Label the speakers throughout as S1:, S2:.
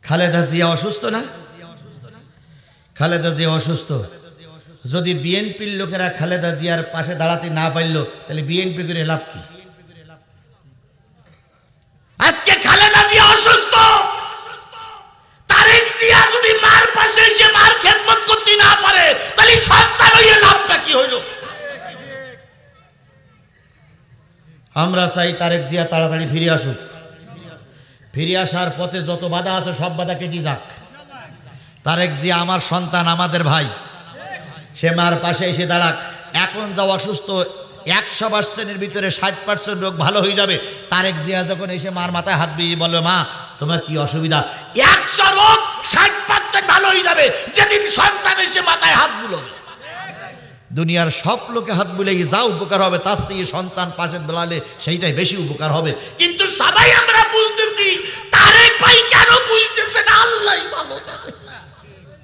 S1: খালেদা জিয়া অসুস্থ না? খালেদা জিয়া অসুস্থ। যদি বিএনপির লোকেরা খালেদা জিয়ার পাশে দাঁড়াতে না পারল তাহলে বিএনপি করে লাভ কি? আজকে খালেদা জিয়া অসুস্থ, তারেক জিয়া যদি মার পাশে এসে মার খেদমত করতে না পারে তাহলে সন্তান হইয়া লাভটা কি হইল? আমরা চাই তারেক জিয়া তাড়াতাড়ি ফিরে আসুক। ফিরে আসার পথে যত বাধা আছে সব বাধা কেটে যাক। তারেক জিয়া আমার সন্তান, আমাদের ভাই, সে মার পাশে এসে দাঁড়াক। এখন যা অসুস্থ 100%-এর ভিতরে 60% রোগ ভালো হয়ে যাবে। তারেক জিয়া যখন এসে মার মাথায় হাত দিয়ে বলবে, মা তোমার কি অসুবিধা, 100 রোগ 60% ভালো হয়ে যাবে যেদিন সন্তান এসে মাথায় হাত বুলাবে। দুনিয়ার সব লোকে হাত বুলে যা উপকার হবে তার থেকে সন্তান পাশে দাঁড়ালে সেইটাই বেশি উপকার হবে। কিন্তু সবাই আমরা বুঝতেছি, তারেক ভাই কেন বুঝতেছে না আল্লাহই ভালো জানে।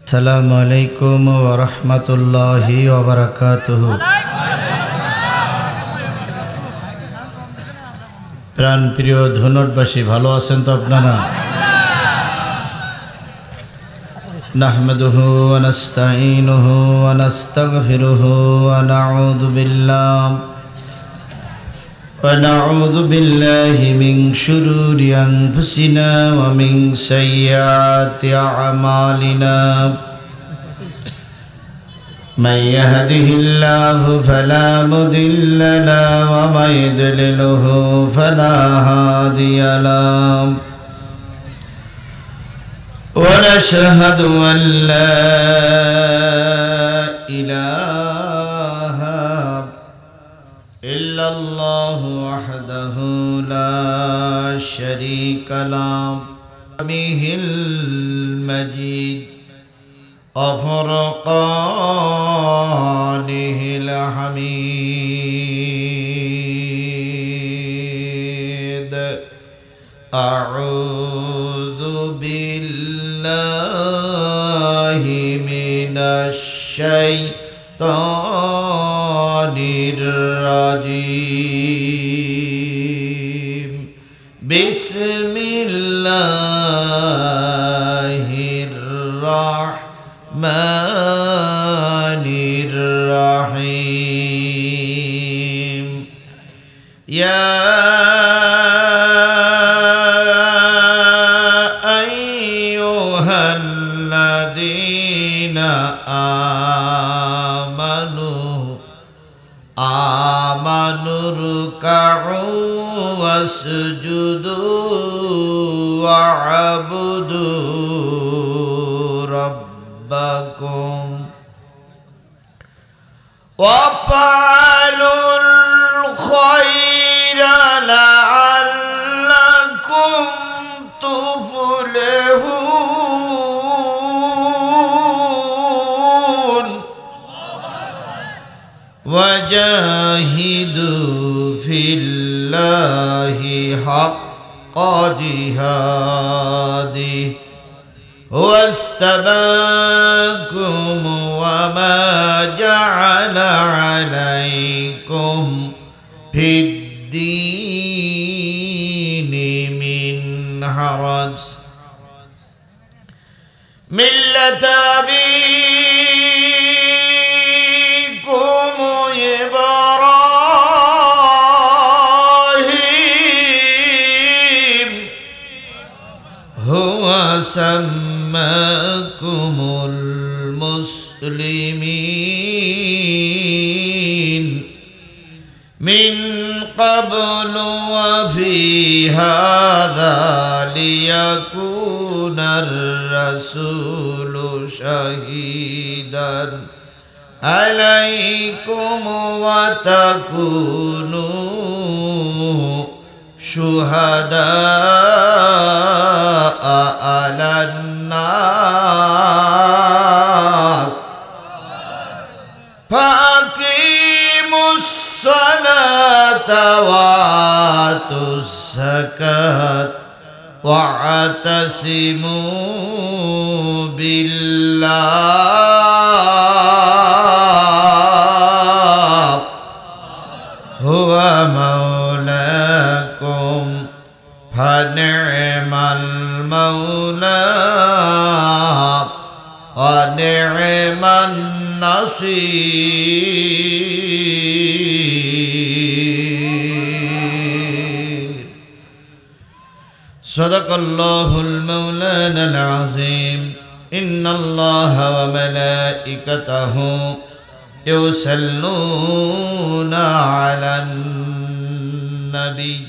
S2: আসসালামু আলাইকুম ওয়া রাহমাতুল্লাহি ওয়া বারাকাতুহু। প্রাণ প্রিয় ধনটবাসী, ভালো আছেন তো আপনারা? নাহমাদুহু ওয়া নাস্তাঈনুহু ওয়া নাস্তাগফিরুহু ওয়া নাউযু বিল্লাহি মিন শুরুরি আনফুসিনা ওয়া মিন সাইয়্যাতি আ'মালিনা। من يهده الله فلا مضل له ومن يضلله فلا هادي له ونشهد أن لا إله إلا الله وحده لا شريك له به المجيد وفرقانه الحميد. أعوذ بالله من الشيطان الرجيم. بسم الله الرحمن الرحيم. يا أيها الذين آمنوا اركعوا واسجدوا واعبدوا ربكم وافعلوا الخير لعلكم تفلحون. وجاهدوا في الله حق جهاده هو اجتباكم وما جعل عليكم في الدين من حرج. ملة أبيكم إبراهيم هو سماكم المسلمين من قبل وفي هذا ليكون الرسول شهيدا عليكم وتكونوا شهداء على الناس. فأقيموا الصلاة وآتوا الزكاة واعتصموا بالله هو مولاكم فنعم المولى المولى ونعم النصير صدق الله المولانا العظيم إن الله وملائكته يصلون على النبي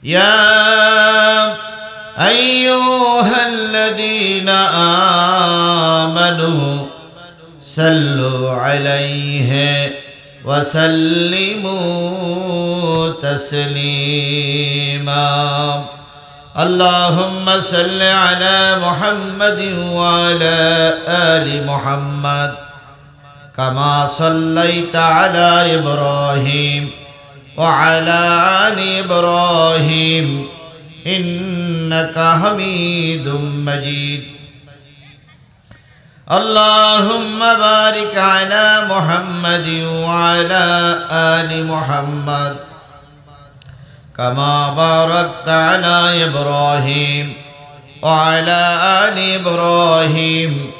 S2: يا أيها الذين آمنوا صلوا عليه وسلموا تسليما اللهم صل على محمد وعلى آل محمد كما صليت على إبراهيم وعلى آل إبراهيم إنك حميد مجيد اللهم بارك على محمد وعلى آل محمد كما باركت على إبراهيم وعلى آل إبراهيم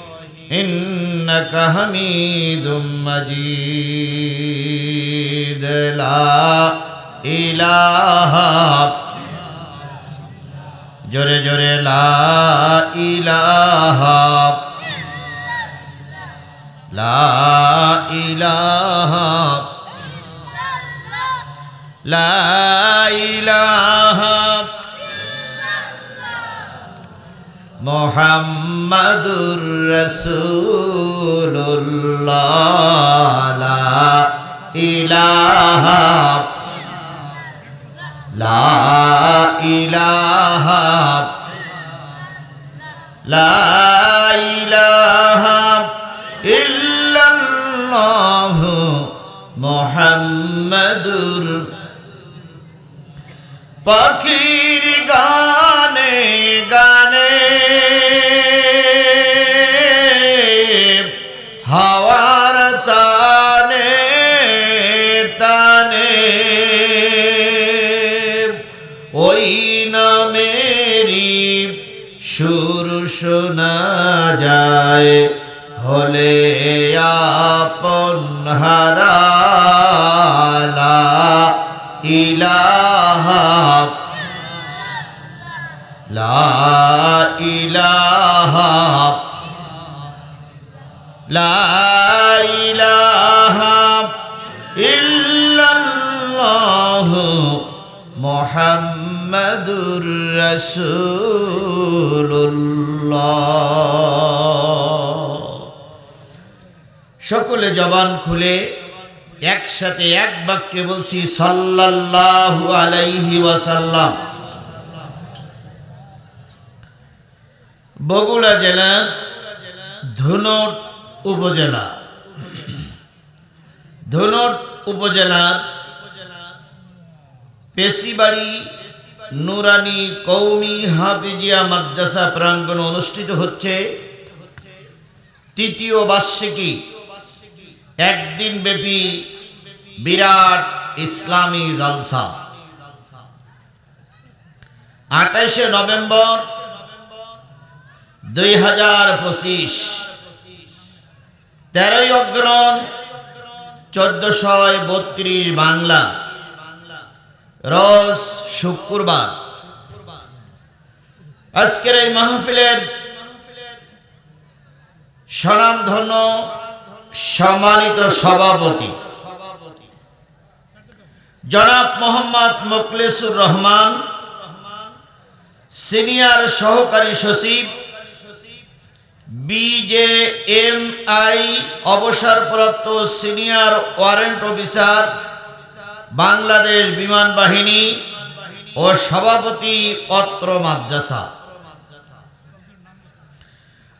S2: إنك حميد مجيد لا إله জোরে জোরে লা ইলাহা লা ইলাহা লা ইলাহা মুহাম্মাদুর রাসূলুল্লাহ লা ইলাহা লা ইলাহা লা ইলাহা ইল্লাল্লাহ মুহাম্মাদুর পাখির গানে গানে হাওয়ার তানে তানে ওই নামেরই সুর শোনা যায় হলে আপন হারা লা ইলাহা লা ইলাহা লা ইলাহা ইল্লাল্লাহ মুহাম্মাদুর রাসূলুল্লাহ সকলে জবান খুলে একসাথে এক বাক্যে বলছি সাল্লাল্লাহু আলাইহি ওয়াসাল্লাম। বগুড়া জেলার ধুনট উপজেলার পেশিবাড়ি নুরানি কওমি হাফিজিয়া মাদ্রাসা প্রাঙ্গণে অনুষ্ঠিত হচ্ছে তৃতীয় বার্ষিকী একদিন ব্যাপী বিরাট ইসলামী জালসা 28 নভেম্বর 2025 13 অগ্রহণ 1432 বাংলা রোজ শুক্রবার। আজকের এই মাহফিলের স্বনামধন্য সম্মানিত সভাপতি জনাব মোহাম্মদ মোখলেসুর রহমান, সিনিয়র সহকারী সচিব BJMI অবসরপ্রাপ্ত সিনিয়র ওয়ারেন্ট অফিসার বাংলাদেশ বিমান বাহিনী ও সভাপতি অত্র মাদ্রাসা।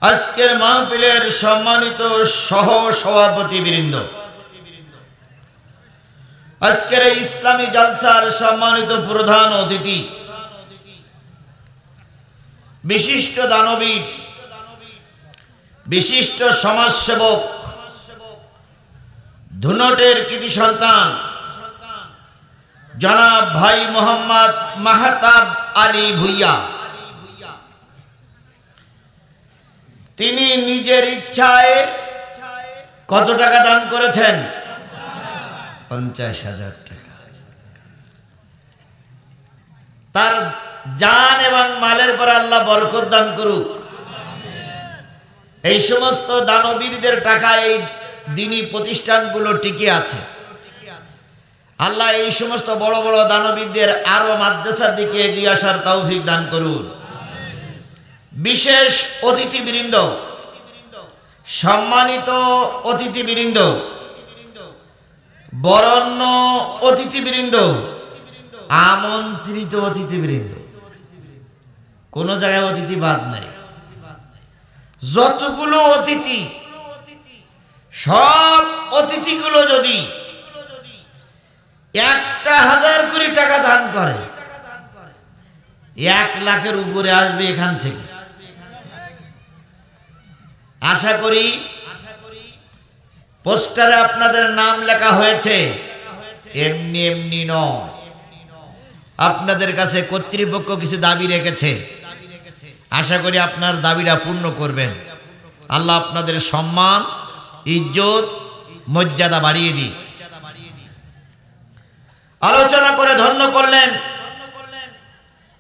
S2: আজকের মাহফিলের সম্মানিত সহ সভাপতি বৃন্দ, আজকের এই ইসলামী জালসার সম্মানিত প্রধান অতিথি, বিশিষ্ট দানবীর, বিশিষ্ট সমাজসেবক, ধুনটের কৃতি সন্তান জনাব ভাই মোহাম্মদ মাহতাব আলী ভুইয়া, তিনি নিজের ইচ্ছায় কত টাকা দান করেছেন? 50,000 টাকা। তার জান এবং মালের পর আল্লাহ বরকত দান করুক। এই সমস্ত দানবীরদের টাকা এই দিনী প্রতিষ্ঠানগুলো টিকে আছে। আল্লাহ এই সমস্ত বড় বড় দানবীরদের আরো মাদ্রাসার দিকে এগিয়ে আসার তৌফিক দান করুন। বিশেষ অতিথিবৃন্দ, সম্মানিত অতিথিবৃন্দ, বরণ্য অতিথিবৃন্দ, আমন্ত্রিত অতিথিবৃন্দ, কোন জায়গায় অতিথি বাদ নাই। যতগুলো অতিথি, সব অতিথিগুলো যদি 1,000 কোটি টাকা দান করে, 1 লাখের উপরে আসবে এখান থেকে। আশা করি পোস্টারে আপনাদের নাম লেখা হয়েছে, এমনি এমনি নয়। আপনাদের কাছে কর্তৃপক্ষ কিছু দাবি রেখেছে, আশা করি আপনার দাবিটা পূর্ণ করবেন। আল্লাহ আপনাদের সম্মান, ইজ্জত, মর্যাদা বাড়িয়ে দিক। আলোচনা করে ধন্য করলেন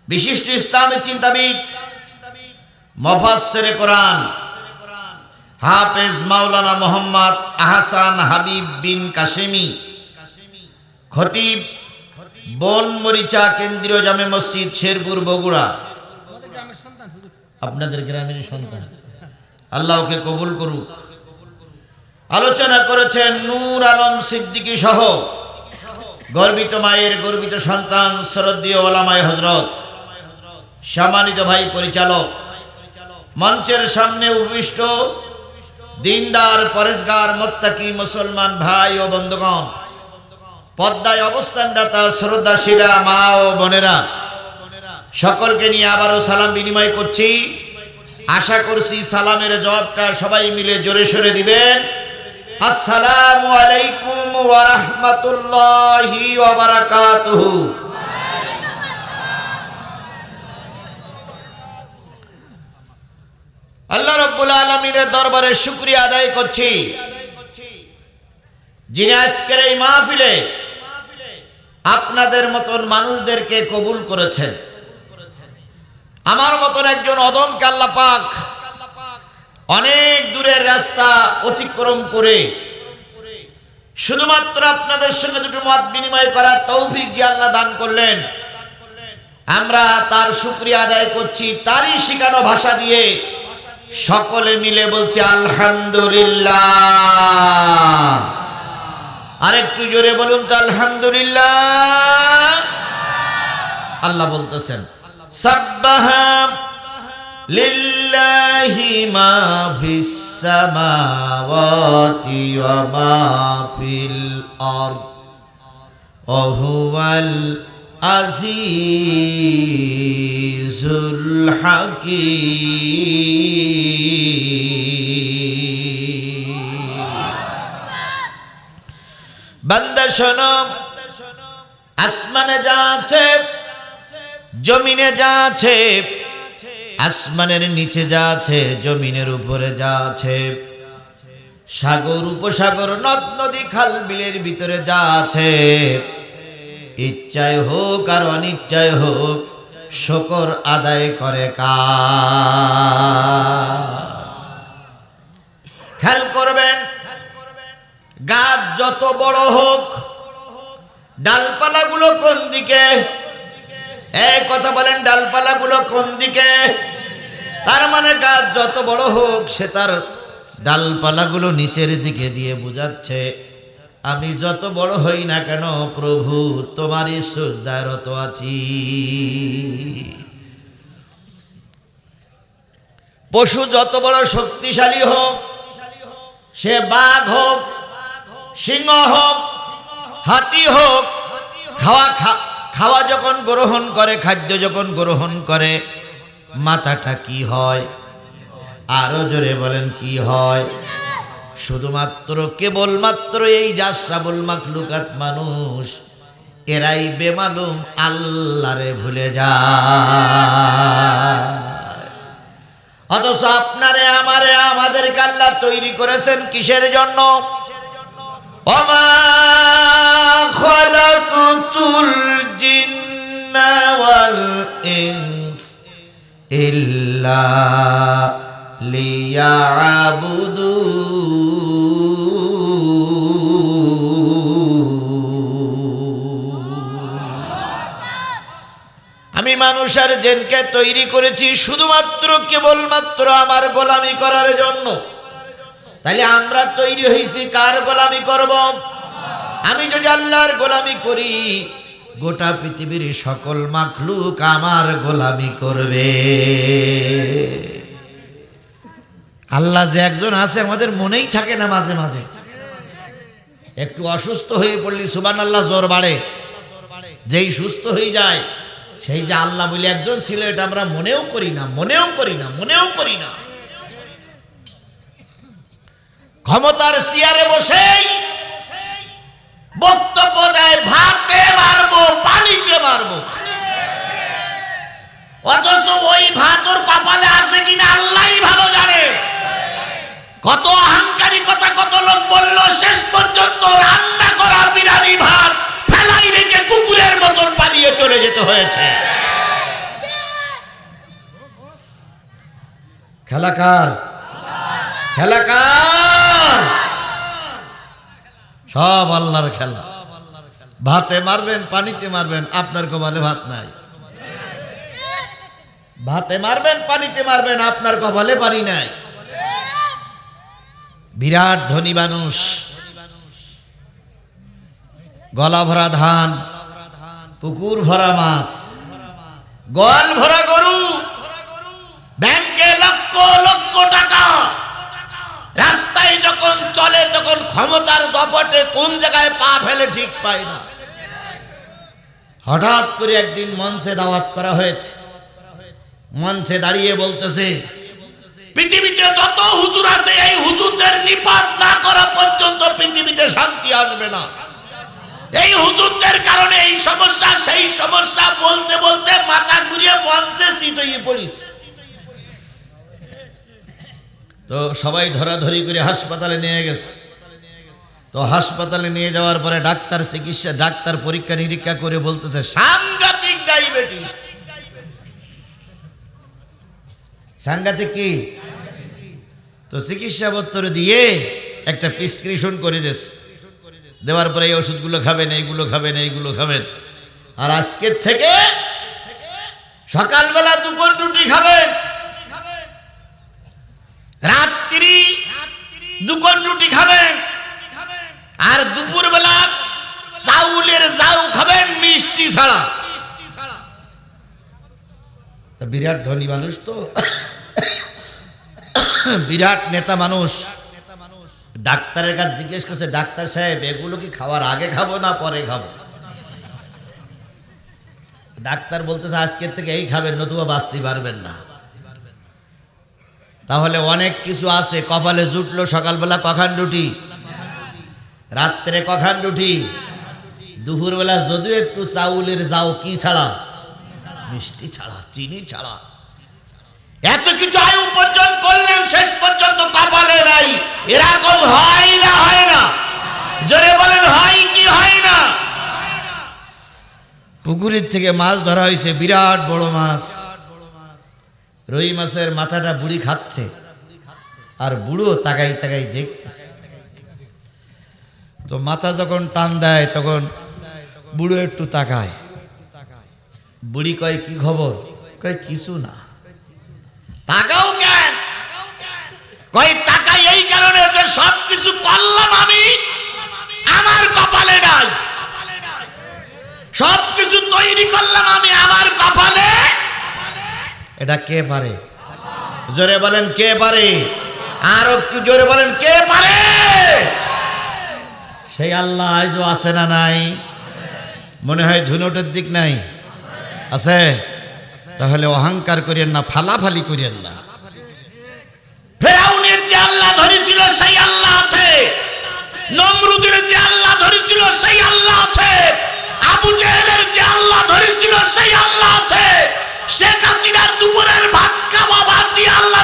S2: বিশিষ্ট ইসলামী চিন্তাবিদ, মুফাসসিরে কোরআন, হাফেজ মাওলানা মোহাম্মদ আহসান হাবিব বিন কাশেমি, খতিব, বনমরিচা কেন্দ্রীয় জামে মসজিদ, শেরপুর, বগুড়া। আপনাদের গ্রামের সন্তান, আল্লাহ ওকে কবুল করুক। আলোচনা করেছেন নূর আলম সিদ্দিকী সহ গর্বিত মায়ের গর্বিত সন্তান, শ্রদ্ধেয় ওলামায়ে হযরত, সম্মানিত ভাই পরিচালক, মঞ্চের সামনে উপবিষ্ট দিনদার, পরেজগার, মুত্তাকি মুসলমান ভাই ও বন্ধুগণ, পর্দায় অবস্থানরতা শ্রদ্ধাশীলা মা ও বোনেরা, সকলকে নিয়ে আবারও সালাম বিনিময় করছি। আশা করছি সালামের জবাবটা সবাই মিলে জোরে সোরে দিবেন। আসসালামু আলাইকুম ওয়া রাহমাতুল্লাহি ওয়া বারাকাতুহু। আল্লাহ রাব্বুল আলামিনের দরবারে শুকরিয়া আদায় করছি, যিনি আজকের এই মাহফিলে আপনাদের মতন মানুষদেরকে কবুল করেছেন। আমার মতন একজন অদমকে আল্লাহ পাক অনেক দূরের রাস্তা অতিক্রম করে শুধুমাত্র আপনাদের সঙ্গে দুটো মত বিনিময় করার তৌফিক দিয়ে আল্লাহ দান করলেন। আমরা তার শুকরিয়া আদায় করছি, তারই শিখানো ভাষা দিয়ে সকলে মিলে বলছি আলহামদুলিল্লাহ। আরেকটু জোরে বলুন তো আলহামদুলিল্লাহ। আল্লাহ বলতেছেন সাব্বাহা লিল্লাহি মা ফিস সামাওয়াতি ওয়া মা ফিল আরদ ওয়া হুয়াল আজিজুল হাকীম। বান্দা শোনো, আসমানে যা আছে, জমিনে যা আছে, আসমানের নিচে যা আছে, জমিনের উপরে যা আছে, সাগর উপসাগর, নদ নদী, খাল বিলের ভিতরে যা আছে, ইচ্ছায় হোক আর অনিচ্ছায় হোক, শুকর আদায় করে কার? খেয়াল করবেন, গাছ যত বড় হোক, ডালপালাগুলো কোন দিকে? এই কথা বলেন, ডালপালাগুলো কোন দিকে? তার মানে গাছ যত বড় হোক, সে তার ডালপালাগুলো নিচের দিকে দিয়ে বুঝাচ্ছে আমি যত বড় হই না কেন প্রভু তোমারই সিজদায় রত আছি। পশু যত বড় শক্তিশালী হোক, সে বাঘ হোক, সিংহ হোক, হাতি হোক, খাওয়া যখন গ্রহণ করে, খাদ্য যখন গ্রহণ করে, মাথাটা কি হয়? আরো জোরে বলেন কি হয়? শুধুমাত্র কেবলমাত্র এই জাসাবুল মাখলুকাত মানুষ, এরাই বেমালুম আল্লাহরে ভুলে যায়। অথচ আপনারে আমারে আমাদেরকে আল্লাহ তৈরি করেছেন কিসের জন্য? ওমা খালাকুতুল জিন্না ওয়াল ইনস ইল্লা আমি মানুষ আর জিনকে তৈরি করেছি শুধুমাত্র কেবলমাত্র আমার গোলামি করার জন্য। তাহলে আমরা তৈরি হয়েছি কার গোলামি করব? আমি যদি আল্লাহর গোলামি করি, গোটা পৃথিবীর সকল মাখলুক আমার গোলামি করবে। আল্লাহ যে একজন আছে আমাদের মনেই থাকে না, মাঝে মাঝে একটু অসুস্থ হয়ে পড়লি সুবহানাল্লাহ জোর বাড়ে, যেই সুস্থ হয়ে যায় সেই যে আল্লাহ বলে একজন ছিল, এটা আমরা মনেও করি না, মনেও করি না, মনেও করি না। ক্ষমতার চেয়ারে বসেই বক্তব্য দেয় ভাতে মারবো, পানিতে মারবো, অথচ ওই ভাত ওর কপালে আছে কিনা আল্লাহই ভালো জানে। কত অহংকারী কথা কত লোক বলল, শেষ পর্যন্ত রান্না করা বিরানি ভাত ফেলাই রেখে কুকুরের মতন পালিয়ে চলে যেতে হয়েছে। খেলাকার খেলাকার সব আল্লাহর খেলা। ভাতে মারবেন, পানিতে মারবেন, আপনার কপালে ভাত নাই। ভাতে মারবেন, পানিতে মারবেন, আপনার কপালে পানি নাই। বিরাট ধনী মানুষ, গলা ভরা ধান, পুকুর ভরা মাছ, গোয়াল ভরা গরু, ব্যাংকে লক্ষ লক্ষ টাকা, রাস্তায় যখন চলে তখন ক্ষমতার দপটে কোন জায়গায় পা ফেলে ঠিক পায় না। হঠাৎ করে একদিন মঞ্চে দাওয়াত করা হয়েছে, মঞ্চে দাঁড়িয়ে বলতেছে পৃথিবীতে যত হুজুর আছে এই হুজুরদের নিপাত না করা পর্যন্ত পৃথিবীতে শান্তি আসবে না। এই হুজুরদের কারণে এই সমস্যা সেই সমস্যা বলতে বলতে মাথা ঘুরিয়ে মঞ্চে চিত হয়ে পড়িস। তো সবাই ধরাধরি করে হাসপাতালে নিয়ে গেছে। তো হাসপাতালে নিয়ে যাওয়ার পরে ডাক্তার চিকিৎসা, ডাক্তার পরীক্ষা নিরীক্ষা করে বলতেছে সাংঘাতিক ডায়াবেটিস। সাংঘাতিক কি? তো চিকিৎসা পত্র দিয়ে একটা প্রেসক্রিপশন করে দিয়েছে, দেওয়ার পরে এই ওষুধগুলো খাবেন, এইগুলো খাবেন, এইগুলো খাবেন, আর আজকের থেকে সকালবেলা 2 কোণ রুটি খাবেন, রাত্রি 2 কোণ রুটি খাবেন, আর দুপুরবেলা চাউলের জাউ খাবেন মিষ্টি ছাড়া। বিরাট ধনী মানুষ, তো বিরাট নেতা মানুষ। ডাক্তারের কাছে জিজ্ঞেস করছে, ডাক্তার সাহেব এগুলো কি খাওয়ার আগে খাবো না পরে খাবো? ডাক্তার বলতেছে আজকের থেকে এই খাবেন, নতুবা বাঁচতে পারবেন না। তাহলে অনেক কিছু আছে, কপালে জুটলো সকালবেলা কখান রুটি, রাত্রে কখান রুটি, দুপুরবেলা যদিও একটু চাউলের যাও কি ছাড়া, মিষ্টি ছাড়া, চিনি ছাড়া। এত কিছু আয় উপার্জন করলেন, শেষ পর্যন্ত কপালে নাই। এরকম হয় না? হয় না? জোরে বলেন হয় কি হয় না? পুকুরের থেকে মাছ ধরা হয়েছে, বিরাট বড় মাছ। রুই মাছের মাথাটা বুড়ি খাচ্ছে, আর বুড়ো তাকাই তাকাই দেখতেছে। তো মাথা যখন টান দেয় তখন বুড়ো একটু তাকায়। বুড়ি কয় কি খবর? কয় কিছু না। তাকাও কেন? কয় তাকাই এই কারণে যে সব কিছু করলাম আমি, আমার কপালে নাই। সব কিছু তৈরি করলাম আমি, আমার কপালে। এটা কে পারে? জোরে বলেন কে পারে? আর একটু জোরে বলেন কে পারে? সেই আল্লাহ আজও আছে না নাই? মনে হয় ধুনোটের দিক নাই, আছে? তাহলে অহংকার করিয়েন না, ফালাফালি করিয়েন না। ফেরাউনের যে আল্লাহ ধরেছিল সেই আল্লাহ আছে, নমরুদের যে আল্লাহ ধরেছিল সেই আল্লাহ আছে, আবু জেহেলের যে আল্লাহ ধরেছিল সেই আল্লাহ আছে। শেখ হাসিনার দুপুরের ভাত খাওয়া বাদ দিয়ে আল্লাহ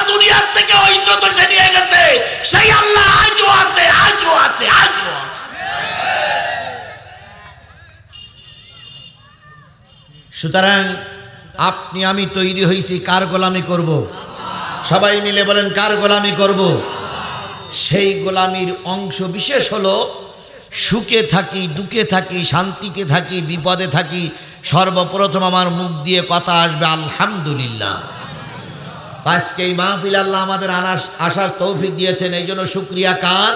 S1: সুতরাং আপনি আমি তৈরি হয়েছি কার গোলামি করব? সবাই মিলে বলেন কার গোলামি করব? সেই গোলামির অংশ বিশেষ হলো সুখে থাকি, দুঃখে থাকি, শান্তিতে থাকি, বিপদে থাকি, সর্বপ্রথম আমার মুখ দিয়ে কথা আসবে আলহামদুলিল্লাহ। আজকে এই মাহফিল আল্লাহ আমাদের আসার তৌফিক দিয়েছেন, এই জন্য শুকরিয়া কার?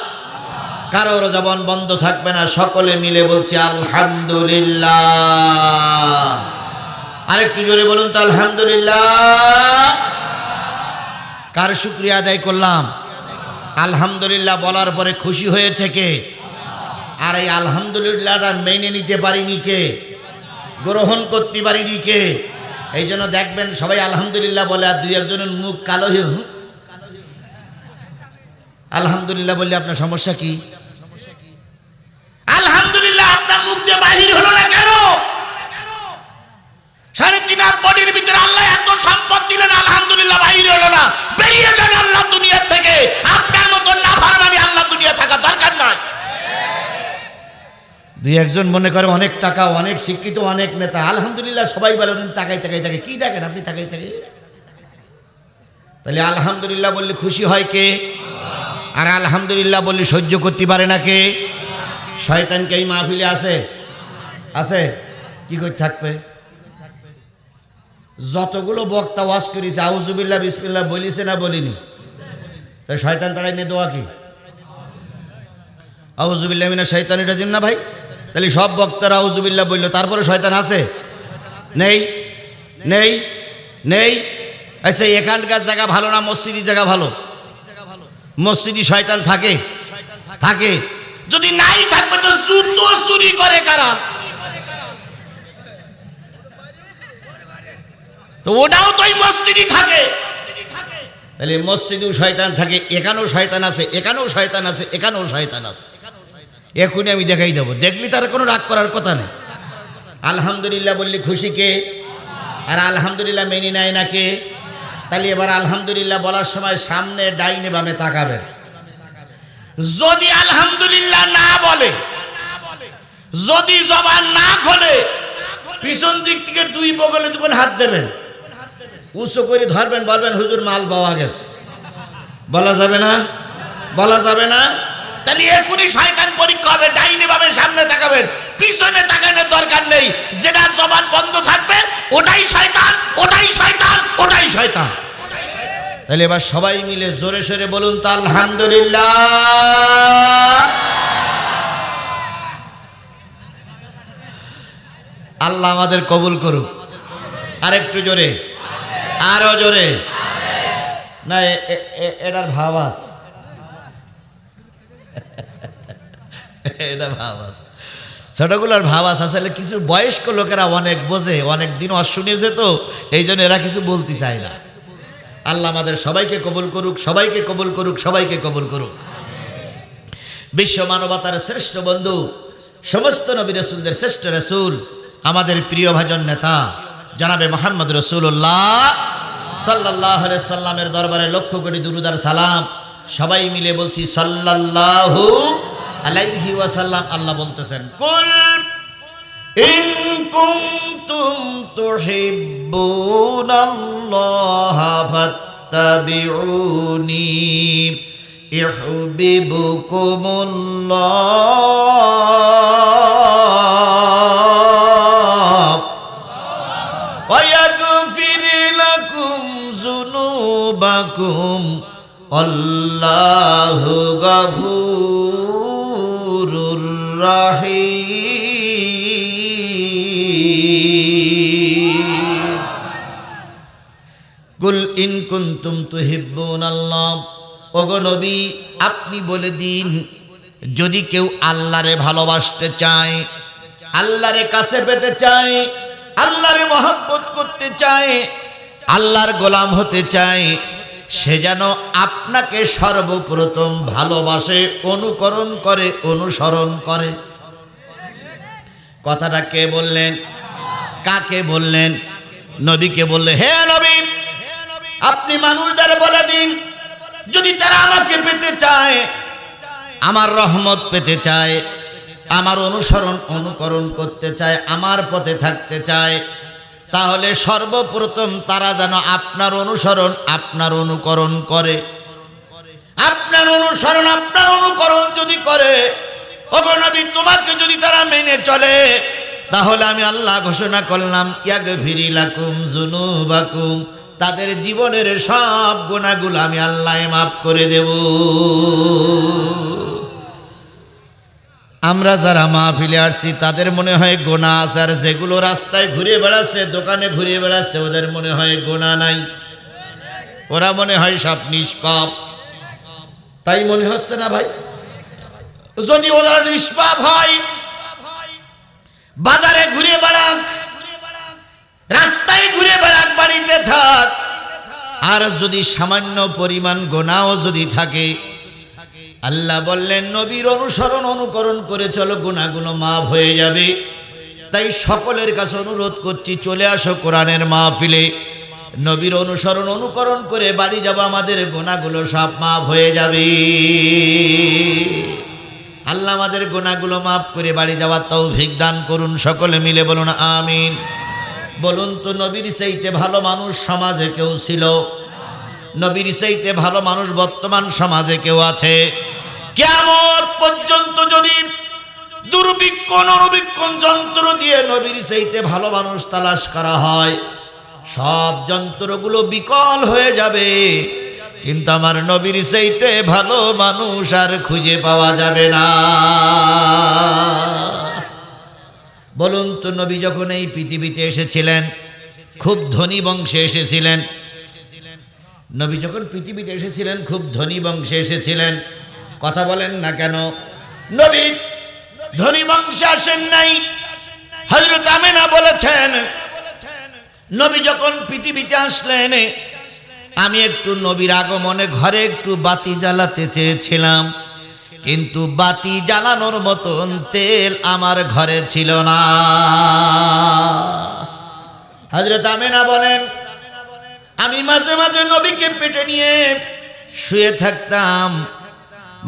S1: কারোর জবান বন্ধ থাকবে না, সকলে মিলে বলছি আলহামদুলিল্লাহ। আরেকটু জোরে বলুন তো আলহামদুলিল্লাহ। কার শুকরিয়া আদায় করলাম? আলহামদুলিল্লাহ বলার পরে খুশি হয়েছে কে? আর এই আলহামদুলিল্লাহটা মেনে নিতে পারিনি কে? গ্রহণ করতে পারিনি কে? এই জন্য দেখবেন সবাই আলহামদুলিল্লাহ বলে, আর দুই একজনের মুখ কালো হয়ে আলহামদুলিল্লাহ বললে আপনার সমস্যা কি? আলহামদুলিল্লাহ আপনার মুখ দিয়ে বাহির হলো না কেন? 3.5 হাত বডির ভিতরে আল্লাহ এত সম্পদ দিলেন, আলহামদুলিল্লাহ বাহির হলো না। বেরিয়ে যান আল্লাহ দুনিয়া থেকে। আপনার মতো নাফরমানি আল্লাহ দুনিয়া থাকা দরকার নয়। দুই একজন মনে করে অনেক টাকা, অনেক শিক্ষিত, অনেক নেতা, আলহামদুলিল্লাহ সবাই বলেন তাকাই তাকাই তাকাই। কি দেখেন আপনি তাকাই তাকাই? তাহলে আলহামদুলিল্লাহ বললে খুশি হয় কে? আর আলহামদুলিল্লাহ বললে সহ্য করতে পারে না কে? শয়তানকে এই মাহফিলে আছে? আছে? কি করতে থাকবে? যতগুলো বক্তা ওয়াজ করেছে আউযুবিল্লাহ বিসমিল্লাহ বলিছে না বলিনি? তাই শয়তান তারাই নিয়ে দোয়া কি আউযুবিল্লাহ মিনাশ শাইতানির রাজিম না ভাই? তাহলে সব বক্তারা আউযুবিল্লাহ বললো, তারপরে শয়তান আছে? নেই নেই নেই। আচ্ছা এখানকার জায়গা ভালো না মসজিদের জায়গা ভালো? মসজিদে শয়তান থাকে? থাকে। যদি নাই থাকবে তো জুতো চুরি করে কারা? তো ওটাও তো মসজিদই থাকে। তাহলে মসজিদেও শয়তান থাকে, এখানেও শয়তান আছে, এখানেও শয়তান আছে, এখানেও শয়তান আছে। এখনই আমি দেখাই দেবো, দেখলি তার কোনো রাগ করার কথা নেই। আলহামদুলিল্লাহ বললি খুশি কে? আর আলহামদুলিল্লাহ মেনে নেয় না কে? তাহলে এবার আলহামদুলিল্লাহ বলার সময় সামনে ডাইনে বামে তাকাবেন। যদি আলহামদুলিল্লাহ না বলে, যদি জবান না খোলে, পিছন দিক থেকে দুই বগলে দুখন হাত দেবেন, উঁচু করে ধরবেন, বলবেন হুজুর মাল পাওয়া গেছে। বলা যাবে না? বলা যাবে না? তাহলে এখনই শয়তান পরীক্ষা হবে। ডাইনে বামে সামনে তাকাবেন, পিছনে তাকানোর দরকার নেই। যেটা জবান বন্ধ থাকবে ওটাই শয়তান, ওটাই শয়তান, ওটাই শয়তান। তাহলে এবার সবাই মিলে জোরে সোরে বলুন তো আলহামদুলিল্লাহ। আল্লাহ আমাদের কবুল করুক। আরেকটু জোরে, আরো জোরে। না এটার ভাব আছে, এটা ভাব আছে, ছোটগুলোর ভাব আছে। আসলে কিছু বয়স্ক লোকেরা অনেক বোঝে, অনেক দিন শুনেছে, তো এই জন্য এরা কিছু বলতে চায় না। আল্লাহ আমাদের সবাইকে কবুল করুক, সবাইকে কবুল করুক, সবাইকে কবুল করুক। বিশ্ব মানবতার শ্রেষ্ঠ বন্ধু, সমস্ত নবী রাসূলদের শ্রেষ্ঠ রাসূল, আমাদের প্রিয় ভাজন নেতা জনাবে মুহাম্মদ রাসূলুল্লাহ সাল্লাল্লাহু আলাইহি সাল্লামের দরবারে লক্ষ কোটি দুরূদ আর সালাম। সবাই মিলে বলছি সাল্লাল্লাহু আলাইহি ওয়াসাল্লাম। আল্লাহ বলতেছেন, কুল ইন কুনতুম তুহিব্বুনাল্লাহা ফাত্তাবিউনি ইউহিব্বুকুমুল্লাহ ওয়া ইয়াগফির লাকুম যুনুবাকুম আল্লাহু গফুরুর রাহিম। কুল ইন কুনতুম তুহিব্বুনাল্লাহ, ওগো নবী আপনি বলে দিন, যদি কেউ আল্লাহরে ভালোবাসতে চায়, আল্লাহরে কাছে পেতে চায়, আল্লাহরে মহব্বত করতে চায়, আল্লাহর গোলাম হতে চায়, সে যেন আপনাকে সর্বপ্রথম ভালোবাসে, অনুকরণ করে, অনুসরণ করে। কথাটা কে বললেন? কাকে বললেন? নবীকে বললে, হে নবী আপনি মানুষদের বলে দিন, যদি তারা আমাকে পেতে চায়, আমার রহমত পেতে চায়, আমার অনুসরণ অনুকরণ করতে চায়, আমার পথে থাকতে চায়,
S2: তাহলে সর্বপ্রথম তারা যেন আপনার অনুসরণ আপনার অনুকরণ করে। আপনার অনুসরণ আপনার অনুকরণ যদি করে, ওগো নবী তোমাকে যদি তারা মেনে চলে, তাহলে আমি আল্লাহ ঘোষণা করলাম ইয়াগফিরি লাকুম যুনুবাকুম, তাদের জীবনের সব গুনাহগুলো আমি আল্লাহ মাফ করে দেব। আমরা যারা মাহফিলে আসছি তাদের মনে হয় গোনা আছে, আর যেগুলো রাস্তায় ঘুরে বেড়াচ্ছে, দোকানে ঘুরে বেড়াচ্ছে, ওদের মনে হয় গোনা নাই, ওরা মনে হয় সব নিষ্পাপ। তাই মনে হচ্ছে না ভাই? যদি ওরা নিষ্পাপ হয়, বাজারে ঘুরে বেড়াক, রাস্তায় ঘুরে বেড়াক, বাড়িতে থাক, আর যদি সামান্য পরিমাণ গোনাও যদি থাকে, আল্লাহ বললেন নবীর অনুসরণ অনুকরণ করে চলো, গুনাহগুলো মাফ হয়ে যাবে। তাই সকলের কাছে অনুরোধ করছি, চলে আসো কোরআনের মাহফিলে, নবীর অনুসরণ অনুকরণ করে বাড়ি যাব, আমাদের গুনাহগুলো সব মাফ হয়ে যাবে। আল্লাহ আমাদের গুনাহগুলো মাফ করে বাড়ি যাওয়ার তৌফিক দান করুন। সকলে মিলে বলুন আমিন। বলুন তো, নবীর চাইতে ভালো মানুষ সমাজে কেউ ছিল? নবীর চাইতে ভালো মানুষ বর্তমান সমাজে কেউ আছে? কিয়ামত পর্যন্ত যদি দুর্বীক্ষণ অণুবীক্ষণ যন্ত্র দিয়ে নবীর চাইতে ভালো মানুষ তালাশ করা হয়, সব যন্ত্রগুলো বিকল হয়ে যাবে, কিন্তু আমার নবীর চাইতে ভালো মানুষ আর খুঁজে পাওয়া যাবে না। বলুন তো, নবী যখন এই পৃথিবীতে এসেছিলেন খুব ধনী বংশে এসেছিলেন। নবী যখন পৃথিবীতে এসেছিলেন খুব ধনী বংশে এসেছিলেন। কথা বলেন না কেন? নবী ধনী বংশে আসেন নাই। হযরত আমিনা বলেছেন, নবী যখন পৃথিবীতে আসলেন, আমি একটু নবীর আগমনে ঘরে একটু বাতি জ্বালাতে চেয়েছিলাম, কিন্তু বাতি জ্বালানোর মতন তেল আমার ঘরে ছিল না। হযরত আমিনা বলেন, আমি মাঝে মাঝে নবীকে পেটে নিয়ে শুয়ে থাকতাম,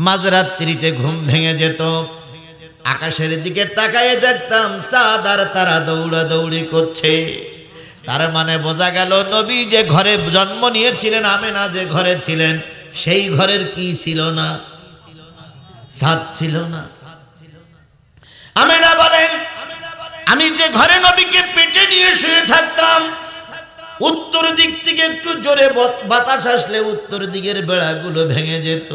S2: মাঝরাত্রিতে ঘুম ভেঙে যেত, আকাশের দিকে তাকায়ে দেখতাম চাঁদ আর তারা দৌড়াদৌড়ি করছে। তার মানে বোঝা গেল নবী যে ঘরে জন্ম নিয়েছিলেন, আমিনা যে ঘরে ছিলেন, সেই ঘরের কি ছিল না? ছাদ ছিল না। আমিনা বলেন, আমি যে ঘরে নবীকে পেটে নিয়ে শুয়ে থাকতাম, উত্তর দিক থেকে একটু জোরে বাতাস আসলে উত্তর দিকের বেড়াগুলো ভেঙে যেত,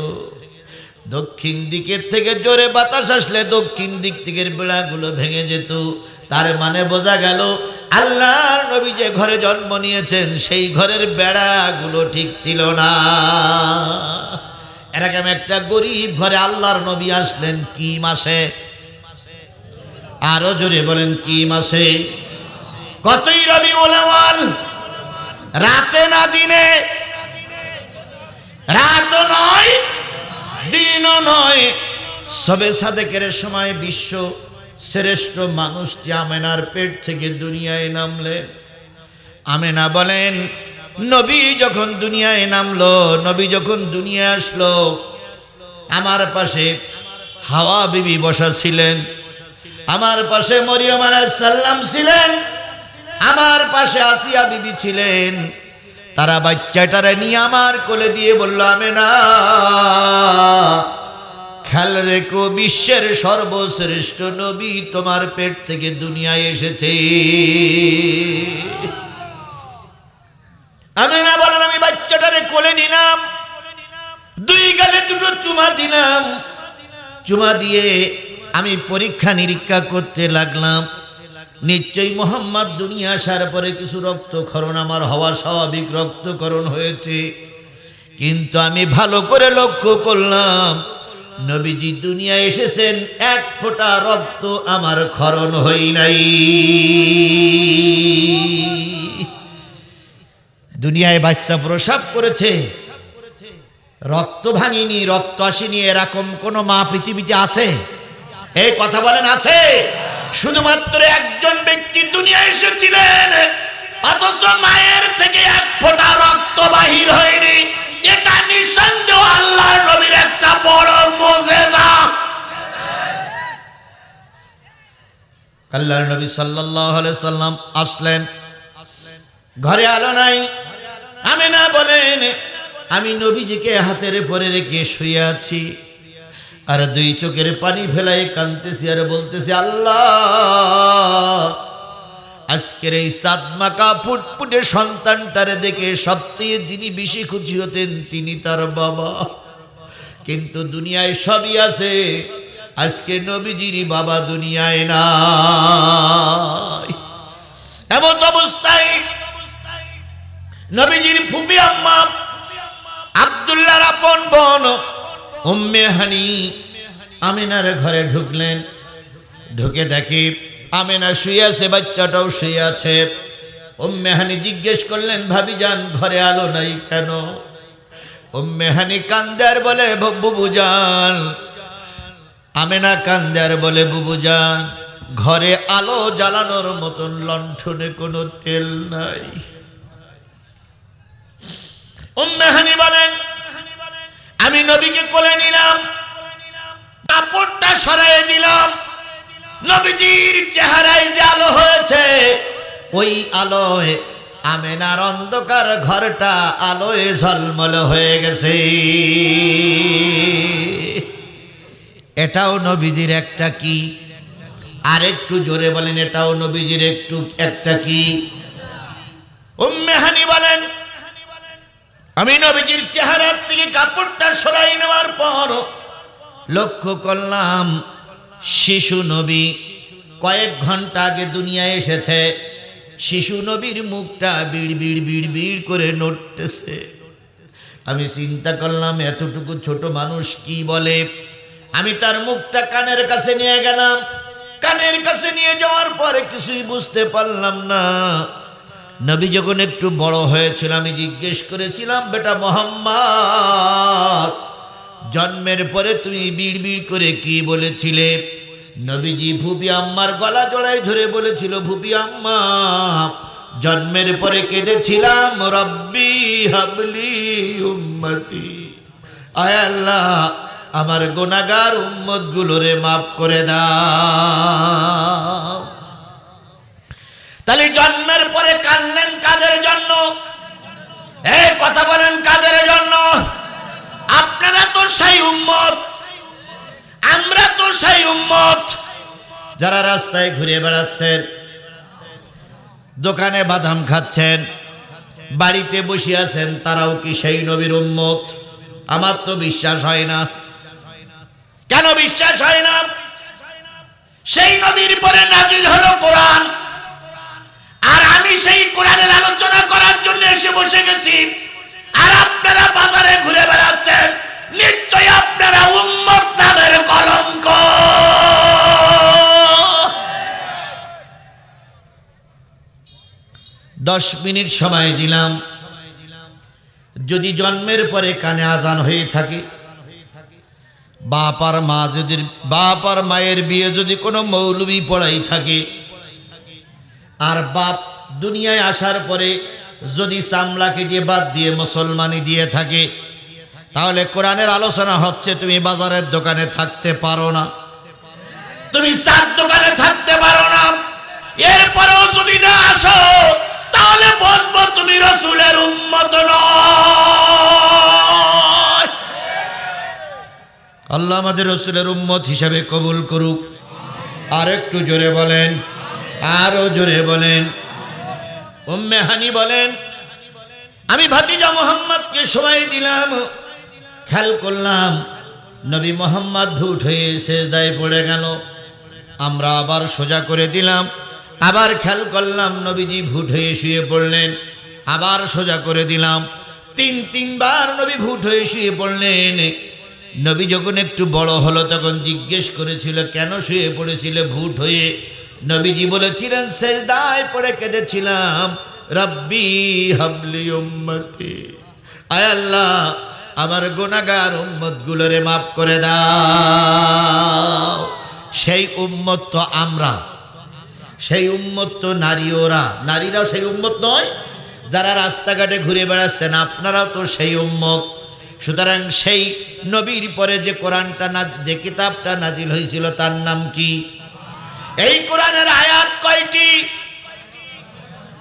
S2: দক্ষিণ দিকের থেকে জোরে বাতাস আসলে দক্ষিণ দিক থেকে বেড়াগুলো ভেঙে যেত। তার মানে বোঝা গেল আল্লাহর নবী যে ঘরে জন্ম নিয়েছেন সেই ঘরের বেড়াগুলো ঠিক ছিল না। এরকম একটা গরিব ঘরে আল্লাহর নবী আসলেন কি মাসে? আরো জোরে বলেন, কি মাসে? কতই রবিউল আউয়াল, রাতে না দিনে, রাতও নয় দিনও নয়, সবে সাদেকের সময় বিশ্ব শ্রেষ্ঠ মানুষটি আমেনার পেট থেকে দুনিয়ায় নামলেন। আমেনা বলেন, নবী যখন দুনিয়ায় নামলো, নবী যখন দুনিয়ায় আসলো, আমার পাশে হাওয়া বিবি বসা ছিলেন, আমার পাশে মরিয়ম আলাইহিস সালাম ছিলেন, আমার পাশে আসিয়া বিবি ছিলেন। তারা বাচ্চাটারে নিয়ে আমার কোলে দিয়ে বলল, আমেনা খেয়াল রেখো, বিশ্বের সর্বশ্রেষ্ঠ নবী তোমার পেট থেকে দুনিয়ায় এসেছে। আমেনা বলেন, আমি বাচ্চাটারে কোলে নিলাম, দুই গালে দুটো চুমা দিলাম, চুমা দিয়ে আমি পরীক্ষা নিরীক্ষা করতে লাগলাম। নিশ্চয়ই মোহাম্মদ দুনিয়া আসার পরে কিছু রক্তক্ষরণ আমার হওয়া স্বাভাবিক, রক্তক্ষরণ হয়েছে, কিন্তু আমি ভালো করে লক্ষ্য করলাম নবীজি দুনিয়া এসেছেন, এক ফোঁটা রক্ত আমার ক্ষরণ হই নাই। দুনিয়ায় বাচ্চা প্রসব করেছে, রক্ত ভাঙিনি, রক্ত আসেনি, এরকম কোন মা পৃথিবীতে আছে? এই কথা বলেন, আছে? শুধুমাত্র একজন ব্যক্তি দুনিয়ায় এসেছিলেন, অথচ মায়ের থেকে এক ফোঁটা রক্ত বাহির হয়নি। এটা নিঃসন্দেহ আল্লাহর নবীর একটা বড় মুজিজা। আল্লাহর নবী সাল্লাল্লাহু আলাইহি সাল্লাম আসলেন, ঘরে আলো নাই। আমেনা বলেন আমি নবীজিকে হাতের পরে রেখে শুয়ে আছি, আর দুই চোখের পানি ফেলায় কাঁদতেছি আর বলতেছি, আল্লাহ আজকের এই সাদমাকা ফুটফুটে সন্তানটারে দেখে সবচেয়ে যিনি বেশি খুশি হতেন তিনি তার বাবা। কিন্তু দুনিয়ায় সবই আছে, আজকে নবীজির বাবা দুনিয়ায় নাই। এমন অবস্থায় নবীজির ফুপি আম্মা আব্দুল্লাহর আপন বোন উম্মে হানি আমিনার ঘরে ঢুকলেন। ঢুকে দেখি আমিনা শুয়ে আছে, বাচ্চাটাও শুয়ে আছে। উম্মে হানি জিজ্ঞেস করলেন, ভাবি যান ঘরে আলো নাই কেন? উম্মে হানি কান্দে আর বলে, বুবু যান। আমিনা কান্দে আর বলে, বুবু যান ঘরে আলো জ্বালানোর মতন লণ্ঠনে কোনো তেল নাই। উম্মে হানি বলেন, আমি নবীকে কোলে নিলাম, কাপড়টা সরাই দিলাম, নবীজির চেহারায় যে আলো হয়েছে ওই আলোয় আমেনার অন্ধকার ঘরটা আলোয় ঝলমল হয়ে গেছে। এটাও নবীজির একটা কি? আর একটু জোরে বলেন, এটাও নবীজির একটা কি? উম্মে হানি বলেন, আমি নবীজির চেহারার থেকে কাপড়টা সরাই নেওয়ার পর লক্ষ্য করলাম শিশু নবী কয়েক ঘন্টা আগে দুনিয়ায় এসেছে। শিশু নবীর মুখটা বিড় বিড় বিড় বিড় করে নড়তেছে। আমি চিন্তা করলাম এতটুকু ছোট মানুষ কি বলে। আমি তার মুখটা কানের কাছে নিয়ে গেলাম। কানের কাছে নিয়ে যাওয়ার পরে কিছুই বুঝতে পারলাম না। নবী যখন একটু বড় হয়েছিল আমি জিজ্ঞেস করেছিলাম, বেটা মোহাম্মদ জন্মের পরে তুমি বিড় বিড় করে কি বলেছিলে? নবীজি ফুপি আম্মার গলা জড়াই ধরে বলেছিল, ফুপি আম্মা জন্মের পরে কেঁদেছিলাম, রব্বি হাবলি উম্মতি, আয় আল্লাহ আমার গুনাহগার উম্মত গুলোরে মাফ করে দাও। তাহলে জন্মের পরে কাঁদলেন কাদের জন্য? এই কথা বলেন, কাদের জন্য? আপনারা তো সেই উম্মত, আমরা তো সেই উম্মত যারা রাস্তায় ঘুরে বেড়াচ্ছেন, দোকানে বাদাম খাচ্ছেন, বাড়িতে বসে আছেন, তারাও কি সেই নবীর উম্মত? আমার তো বিশ্বাস হয় না। কেন বিশ্বাস হয় না? সেই নবীর পরে নাজিল হলো কোরআন, আর আমি সেই কোরআনের আলোচনা করার জন্য এসে বসে গেছি, আর আপনারা বাজারে ঘুরে বেড়াচ্ছেন। নিশ্চয়ই আপনারা উম্মত নামের কলঙ্ক। 10 মিনিট সময় দিলাম। যদি জন্মের পরে কানে আজান হয়ে থাকে, বাপ আর মায়ের বিয়ে যদি কোনো মৌলবি পড়াই থাকে, আর বাপ দুনিয়ায় আসার পরে যদি চামড়া কেটে বাদ দিয়ে মুসলমানি দিয়ে থাকে, তাহলে কোরআনের আলোচনা হচ্ছে, তুমি বাজারের দোকানে থাকতে পারো না, তুমি চার দোকানে থাকতে পারো না, এরপরেও যদি না আসো তাহলে বুঝবো তুমি রাসূলের উম্মত নয়। আল্লাহ আমাদের রাসূলের উম্মত হিসাবে কবুল করুক। আর একটু জোরে বলেন, আরো জোরে বলেন। উম্মে হানি বলেন, আমি ভাতিজা মুহাম্মদকে সময় দিলাম, খেয়াল করলাম নবী মুহাম্মদ ভুট হয়ে সেজদায় পড়ে গেল। আমরা আবার সোজা করে দিলাম, আবার খেয়াল করলাম নবীজি ভুট হয়ে শুয়ে পড়লেন, আবার সোজা করে দিলাম। 3বার নবী ভুট হয়ে শুয়ে পড়লেন। নবী যখন একটু বড় হলো তখন জিজ্ঞেস করেছিল, কেন শুয়ে পড়েছিল ভুট হয়ে? নবীজি বলেছিলেন, সেজদায় পড়ে কেঁদেছিলাম, রব্বি হাবলি উম্মতি, আয় আল্লাহ আমার গুনাহগার উম্মত গুলোরে মাফ করে দাও। সেই উম্মত তো আমরা, সেই উম্মত তো নারী, নারীরাও সেই উম্মত নয়? যারা রাস্তাঘাটে ঘুরে বেড়াচ্ছেন আপনারাও তো সেই উম্মত। সুতরাং সেই নবীর পরে যে কোরআনটা যে কিতাবটা নাজিল হয়েছিল তার নাম কি? এই কোরআনের আয়াত কয়টি?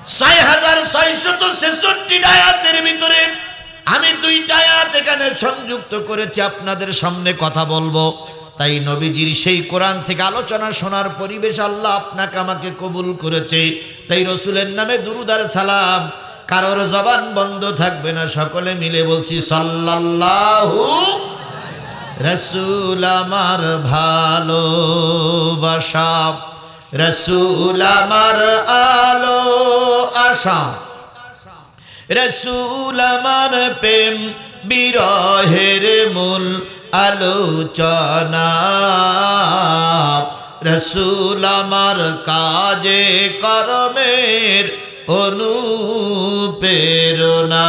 S2: 6666 আয়াতের ভিতরে আমি 2টা আয়াত এখানে সংযুক্ত করেছি, আপনাদের সামনে কথা বলবো। তাই নবীজির সেই কোরআন থেকে আলোচনা শোনার পরিবেশ আল্লাহ আপনাকে আমাকে কবুল করেছে। তাই রসুলের নামে দুরূদ আর সালাম, কারোর জবান বন্ধ থাকবে না, সকলে মিলে বলছি সাল্লাল্লাহু। রসুল আমার ভালোবাসা, রসুল আমার আলো আশা, রসুল আমার প্রেম বিরহের মূল আলোচনা, রসুল আমার কাজে কর্মের অনুপ্রেরণা,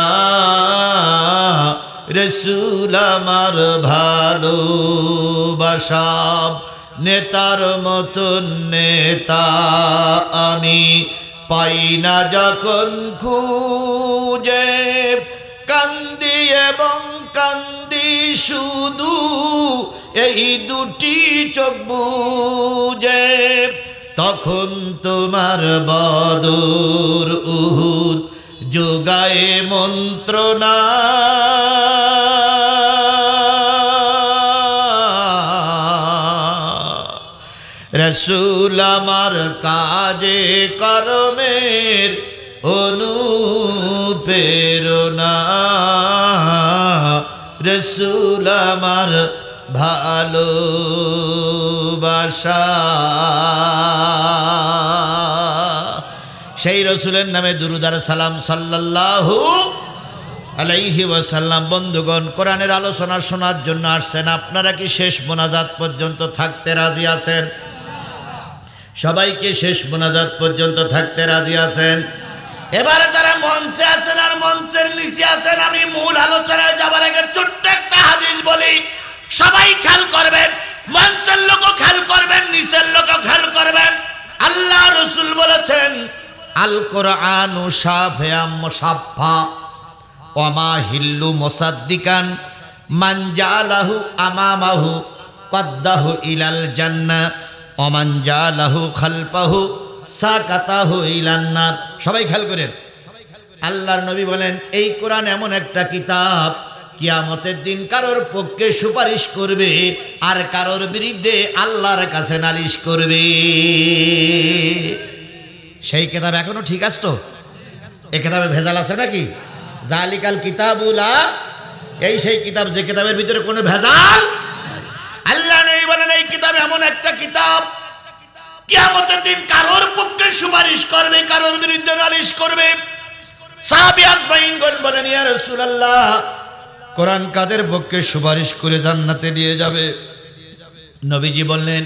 S2: রসুল আমার ভালোবাসা। নেতার মতন নেতা আমি পাই না যখন খুঁজে, কান্দি এবং কান্দি শুধু এই দুটি চোখ বুজে, তখন তোমার বদর উহুদ যোগায়ে মন্ত্রণা, রসুল আমার কাজে কর্মের অনুপ্রেরণা, রসুল আমার ভালোবাসা। সেই রসুলের নামে দুরূদ আর সালাম সাল্লাল্লাহু আলাইহি ওয়াসাল্লাম। বন্ধুগণ, কোরআনের আলোচনা শোনার জন্য আসছেন, আপনারা কি শেষ মোনাজাত পর্যন্ত থাকতে রাজি আছেন? সবাইকে শেষ মোনাজাত পর্যন্ত থাকতে রাজি আছেন? এবারে যারা মঞ্চে আছেন আর মঞ্চের নিচে আছেন, আমি মূল আলোচনায় যাবার আগে ছোট্ট একটা হাদিস বলি, সবাই খেয়াল করবেন, মঞ্চের লোকও খেয়াল করবেন, নিচের লোকও খেয়াল করবেন। আল্লাহ রসুল বলেছেন, আল কোরআনু শাফিআম মুসাফফা ওয়া মা হিল্লু মুসাদ্দিকান মান জালাহু আমামাহু কদ্দাহু ইলাল জান্নাহ ওয়া মান জালাহু খালফাহু সাকাতাহু ইলান নার। সবাই খেয়াল করেন, আল্লাহর নবী বলেন, এই কোরআন এমন একটা কিতাব, কিয়ামতের দিন কারোর পক্ষে সুপারিশ করবে আর কারোর বিরুদ্ধে আল্লাহর কাছে নালিশ করবে। সেই কিতাব এখনো ঠিক আছে তো? এই কিতাবে ভেজাল আছে নাকি? জালিকাল কিতাবুলা, এই সেই কিতাব যে কিতাবের ভিতরে কোনো ভেজাল। আল্লাহ নবী বলেন, এই কিতাব এমন একটা কিতাব, কিয়ামতের দিন কারোর পক্ষে সুপারিশ করবে, কারোর বিরুদ্ধে নালিশ করবে। সাহাবী আজমাইনগণ বলেন, ইয়া রাসূলুল্লাহ, কোরআন কাদের পক্ষে সুপারিশ করে জান্নাতে নিয়ে যাবে? নবীজি বললেন,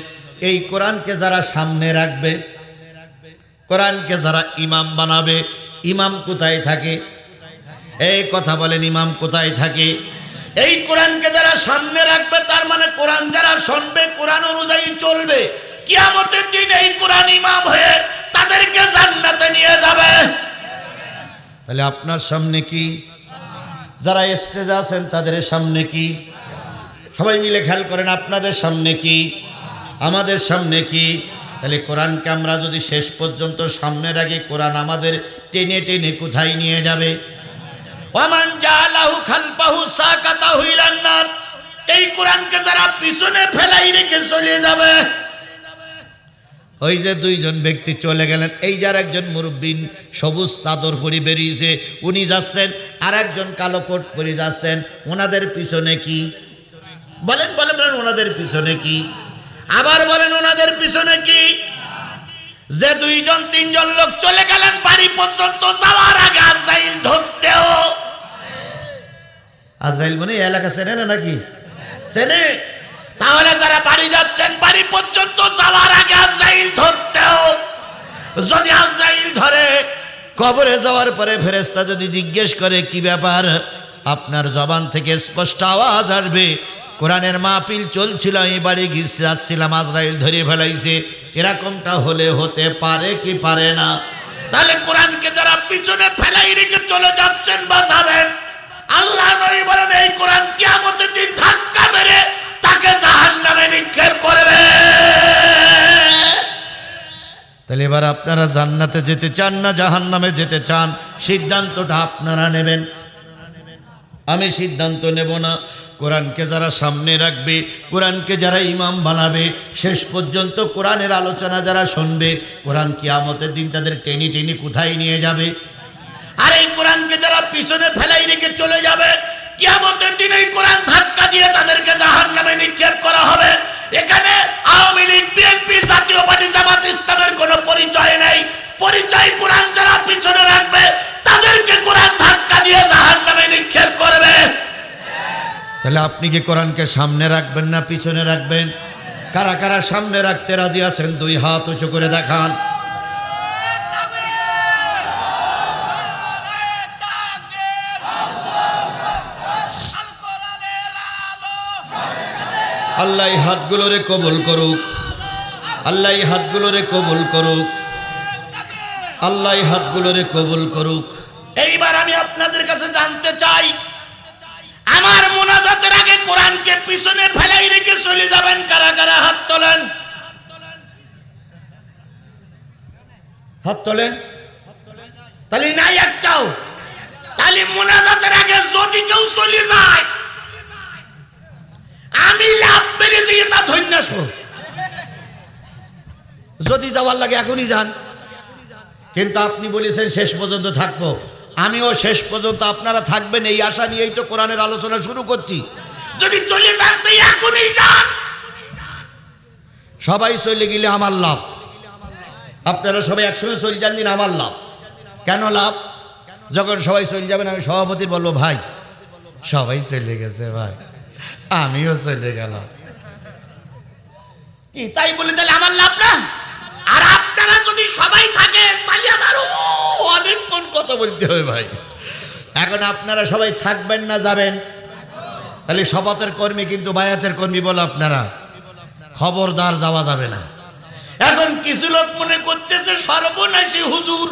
S2: এই কোরআনকে যারা সামনে রাখবে, কোরআনকে যারা ইমাম বানাবে। ইমাম কোথায় থাকে? এই কথা বলেন, ইমাম কোথায় থাকে? এই কোরআনকে যারা সামনে রাখবে, তার মানে কোরআন যারা শুনবে, কোরআন অনুযায়ী চলবে, কিয়ামতের দিন এই কোরআন ইমাম হয়ে তাদেরকে জান্নাতে নিয়ে যাবে। তাহলে আপনার সামনে কি? যারা স্টেজে আছেন তাদের সামনে কি? সবাই মিলে খেয়াল করেন, আপনাদের সামনে কি? আমাদের সামনে কি? তাহলে কোরআনকে আমরা যদি শেষ পর্যন্ত সামনে রাখি, কোরআন আমাদের টেনে টেনে কোথায় নিয়ে যাবে? ওয়ামান জালাহু খালফাহু সাকাতাহু ইলান নার। এই কোরআনকে যারা পিছনে ফেলাই রেখে চলে যাবে, ওই যে দুইজন ব্যক্তি চলে গেলেন, এই যার একজন মুরব্বী সবুজ চাদর পরে বেরিয়েছে, উনি যাচ্ছেন, আর একজন কালো কোট পরে যাচ্ছেন, ওনাদের পিছনে কি? বলেন বলেন বলেন, ওনাদের পিছনে কি? আবার বলেন, ওনাদের পিছনে কি? যে দুইজন তিনজন লোক চলে গেলেন বাড়ি পর্যন্ত, যাওয়ার আগে আজরাইল ধরতেও। আজরাইল মানে এলাকা চেনে না নাকি? চেনে? তাহলে যারা বাড়ি যাচ্ছেন, বাড়ি পর্যন্ত যাওয়ার আগে আজরাইল ধরতেও। যদি আজরাইল ধরে, কবরে যাওয়ার পরে ফেরেশতা যদি জিজ্ঞেস করে কি ব্যাপার, আপনার জবান থেকে স্পষ্ট আওয়াজ আসবে, কোরআনের মাহফিল চলছিল, আমি বাড়ি গিয়ে যাচ্ছিলাম, আজরাইল ধরে ফেলাইছে। এরকমটা হলে হতে পারে কি পারে না? তাহলে কোরআনকে যারা পিছনে ফেলাই রেখে চলে যাচ্ছেন বা যাবেন, আল্লাহ নবী বলেন, এই কোরআন কিয়ামতের দিন ধাক্কা মেরে তাকে জাহান্নামে নিক্ষেপ করবে।
S1: তাহলে এবার আপনারা জান্নাতে যেতে চান না জাহান্নামে যেতে চান, সিদ্ধান্তটা আপনারা নেবেন। আমি সিদ্ধান্ত নেব না। কোরআনকে যারা সামনে রাখবে, কোরআনকে যারা ইমাম বানাবে, শেষ পর্যন্ত কোরআনের আলোচনা যারা শুনবে, কোরআন কিয়ামতের দিন তাদের টেনে টেনে কোথায় নিয়ে যাবে। আর এই কোরআনকে যারা পিছনে ফেলাই রেখে চলে যাবে, কিয়ামতের দিন এই কোরআন ধাক্কা দিয়ে তাদেরকে জাহান্নামে নিক্ষেপ করা হবে। এখানে আওয়ামী লীগ, বিএনপি, জাতীয় পার্টি, জামাত ইসলামের কোনো পরিচয় নেই। পরিচয় কোরআন যারা পিছনে রাখবে তাদেরকে কোরআন ধাক্কা দিয়ে জাহান্নামে নিক্ষেপ করবে। তাহলে আপনি কি কোরআনকে সামনে রাখবেন না পিছনে রাখবেন? কারা কারা সামনে রাখতে রাজি আছেন? দুই হাত উঁচু করে দেখান। আল্লাহ এই হাতগুলোরে কবুল করুক, আল্লাহ এই হাতগুলোরে কবুল করুক, আল্লাহ এই হাতগুলোরে কবুল করুক। এইবার আমি আপনাদের কাছে জানতে চাই, আমার মোনাজাতের আগে কোরআনকে পিছনে ফেলাই রেখে চলে যাবেন কারা কারা? হাত তোলেন, হাত তোলেন। তাহলে নাই একটাও। তাহলে মোনাজাতের আগে যদি কেউ চলে যায়, আমি লাভ মেরে দিয়ে তা ধন্যাস। যদি যাওয়ার লাগে এখনই যান, কিন্তু আপনি বলেছেন শেষ পর্যন্ত থাকবো। আমিও শেষ পর্যন্ত আপনারা থাকবেন এই আশা নিয়েই তো কোরআনের আলোচনা শুরু করছি। যদি চলে যান তো এখনই যান। সবাই চলে গেলে আমার লাভ, আপনারা সবাই একসঙ্গে চলে যান দিন, আমার লাভ। কেন লাভ? যখন সবাই চলে যাবেন আমি সভাপতি বলবো, ভাই সবাই চলে গেছে, ভাই আমিও চলে গেলাম। কি তাই বলে তাহলে আমার লাভ না? আর আপনারা যদি সবাই থাকেন তাহলে আমারও অনেকক্ষণ কথা বলতে হবে ভাই। এখন আপনারা সবাই থাকবেন না যাবেন? তাহলে শপথের কর্মী কিন্তু বায়াতের কর্মী বলে আপনারা, খবরদার যাওয়া যাবে না। এখন কিছু লোক মনে করতেছে সর্বনাশী হুজুর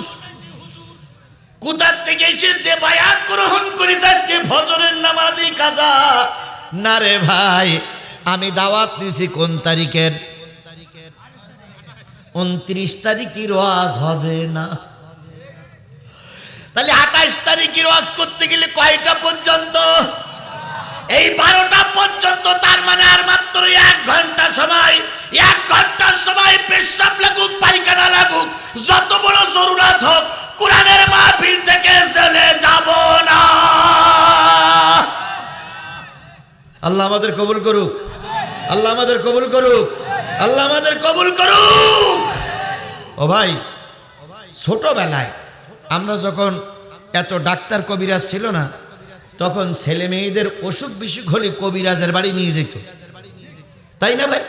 S1: কোথার থেকে এসে যে বায়াত গ্রহণ করেছে আজকে ফজরের নামাজই কাজা। না রে ভাই, আমি দাওয়াত নিয়েছি কোন তারিখের? 29 তারিখের ওয়াজ হবে না। তাহলে 28 তারিখের ওয়াজ করতে গেলে কয়টা পর্যন্ত? এই 12টা পর্যন্ত। তার মানে আর মাত্র 1 ঘন্টা সময়। 1 ঘন্টার সময় পেশাব লাগুক, পায়খানা লাগুক, যত বড় জরুরত হোক, কোরআনের মাহফিল থেকে চলে যাব না। আল্লাহ আমাদের কবুল করুক, আল্লাহ আমাদের কবুল করুক, আল্লাহ আমাদের কবুল করুক। ও ভাই, ছোটবেলায় আমরা যখন এত ডাক্তার কবিরাজ ছিল না, তখন ছেলে মেয়েদের অসুখ বিসুখ হলে কবিরাজের বাড়ি নিয়ে যেত, তাই না ভাই?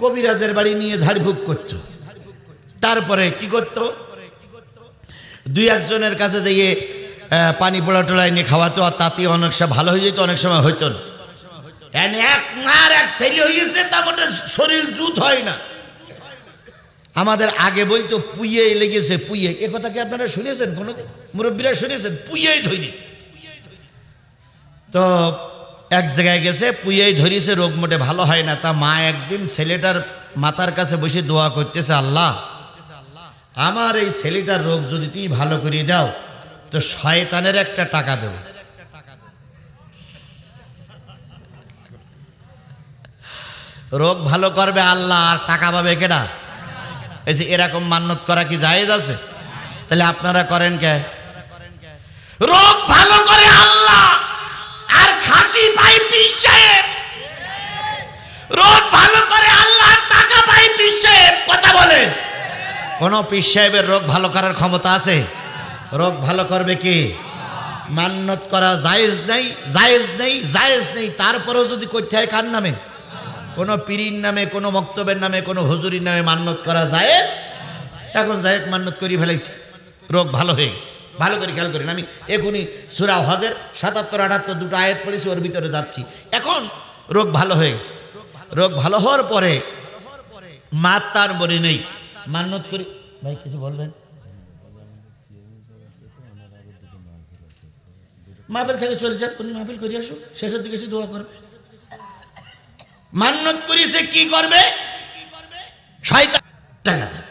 S1: কবিরাজের বাড়ি নিয়ে ঝাড়ফুঁক করত। তারপরে কি করত? 2-1 জনের কাছে যেয়ে পানি পোড়া টোড়াই নিয়ে খাওয়াতো, আর তাতে অনেক সময় ভালো হয়ে যেত, অনেক সময় হইতো না। এক মার এক ছেলে হয়েছে, তার মধ্যে শরীর জুত হয় না। আমাদের আগে বলতো পুইয়ে লেগেছে, পুইয়ে। এ কথা কি আপনারা শুনেছেন? কোনো মুরব্বীরা শুনেছেন? পুইয়েই ধরিস। তো এক জায়গায় গেছে, পুইয়েই ধরিছে, রোগ মোটে ভালো হয় না। তা মা একদিন ছেলেটার মাথার কাছে বসে দোয়া করতেছে, আল্লাহ আমার এই ছেলেটার রোগ যদি তুমি ভালো করে দাও তো শয়তানের একটা টাকা দেব। রোগ ভালো করবে আল্লাহ, আর টাকা পাবে কেডা? এই যে এরকম মান্যত করা কি জায়েজ আছে? তাহলে আপনারা করেন কে? রোগ ভালো করে আল্লাহ, আর খাসি পাই পীর সাহেব। রোগ ভালো করে আল্লাহ, টাকা পাই পীর সাহেব। কথা বলেন, কোন পীর সাহেবের রোগ ভালো করার ক্ষমতা আছে? রোগ ভালো করবে কি? মান্যত করা জায়েজ নেই, জায়েজ নেই, জায়েজ নেই। তারপরেও যদি করতে হয় কার নামে? কোনো পীরির নামে, কোনো মক্তবের নামে, কোনো হুজুরির নামে মান্যত করা জায়েজ। এখন জায়েজ মান্যত করে ফেলাইছি, রোগ ভালো হয়ে গেছে। ভালো করে খেয়াল করেন, আমি এখনই সূরা হজের 77-78 দুটো আয়াত পড়েছি, ওর ভিতরে যাচ্ছি। এখন রোগ ভালো হয়ে গেছে। রোগ ভালো হওয়ার পরে মা তার মনে নেই, মান্যত করি। ভাই কিছু বলবেন? মাহফিল থেকে চলে যাক, উনি মাহফিল করে আসুক, শেষের দিকে এসে দোয়া করবে। মান্যত করিছে, কি করবে? শয়তান টাকা দেবে।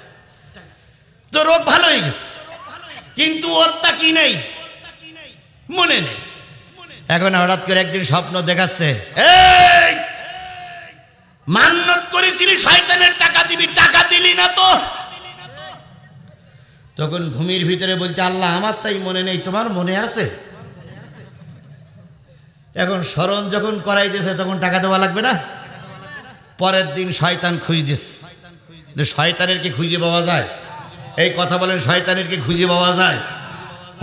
S2: তো রোগ ভালো হয়ে গেছে, কিন্তু ওর তা কি নেই, মনে নেই। এখন হঠাৎ করে একদিন স্বপ্ন দেখাচ্ছে, এই মান্নত করেছিলি শয়তানের টাকা দিবি, টাকা দিলি না তো। তখন ভূমির ভিতরে বলতে, আল্লাহ আমার তাই মনে নেই, তোমার মনে আছে? এখন স্মরণ যখন করাই দিয়েছে তখন টাকা দেওয়া লাগবে না। পরের দিন শয়তান খুঁজ দিয়েছে, যে শয়তানের কি খুঁজে পাওয়া যায়? এই কথা বলেন, শয়তানের কি খুঁজে পাওয়া যায়?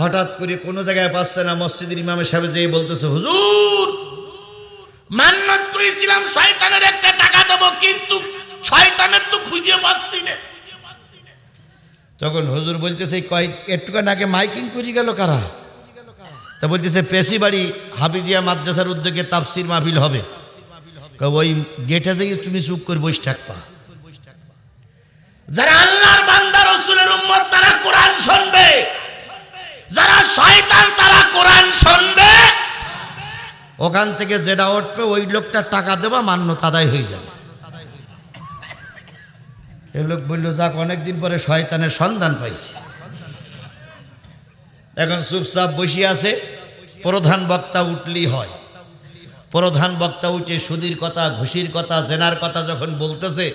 S2: হঠাৎ করে কোনো জায়গায় পাচ্ছে না, মসজিদের ইমামের সাহেব যেয়ে বলতেছে, হুজুর মান্নত করেছিলাম শয়তানের একটা টাকা দেবো, কিন্তু শয়তানের তো খুঁজে পাচ্ছি না। তখন হুজুর বলতেছে, একটুখানি আগে মাইকিং করে গেল কারা? তা বলতেছে, পেশিবাড়ি হাফিজিয়া মাদ্রাসার উদ্যোগে তাফসির মাহফিল হবে, ওই গেটে যেয়ে তুমি চুপ করে বসে থাকবা। যারা আল্লাহর বান্দা রাসূলের উম্মত তারা কোরআন শুনবে, যারা শয়তান তারা কোরআন শুনবে। ওখান থেকে যেটা উঠবে ওই লোকটা টাকা দেবা, মান্যতা আদায় হয়ে যাবে। এই লোক বলল, যাক অনেকদিন পরে শয়তানের সন্ধান পাইছি। এখন চুপচাপ বসিয়ে আছে। প্রধান বক্তা উঠলেই হয়, প্রধান বক্তা উঠে সুদের কথা, ঘুষির কথা, জেনার কথা যখন বলতেছে,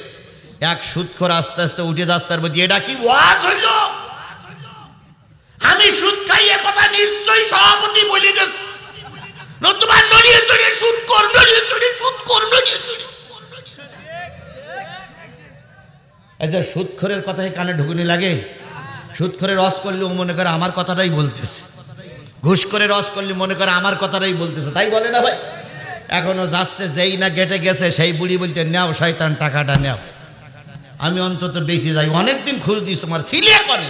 S2: এক সুদখোর আস্তে আস্তে উঠে যাচ্ছে, আর বলছি, এটা কি ওয়াজ হইল? আমি সুদ খাই এ কথা নিশ্চয়ই সভাপতি বলে দিস, নতুবা নড়িয়ে চড়িয়ে সুদ কর, নড়িয়ে চড়িয়ে সুদ কর, নড়িয়ে চড়িয়ে। আচ্ছা, সুদখোরের কথাই কানে ঢুকুনি লাগে? সুদখোরের রস করলে ও মনে করে আমার কথাটাই বলতেছে, ঘুষ করে রস করলে মনে করে আমার কথাটাই বলতেছে, তাই বলে না ভাই? এখনো যাচ্ছে, যেই না গেটে গেছে সেই বুড়ি বলতে, নেও শয়তান টাকাটা নেও, আমি অন্তত বেশি যাই, অনেকদিন খোঁজ দিস, তোমার ছিলে করে।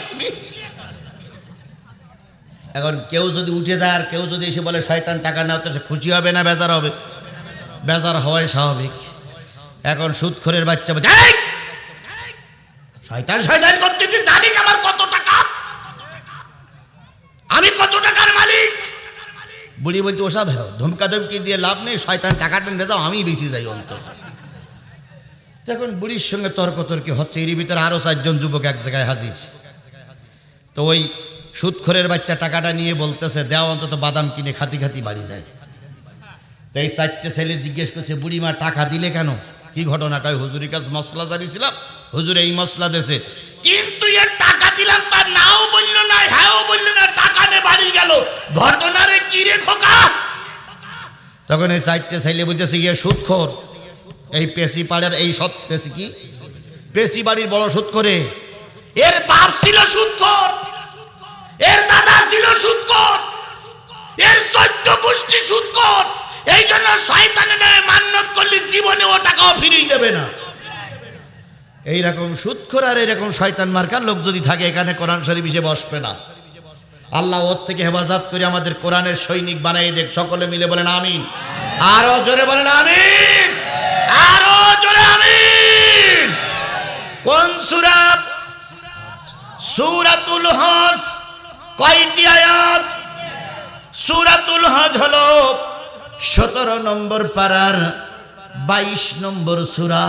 S2: এখন কেউ যদি উঠে যায় আর কেউ যদি এসে বলে শয়তান টাকা নেও, তো সে খুশি হবে না বেজার হবে? বেজার হওয়াই স্বাভাবিক। এখন সুদখোরের বাচ্চা বলছে, এই শয়তান শয়তান করতেছি, জানিস আমার কত টাকা, আমি কত টাকার মালিক? বুড়ি বলতে, ওসব ধমকা ধমকি দিয়ে লাভ নেই, শয়তান টাকাটা নিয়ে যাও, আমি বেশি যাই অন্তত। তখন বুড়ির সঙ্গে তর্কতর্কি হচ্ছে, এর ভিতরে আরো 4 জন যুবক এক জায়গায় হাজির। তো ওই সুদখোরের বাচ্চা টাকাটা নিয়ে বলতেছে, দেও অন্তত বাদাম কিনে খাতি খাতি বাড়ি যায়। তো এই 4টে ছেলে জিজ্ঞেস করছে, বুড়িমা টাকা দিলে কেন, কি ঘটনা? কয়, হুজুরের কাছে মশলা জানিয়েছিলাম, হুজুর এই মশলা দেশে, কিন্তু এর টাকা দিলাম, তার নাও বলল না, হ্যাঁও বলল না, টাকা নে বাড়ি গেল, ঘটনারে কি রে খোকা? তখন এই 4টে ছেলে বলতেছে, ইয়ে সুদখোর, এই পেশি পাড়ার এই সব পেশি কি পেশি বাড়ির বড় সুদখোরে, এর বাপ ছিল সুদখোর, এর দাদা ছিল সুদখোর, এর 14 গোষ্ঠী সুদখোর, এই জন্য শয়তানের নামে মান্নত করলে জীবনে ও টাকাও ফিরিয়ে দেবে না। এইরকম সুদখোর আর এরকম শয়তান মার্কার লোক যদি থাকে, এখানে কোরআন শরীফ এসে বসবে না। আল্লাহ ওর থেকে হেফাজত করে আমাদের কোরআনের সৈনিক বানাই দেখ। সকলে মিলে বলেন আমিন, আরো জোরে বলেন আমিন, আরো জোরে আমিন। কোন সূরা? সূরাতুল হজ। কয়টি আয়াত? সূরাতুল হজ হলো 17 নম্বর পারার 22 নম্বর সূরা।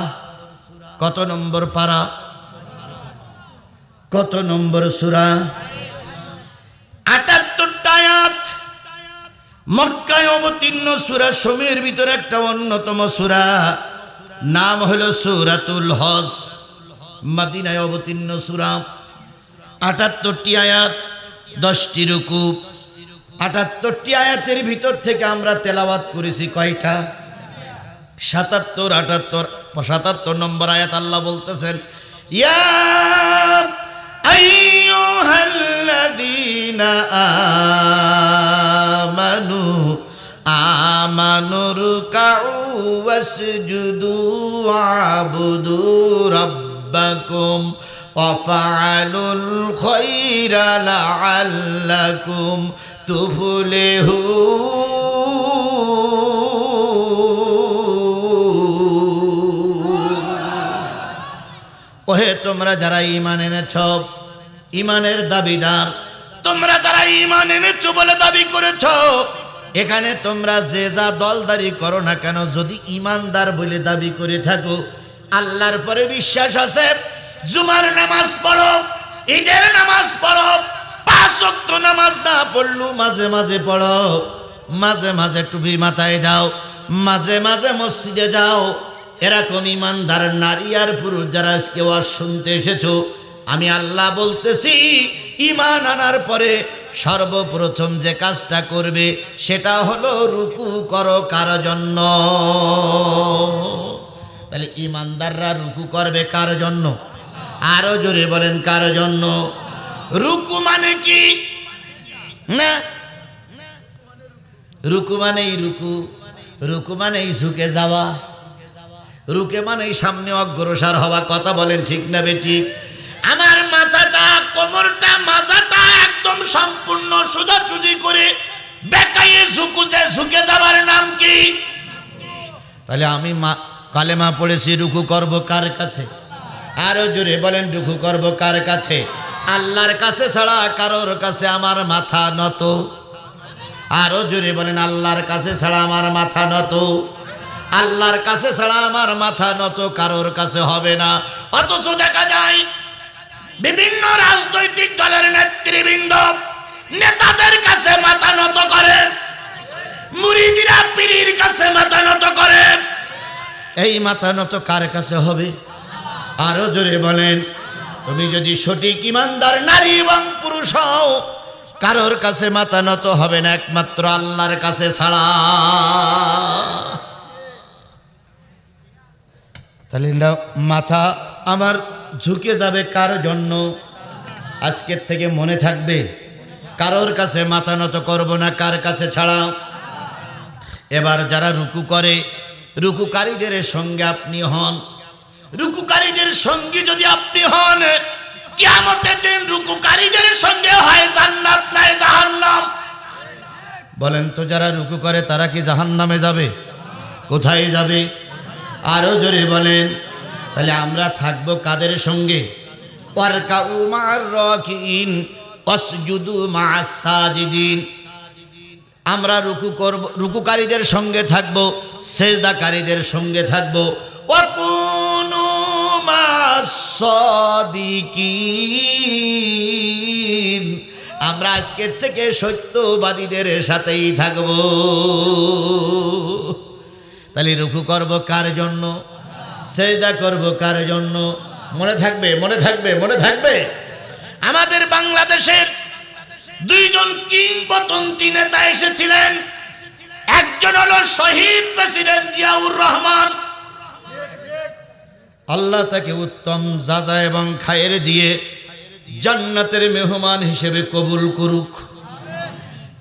S2: কত নম্বর পারা? কত নম্বর সূরা? 78টা আয়াত। মক্কায় অবতীর্ণ সূরা সমূহের ভিতরে একটা অন্যতম সূরা, নাম হলো সূরাতুল হজ। মদিনায় অবতীর্ণ সূরা, 78টি আয়াত, 10টি রুকু। 78টি আয়াতের ভিতর থেকে আমরা তেলাওয়াত করেছি কয়টা? 77, 77 নম্বর আয়াত আল্লাহ বলতেছেন, ইয়া আইয়ুহাল্লাযীনা আমানু আমানুরকাউ ওয়াসজুদু ওয়াবুদু রাব্বাকুম ওয়াফআলুল খায়রা লাআল্লাকুম তুফলিহুন। ওহে তোমরা যারা ঈমান এনেছ, ঈমানের দাবিদার, তোমরা যারা ঈমান এনেছ বলে দাবি করেছ, এখানে তোমরা যে যা দলদারি করো না কেন, যদি ঈমানদার বলে দাবি করে থাকো, আল্লাহর পরে বিশ্বাস আছে, জুমার নামাজ পড়ো, ঈদের নামাজ পড়ো, 5 ওয়াক্ত নামাজ না পড়লু মাঝে মাঝে পড়ো, মাঝে মাঝে টুপি মাথায় দাও, মাঝে মাঝে মসজিদে যাও। এরকম ইমানদার নারী আর পুরুষ যারা আজকে ওয়াজ শুনতে এসেছো, আমি আল্লাহ বলতেছি ঈমান আনার পরে সর্বপ্রথম যে কাজটা করবে সেটা হলো রুকু করো কার জন্য? তাহলে ইমানদাররা রুকু করবে কার জন্য? আরো জোরে বলেন কার জন্য? রুকু মানে কি? না, রুকু মানেই রুকু, রুকু মানেই ঝুঁকে যাওয়া, রুকে মানেই সামনে অগ্রসর হওয়া। কথা বলেন ঠিক না বেঠিক? আমার মাথাটা, কোমরটা, মাথাটা একদম সম্পূর্ণ সোজাসুজি করে বেকাইয়ে ঝুঁকে যাবার নাম কি? তাহলে আমি কালেমা পড়েছি, রুকু করব কার কাছে? আরো জোরে বলেন, রুকু করব কার কাছে? আল্লাহর কাছে ছাড়া কারোর কাছে আমার মাথা নত। আরো জোরে বলেন, আল্লাহর কাছে ছাড়া আমার মাথা নত। আল্লাহর কাছে ছাড়া আমার মাথা নত কারোর কাছে হবে না। অথচ দেখা যায় বিভিন্ন রাজনৈতিক দলের নেতৃবৃন্দ নেতাদের কাছে মাথা নত করে, মুরিদিরা পীরের কাছে মাথা নত করে। এই মাথা নত কার কাছে হবে? আরো জোরে বলেন। তুমি যদি সঠিক ইমানদার নারী এবং পুরুষ হও, কারোর কাছে মাথা নত হবে না একমাত্র আল্লাহর কাছে ছাড়া। তাহলে মাথা আমার ঝুঁকে যাবে কার জন্য? আজকের থেকে মনে থাকবে, কারোর কাছে মাথা নত করব না কার কাছে ছাড়া। এবার যারা রুকু করে, রুকুকারীদের সঙ্গে আপনি হন। রুকুকারীদের সঙ্গে যদি আপনি হন, কিয়ামতের দিন রুকুকারীদের সঙ্গে হয় জান্নাত নাই জাহান্নাম। বলেন তো, যারা রুকু করে তারা কি জাহান্নামে যাবে? কোথায় যাবে? আরো জোরে বলেন। তাহলে আমরা থাকবো কাদের সঙ্গে? ওয়ারকাউ মা'আর রাকিইন ওয়াসজুদু মা'আস সাজিদিন। আমরা রুকু করব, রুকুকারীদের সঙ্গে থাকবো, সেজদাকারীদের সঙ্গে থাকবো। ওয়াকুনু মা'আস সাদিকিন। আমরা আজকের থেকে সত্যবাদীদের সাথেই থাকবো। তাহলে রুকু করব কার জন্য? সেজদা করব কার জন্য? মনে থাকবে, মনে থাকবে, মনে থাকবে। আমাদের বাংলাদেশের 2 জন কিংবদন্তি নেতা এসেছিলেন। একজন হলো শহীদ প্রেসিডেন্ট জিয়াউর রহমান। আল্লাহ তাকে উত্তম যাজা এবং খায়ের দিয়ে জান্নাতের মেহমান হিসেবে কবুল করুক।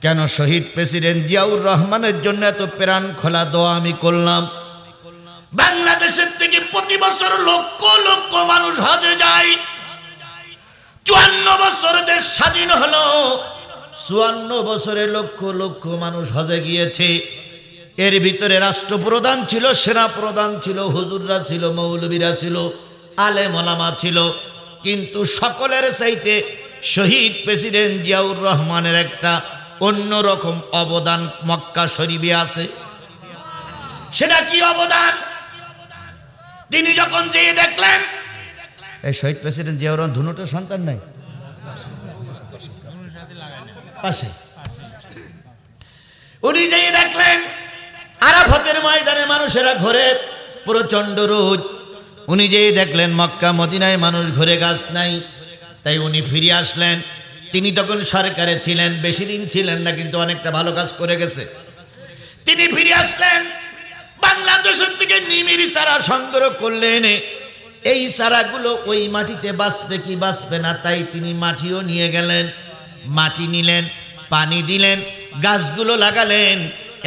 S2: কেন শহীদ প্রেসিডেন্ট জিয়াউর রহমানের জন্য এত প্রাণ খোলা দোয়া আমি করলাম। বাংলাদেশের থেকে প্রতি বছর লক্ষ লক্ষ মানুষ হজে যায়। 54 বছর দেশ স্বাধীন হলো, 54 বছরে লক্ষ লক্ষ মানুষ হজে গিয়েছে। এর ভিতরে রাষ্ট্রপ্রধান ছিল, সেনা প্রধান ছিল, হুজুররা ছিল, মৌলবীরা ছিল, আলেম ওলামা ছিল। কিন্তু সকলের চাইতে শহীদ প্রেসিডেন্ট জিয়াউর রহমানের একটা অন্যরকম অবদান মক্কা শরীফে আছে। সেটা কি অবদান? তিনি যখন যেয়ে দেখলেন, এই শহীদ প্রেসিডেন্ট জিয়াউর রহমান ধুনুটার সন্তান নাই পাশে, উনি যেয়ে দেখলেন আরাফাতের ময়দানে মানুষেরা ঘরে প্রচন্ড রোদ। উনি যেয়ে দেখলেন মক্কা মদিনায় মানুষ ঘরে গাছ নাই। তাই উনি ফিরে আসলেন। তিনি তখন সরকারে ছিলেন, বেশি দিন ছিলেন না, কিন্তু অনেকটা ভালো কাজ করে গেছে। তিনি ফিরে আসলেন, বাংলাদেশের থেকে নিমির চারা সংগ্রহ করলেন। এই চারাগুলো ওই মাটিতে বাঁচবে কি বাঁচবে না, তাই তিনি মাটিও নিয়ে গেলেন। মাটি নিলেন, পানি দিলেন, গাছগুলো লাগালেন।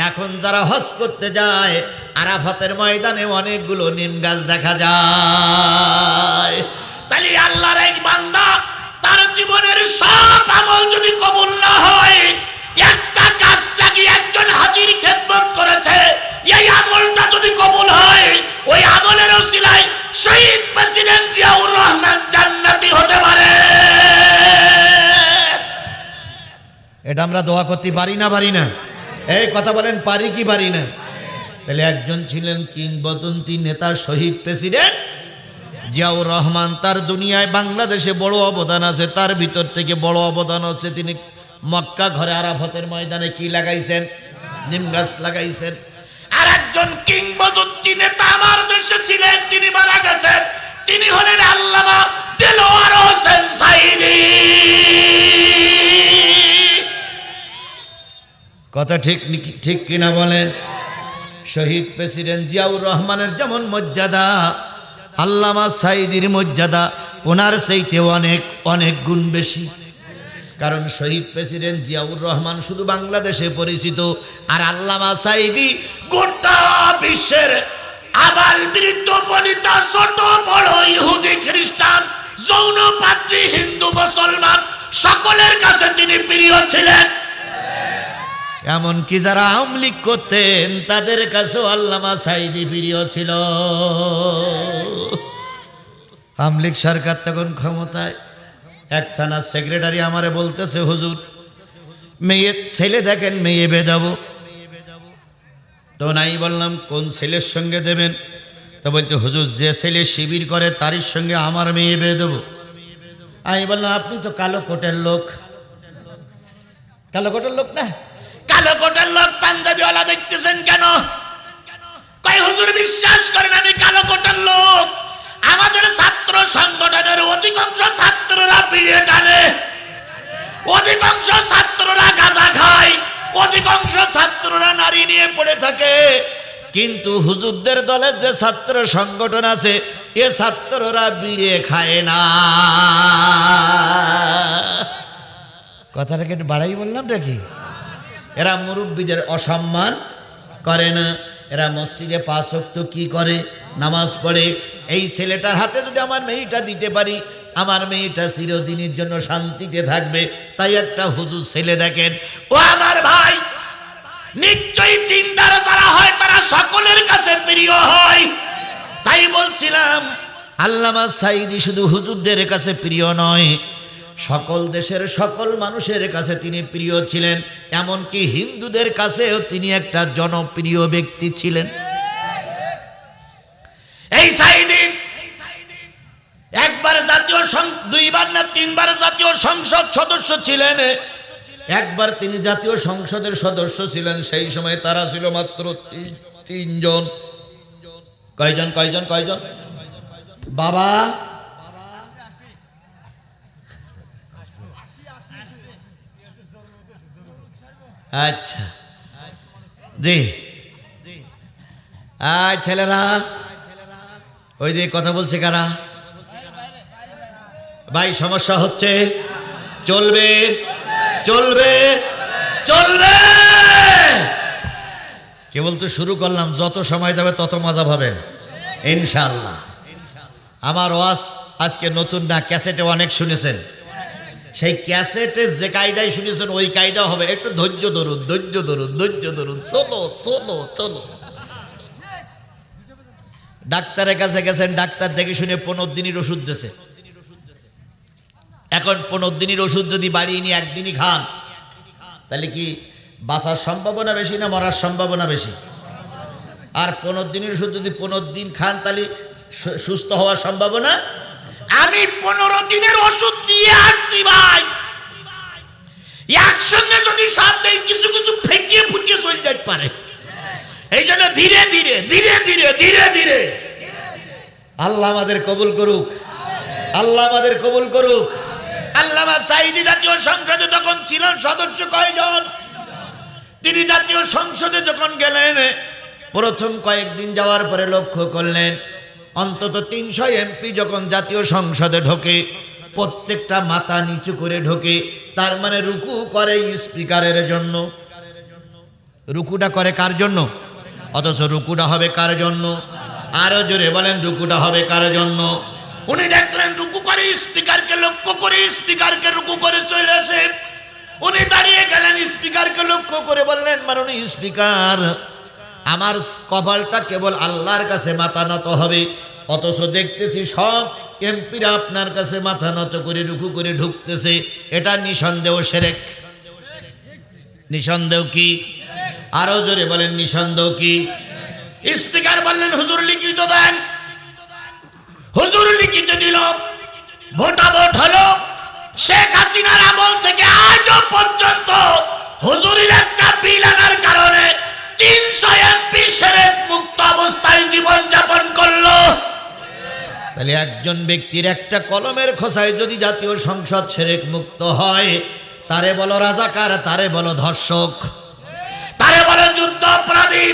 S2: এখন যারা হজ করতে যায়, আরাফাতের ময়দানে অনেকগুলো নিম গাছ দেখা যায়। তাহলে আল্লাহর এক বান্দা, তার জীবনের সব আমল যদি কবুল না হয়, একটা গাছ লাগিয়ে একজন হাজির খেদমত করেছে, এই আমলটা যদি কবুল হয়, ওই আমলের ওসিলায় শহীদ প্রেসিডেন্ট জিয়াউর রহমান জান্নাতি হতে পারে। এটা আমরা দোয়া করতে পারি না? পারি না? এই কথা বলেন, পারি কি পারি না? তাহলে একজন ছিলেন কিংবদন্তি নেতা শহীদ প্রেসিডেন্ট
S1: জিয়াউর রহমান তার দুনিয়ায় বাংলাদেশে বড় অবদান আছে, তার ভিতর থেকে বড় অবদান হচ্ছে তিনি মক্কা ঘরে আরাফাতের ময়দানে কি লাগাইছেন? নিম গাছ লাগাইছেন। আর একজন কিংবদন্তি নেতা আমার দেশে ছিলেন, তিনি মারা গেছেন, তিনি হলেন আল্লামা দেলোয়ার হোসেন সাইদি। কথা ঠিক ঠিক কিনা বলেন? শহীদ প্রেসিডেন্ট জিয়াউর রহমানের যেমন মর্যাদা, আল্লামা সাইদির মর্যাদা ওনার চাইতে অনেক অনেক গুণ বেশি। কারণ শহীদ প্রেসিডেন্ট জিয়াউর রহমান শুধু বাংলাদেশে পরিচিত, আর আল্লামা সাইদি গোটা বিশ্বের আবাল বৃদ্ধ বনিতা ছোট বড় ইহুদি খ্রিস্টান যৌনপাত্রী হিন্দু মুসলমান সকলের কাছে তিনি প্রিয় ছিলেন। এমনকি যারা আওয়ামী লীগ করতেন তাদের কাছেও আল্লামা সাইদি প্রিয় ছিল। আওয়ামী লীগ সরকার তখন ক্ষমতায়, এক থানার সেক্রেটারি আমারে বলতেছে, হুজুর মেয়ে ছেলে দেখেন মেয়ে বেদাবো। তো নাই বললাম কোন ছেলের সঙ্গে দেবেন? তো বলতে হুজুর যে ছেলে শিবির করে তারই সঙ্গে আমার মেয়ে বিয়ে দেবো। আমি বললাম আপনি তো কালো কোটের লোক। কালো কোটের লোক না? কালো কোটের লোক পাঞ্জাবিওয়ালা দেখতেছেন কেন? কয় হুজুর বিশ্বাস করেন আমি কালো কোটের লোক। আমাদের ছাত্র সংগঠনের অধিকাংশ ছাত্ররা বিড়িয়ে টানে, অধিকাংশ ছাত্ররা গাঁজা খায়, অধিকাংশ ছাত্ররা নারী নিয়ে পড়ে থাকে। কিন্তু হুজুরদের দলের যে ছাত্র সংগঠন আছে এ ছাত্ররা বিড়িয়ে খায় না। কথাটাকে একটু বাড়াই বললাম নাকি? এরা মুরব্বীদের অসম্মান করে না, এরা মসজিদে 5 ওয়াক্ত কি করে? নামাজ পড়ে। এই ছেলেটার হাতে যদি আমার মেয়েটা দিতে পারি, আমার মেয়েটা চিরদিনের জন্য শান্তিতে থাকবে। তাই একটা হুজুর ছেলে দেখেন। ও আমার ভাই, নিশ্চয়ই দিনদার যারা হয় তারা সকলের কাছে প্রিয় হয়। তাই বলছিলাম আল্লামা সাইদি শুধু হুজুরদের কাছে প্রিয় নয়, সকল দেশের সকল মানুষের কাছে তিনি প্রিয় ছিলেন। এমনকি হিন্দুদের কাছেও তিনি একটা জনপ্রিয় ব্যক্তি ছিলেন। এই সাইদি একবার জাতীয় 2বার না 3বার জাতীয় সংসদ সদস্য ছিলেন। একবার তিনি জাতীয় সংসদের সদস্য ছিলেন, সেই সময় তারা ছিল মাত্র 3 জন। কয়জন কয়জন কয়জন বাবা? আচ্ছা জি। ছেলেরা ওই যে কথা বলছে কারা? ভাই সমস্যা হচ্ছে, চলবে চলবে চলবে। কেবল তো শুরু করলাম, যত সময় যাবে তত মজা পাবেন ইনশাআল্লাহ। আমার ওয়াজ আজকে নতুন না, ক্যাসেটে অনেক শুনেছেন। সেই ক্যাসেটে যে কায়দায় শুনেছেন ওই কায়দা হবে। একটু ধৈর্য ধরুন, ধৈর্য ধরুন, ধৈর্য ধরুন। চলো চলো চলো। ডাক্তারের কাছে গেছেন, ডাক্তার দেখে শুনে 15 দিনের ওষুধ দিয়েছে। এখন 15 দিনের ওষুধ যদি বাড়িয়ে নিয়ে একদিনই খান, তাহলে কি বাঁচার সম্ভাবনা বেশি না মরার সম্ভাবনা বেশি? আর 15 দিনের ওষুধ যদি 15 দিন খান তাহলে সুস্থ হওয়ার সম্ভাবনা। আমি 15 দিনের ওষুধ দিয়ে আসছি ভাই, একসঙ্গে যদি সব দেয় কিছু কিছু ফেটিয়ে ফুটিয়ে চলে যেতে পারে। এই জন্য ধীরে ধীরে ধীরে ধীরে ধীরে ধীরে। আল্লাহ আমাদের কবুল করুক, আল্লাহ আমাদের কবুল করুক। আল্লামা সাইদি জাতীয় সংসদে তখন ছিলেন সদস্য কয়জন? তিনি জাতীয় সংসদে যখন গেলেন, প্রথম কয়েকদিন যাওয়ার পরে লক্ষ্য করলেন অন্তত 300 এমপি যখন জাতীয় সংসদে ঢোকে প্রত্যেকটা মাথা নিচু করে ঢোকে। তার মানে রুকু করে স্পিকারের জন্য। রুকুটা করে কার জন্য? অথচ রুকুটা হবে কার জন্য? আরো জোরে বলেন, রুকুটা হবে কার জন্য? উনি দেখলেন রুকু করে স্পিকারকে লক্ষ্য করে, স্পিকারকে রুকু করে চলে আসে। উনি দাঁড়িয়ে গেলেন, স্পিকারকে লক্ষ্য করে বললেন, মাননীয় স্পিকার, আমার কপালটা কেবল আল্লাহর কাছে মাথা নত হবে, অথচ দেখতেছি সব এমপিরা আপনার কাছে মাথা নত করে রুকু করে ঢুকতেছে। এটা নিঃসন্দেহ শিরক। নিঃসন্দেহ কি? আরো জোরে বলেন, নিঃসন্দেহ কি? স্পিকার বললেন, হুজুর লিখিত দেন।
S2: হুজুর লিখিত দিল, ভোটাভোট হলো। শেখ হাসিনার আমল থেকে আজও পর্যন্ত হুজুরের একটা বিল আনার কারণে 300 এমপি শিরক মুক্ত অবস্থায় জীবন যাপন করলো। তাহলে একজন ব্যক্তির একটা কলমের খোসায় যদি জাতীয় সংসদ শিরক মুক্ত হয়, তারে বলো রাজাকার, তারে বলো ধর্ষক, তারে বলো যুদ্ধ অপরাধী।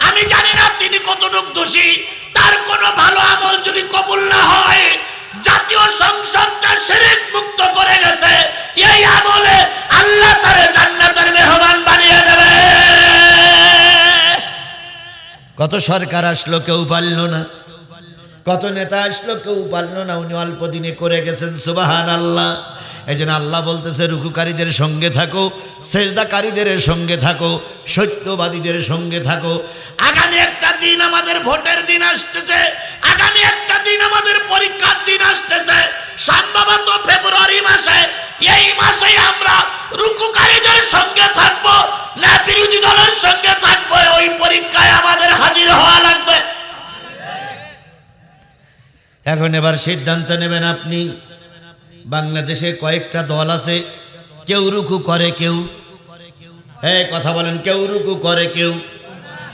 S2: আমি জানি না তিনি কতটুকু দোষী। তার কোনো ভালো আমল যদি কবুল না হয়, জাতীয় সংসদটা শিরক মুক্ত করে গেছে, এই আমলে আল্লাহ তারে জান্নাতের মেহমান বানিয়ে দেবে। কত সরকার আসলো, কেউ পারল না। কত নেতা আসলো, কেউ পারল না। উনি অল্প দিনে করে গেছেন, সুবহানাল্লাহ। এই জন্য আল্লাহ বলতেছে, রুকুকারীদের সঙ্গে থাকো, সেজদাকারীদের সঙ্গে থাকো, সত্যবাদীদের সঙ্গে থাকো। আগামী একটা দিন আমাদের ভোটের দিন আসতেছে, আগামী একটা দিন আমাদের পরীক্ষার দিন আসতেছে, সম্ভবত ফেব্রুয়ারি মাসে। এই মাসে আমরা রুকুকারীদের সঙ্গে থাকবো না বিরোধী দলের সঙ্গে থাকবো, ওই পরীক্ষায় আমাদের হাজির হওয়া লাগবে। এখন এবার সিদ্ধান্ত নেবেন আপনি। বাংলাদেশে কয়েকটা দল আছে, কেউ রুকু করে, কেউ কথা বলেন, কেউ রুকু করে, কেউ।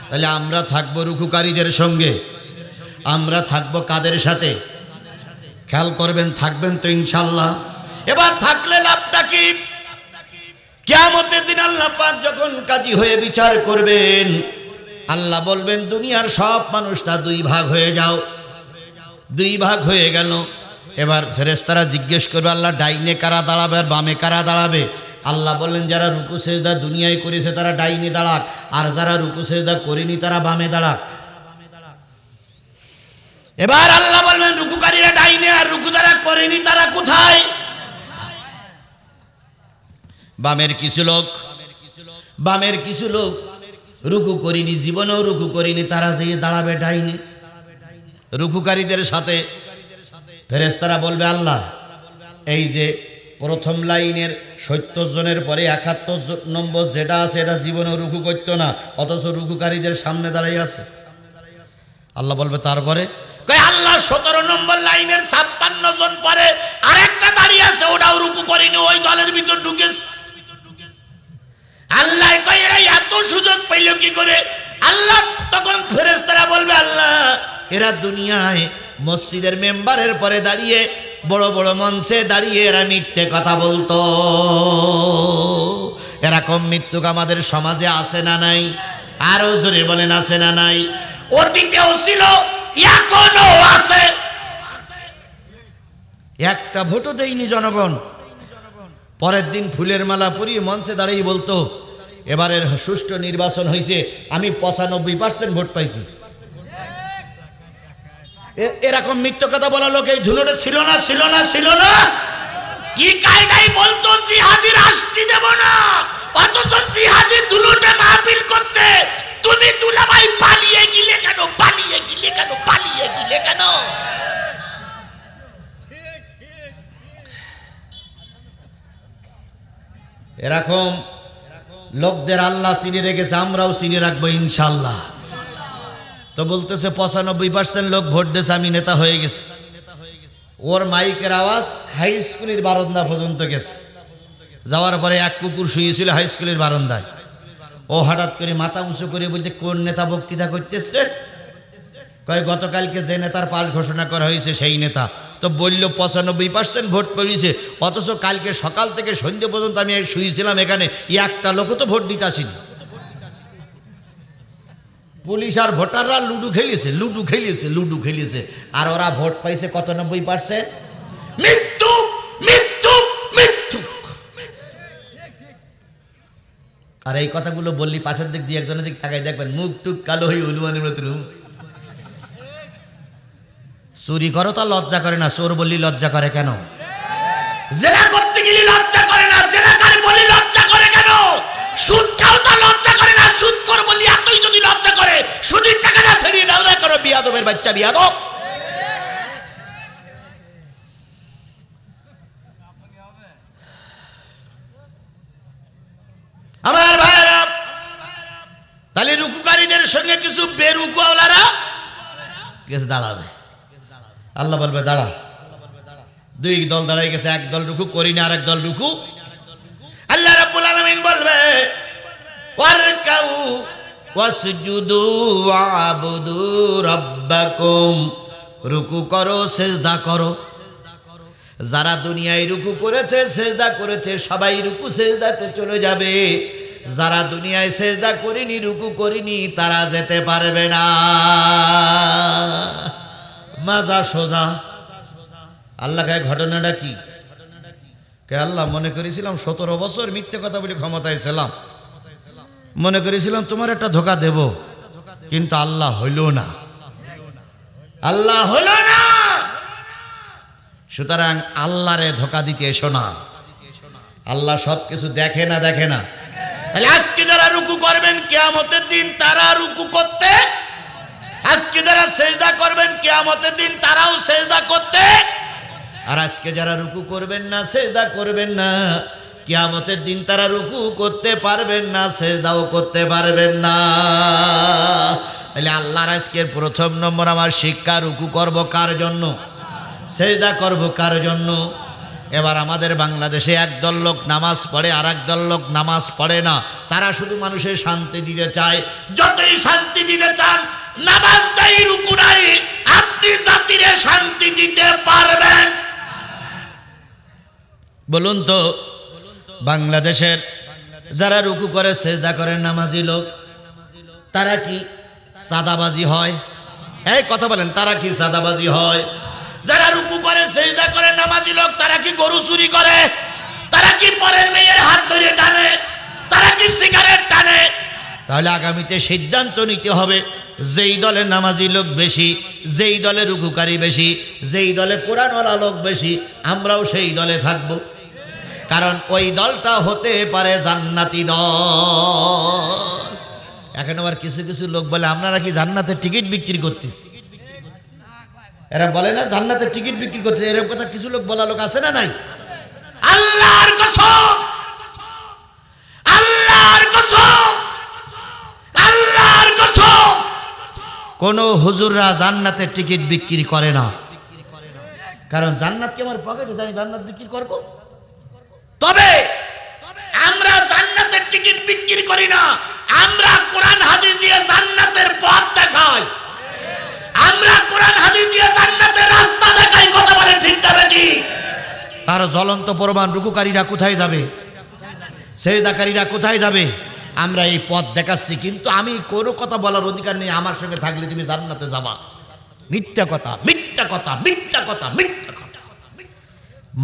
S2: তাহলে আমরা থাকবো রুকুকারীদের সঙ্গে। আমরা থাকবো কাদের সাথে? খেয়াল করবেন, থাকবেন তো ইনশাল্লাহ। এবার থাকলে লাভটা কি? কিয়ামতের দিন আল্লাহ পাক যখন কাজী হয়ে বিচার করবেন, আল্লাহ বলবেন, দুনিয়ার সব মানুষটা 2 ভাগ হয়ে যাও। 2 ভাগ হয়ে গেল। এবার ফেরেশতারা জিজ্ঞেস করবে, আল্লাহ ডাইনে কারা দাঁড়াবে আর বামে কারা দাঁড়াবে? আল্লাহ বললেন, যারা রুকু সেজদা দুনিয়ায় করেছে তারা ডাইনে দাঁড়াক, আর যারা রুকু সেজদা করেনি তারা বামে দাঁড়াক। এবার আল্লাহ বলবেন, রুকুকারীরা ডাইনে, আর রুকু যারা করেনি তারা কোথায়? বামের কিছু লোক রুকু করিনি, জীবনেও রুকু করিনি, তারা যেয়ে দাঁড়াবে ডাইনে রুকুকারীদের সাথে। ফেরেশতারা বলবে, আল্লাহ এই যে প্রথম লাইনের 70 জনের পরে 71 নম্বর যেটা আছে, এটা জীবনেও রুকু করতো না, অথচ রুকুকারীদের সামনে দাঁড়িয়ে আছে। আল্লাহ বলবে, তারপরে? আল্লাহ 17 নম্বর লাইনের 56 জন পরে আরেকটা দাঁড়িয়ে আছে, ওটাও রুকু করিনি, ওই দলের ভিতর ঢুকেছে। আল্লাহ কয়, এরা এত সুযোগ পাইল কি করে? আল্লাহ তখন ফেরেশতারা বলবে, আল্লাহ এরা দুনিয়ায় মসজিদের মেম্বারের পরে দাঁড়িয়ে, বড় বড় মঞ্চে দাঁড়িয়ে এরা মিথ্যে কথা বলতো। এরকম মৃত্যুক আমাদের সমাজে আছে না নাই? আরো জোরে বলেন, আছে না নাই? অতীতেও ছিল, এখনো আছে। একটা ভোটও দেয়নি জনগণ। পরের দিন ফুলের মালা পরিয়ে মঞ্চে দাঁড়িয়ে বলতো, এবারের সুষ্ঠু নির্বাচন হয়েছে, আমি 95% ভোট পাইছি। এরকম মিথ্যা কথা বলা লোক এই ধুলোটা ছিল না? কি কায়দায় বলতো, জিহাদি রাষ্ট্রী দেব না, অথচ জিহাদি ধুলোটা মাহফিল করছে। তুমি দুলাভাই পালিয়ে গিলে কেন? এরকম লোকদের আল্লাহ চিনে রেখেছে, আমরাও চিনে রাখবো ইনশাল্লাহ। তো বলতেছে 95% লোক ভোট দিয়েছে, আমি নেতা হয়ে গেছি। ওর মাইকের আওয়াজ হাই স্কুলের বারান্দা পর্যন্ত গেছে। যাওয়ার পরে এক কুকুর শুয়েছিল হাই স্কুলের বারান্দায়। ও হঠাৎ করে মাথা উঁচু করে বলতে, কোন নেতা বক্তৃতা করতেছে? কয়, গতকালকে যে নেতার পাস ঘোষণা করা হয়েছে সেই নেতা। তো বলল 95% ভোট পড়েছে, অথচ কালকে সকাল থেকে সন্ধ্যে পর্যন্ত আমি শুয়েছিলাম এখানে, একটা লোকও তো ভোট দিতে আসেনি। পুলিশ আর ভোটাররা লুডু খেলিয়েছে, আর ওরা ভোট পাইছে কত? 90%। মৃত্যু। আর এই কথাগুলো বললি পাশের দিক দিয়ে একজনের দিক তাকাই দেখবেন, মুখ টুক কালো হয়ে হলুমানের মতো। চুরি করো তা লজ্জা করে না, চোর বললি লজ্জা করে কেন? জেনা করতে গেলে লজ্জা করে না, জেনাকার বলি লজ্জা করে কেন? সুদ খাও তা লজ্জা করে না, সুদ কর বলি এতই যদি লজ্জা করে, সুদের টাকাটা ছেড়িয়ে দাও না করো, বিয়াদবের বাচ্চা বিয়াদব। আমার ভাইরা, তাহলে রুকুকারীদের সঙ্গে কিছু বেরুকুওয়ালারা গেছে দাঁড়াবে।
S1: আল্লাহ বলবে দাঁড়া। দুই দল দাঁড়াই গেছে, এক দল রুকু করি না, আরেক দল রুকু। আল্লাহ রাব্বুল আলামিন বলবে ওয়ারকাউ ওয়াসজুদু ওয়াবুদু রাব্বাকুম, রুকু করো, সেজদা করো। যারা দুনিয়ায় রুকু করেছে, সেজদা করেছে, সবাই রুকু সেজদাতে চলে যাবে। যারা দুনিয়ায় সেজদা করেনি, রুকু করেনি, তারা যেতে পারবে না। মাজা সোজা। আল্লাহ কয় ঘটনাটা কি? কে আল্লাহ মনে করেছিলাম 17 বছর মিথ্যে কথা বলে ক্ষমতায় ছিলাম, মনে করেছিলাম তোমার একটা ধোকা দেব, কিন্তু আল্লাহ হইল না, আল্লাহ হইল না। সুতরাং আল্লাহরে ধোকা দিতে এসো না। আল্লাহ সবকিছু দেখে না, দেখে না। তাহলে আজকে যারা রুকু করবেন কিয়ামতের দিন তারা রুকু করতে, আজকে যারা সেজদা করবেন কিয়ামতের দিন তারাও সেজদা করতে, আর আজকে যারা রুকু করবেন না, সেজদা করবেন না, কিয়ামতের দিন তারা রুকু করতে পারবেন না, সেজদাও করতে পারবেন না। তাহলে আল্লাহর আজকের প্রথম নম্বর আমার শিক্ষা, রুকু করব কার জন্য, সেজদা করব কার জন্য। এবার আমাদের বাংলাদেশে একদল লোক নামাজ পড়ে, আর একদল লোক নামাজ পড়ে না। তারা শুধু মানুষের শান্তি দিতে চায়। যতই শান্তি দিতে চান, নামাজ নাই, রুকু নাই, আপনি জাতিরে শান্তি দিতে পারবেন? বলুন তো, বাংলাদেশের যারা রুকু করে, সেজদা করে, নামাজি লোক, তারা কি সাদাবাজি হয়? এই কথা বলেন, তারা কি সাদাবাজি হয়? যারা রুকু করে, সেজদা করে, নামাজি লোক, তারা কি গরু চুরি করে? তারা কি পরের মেয়ের হাত ধরে টানে? তারা কি সিগারেট টানে? তাহলে আগামীতে সিদ্ধান্ত নিতে হবে, যেই দলে নামাজি লোক বেশি, যেই দলে রুকুকারী বেশি, যেই দলে কোরআনওয়ালা লোক বেশি, আমরাও সেই দলে থাকব। কারণ ওই দলটা হতে পারে জান্নাতি দল। এখন আবার কিছু কিছু লোক বলে আপনারা কি জান্নাতের টিকিট বিক্রি করতেছি? এরা বলে না জান্নাতের টিকিট বিক্রি করতে, এরকম কথা কিছু লোক বলা লোক আছে না নাই? আল্লাহর কসম, আল্লাহর কসম, আল্লাহর কসম, কোন হুজুররা জান্নাতের টিকিট বিক্রি করে না। কারণ জান্নাত কি আমার পকেটে, আমি জান্নাত বিক্রি করব? তবে আমরা জান্নাতের টিকিট বিক্রি করি না, আমরা কোরআন হাদিস দিয়ে জান্নাতের পথ দেখাই, আমরা কোরআন হাদিস দিয়ে জান্নাতের রাস্তা দেখাই। কথা বলেন ঠিক না বেটি? আর জ্বলন্ত প্রমাণ, রুকুকারীরা কোথায় যাবে, সেজদাকারীরা কোথায় যাবে, আমরা এই পথ দেখাচ্ছি। কিন্তু আমি কোনো কথা বলার অধিকার নেই, আমার সঙ্গে থাকলে তুমি জান্নাতে যাবা। মিথ্যা কথা, মিথ্যা কথা, মিথ্যা কথা, মিথ্যা কথা।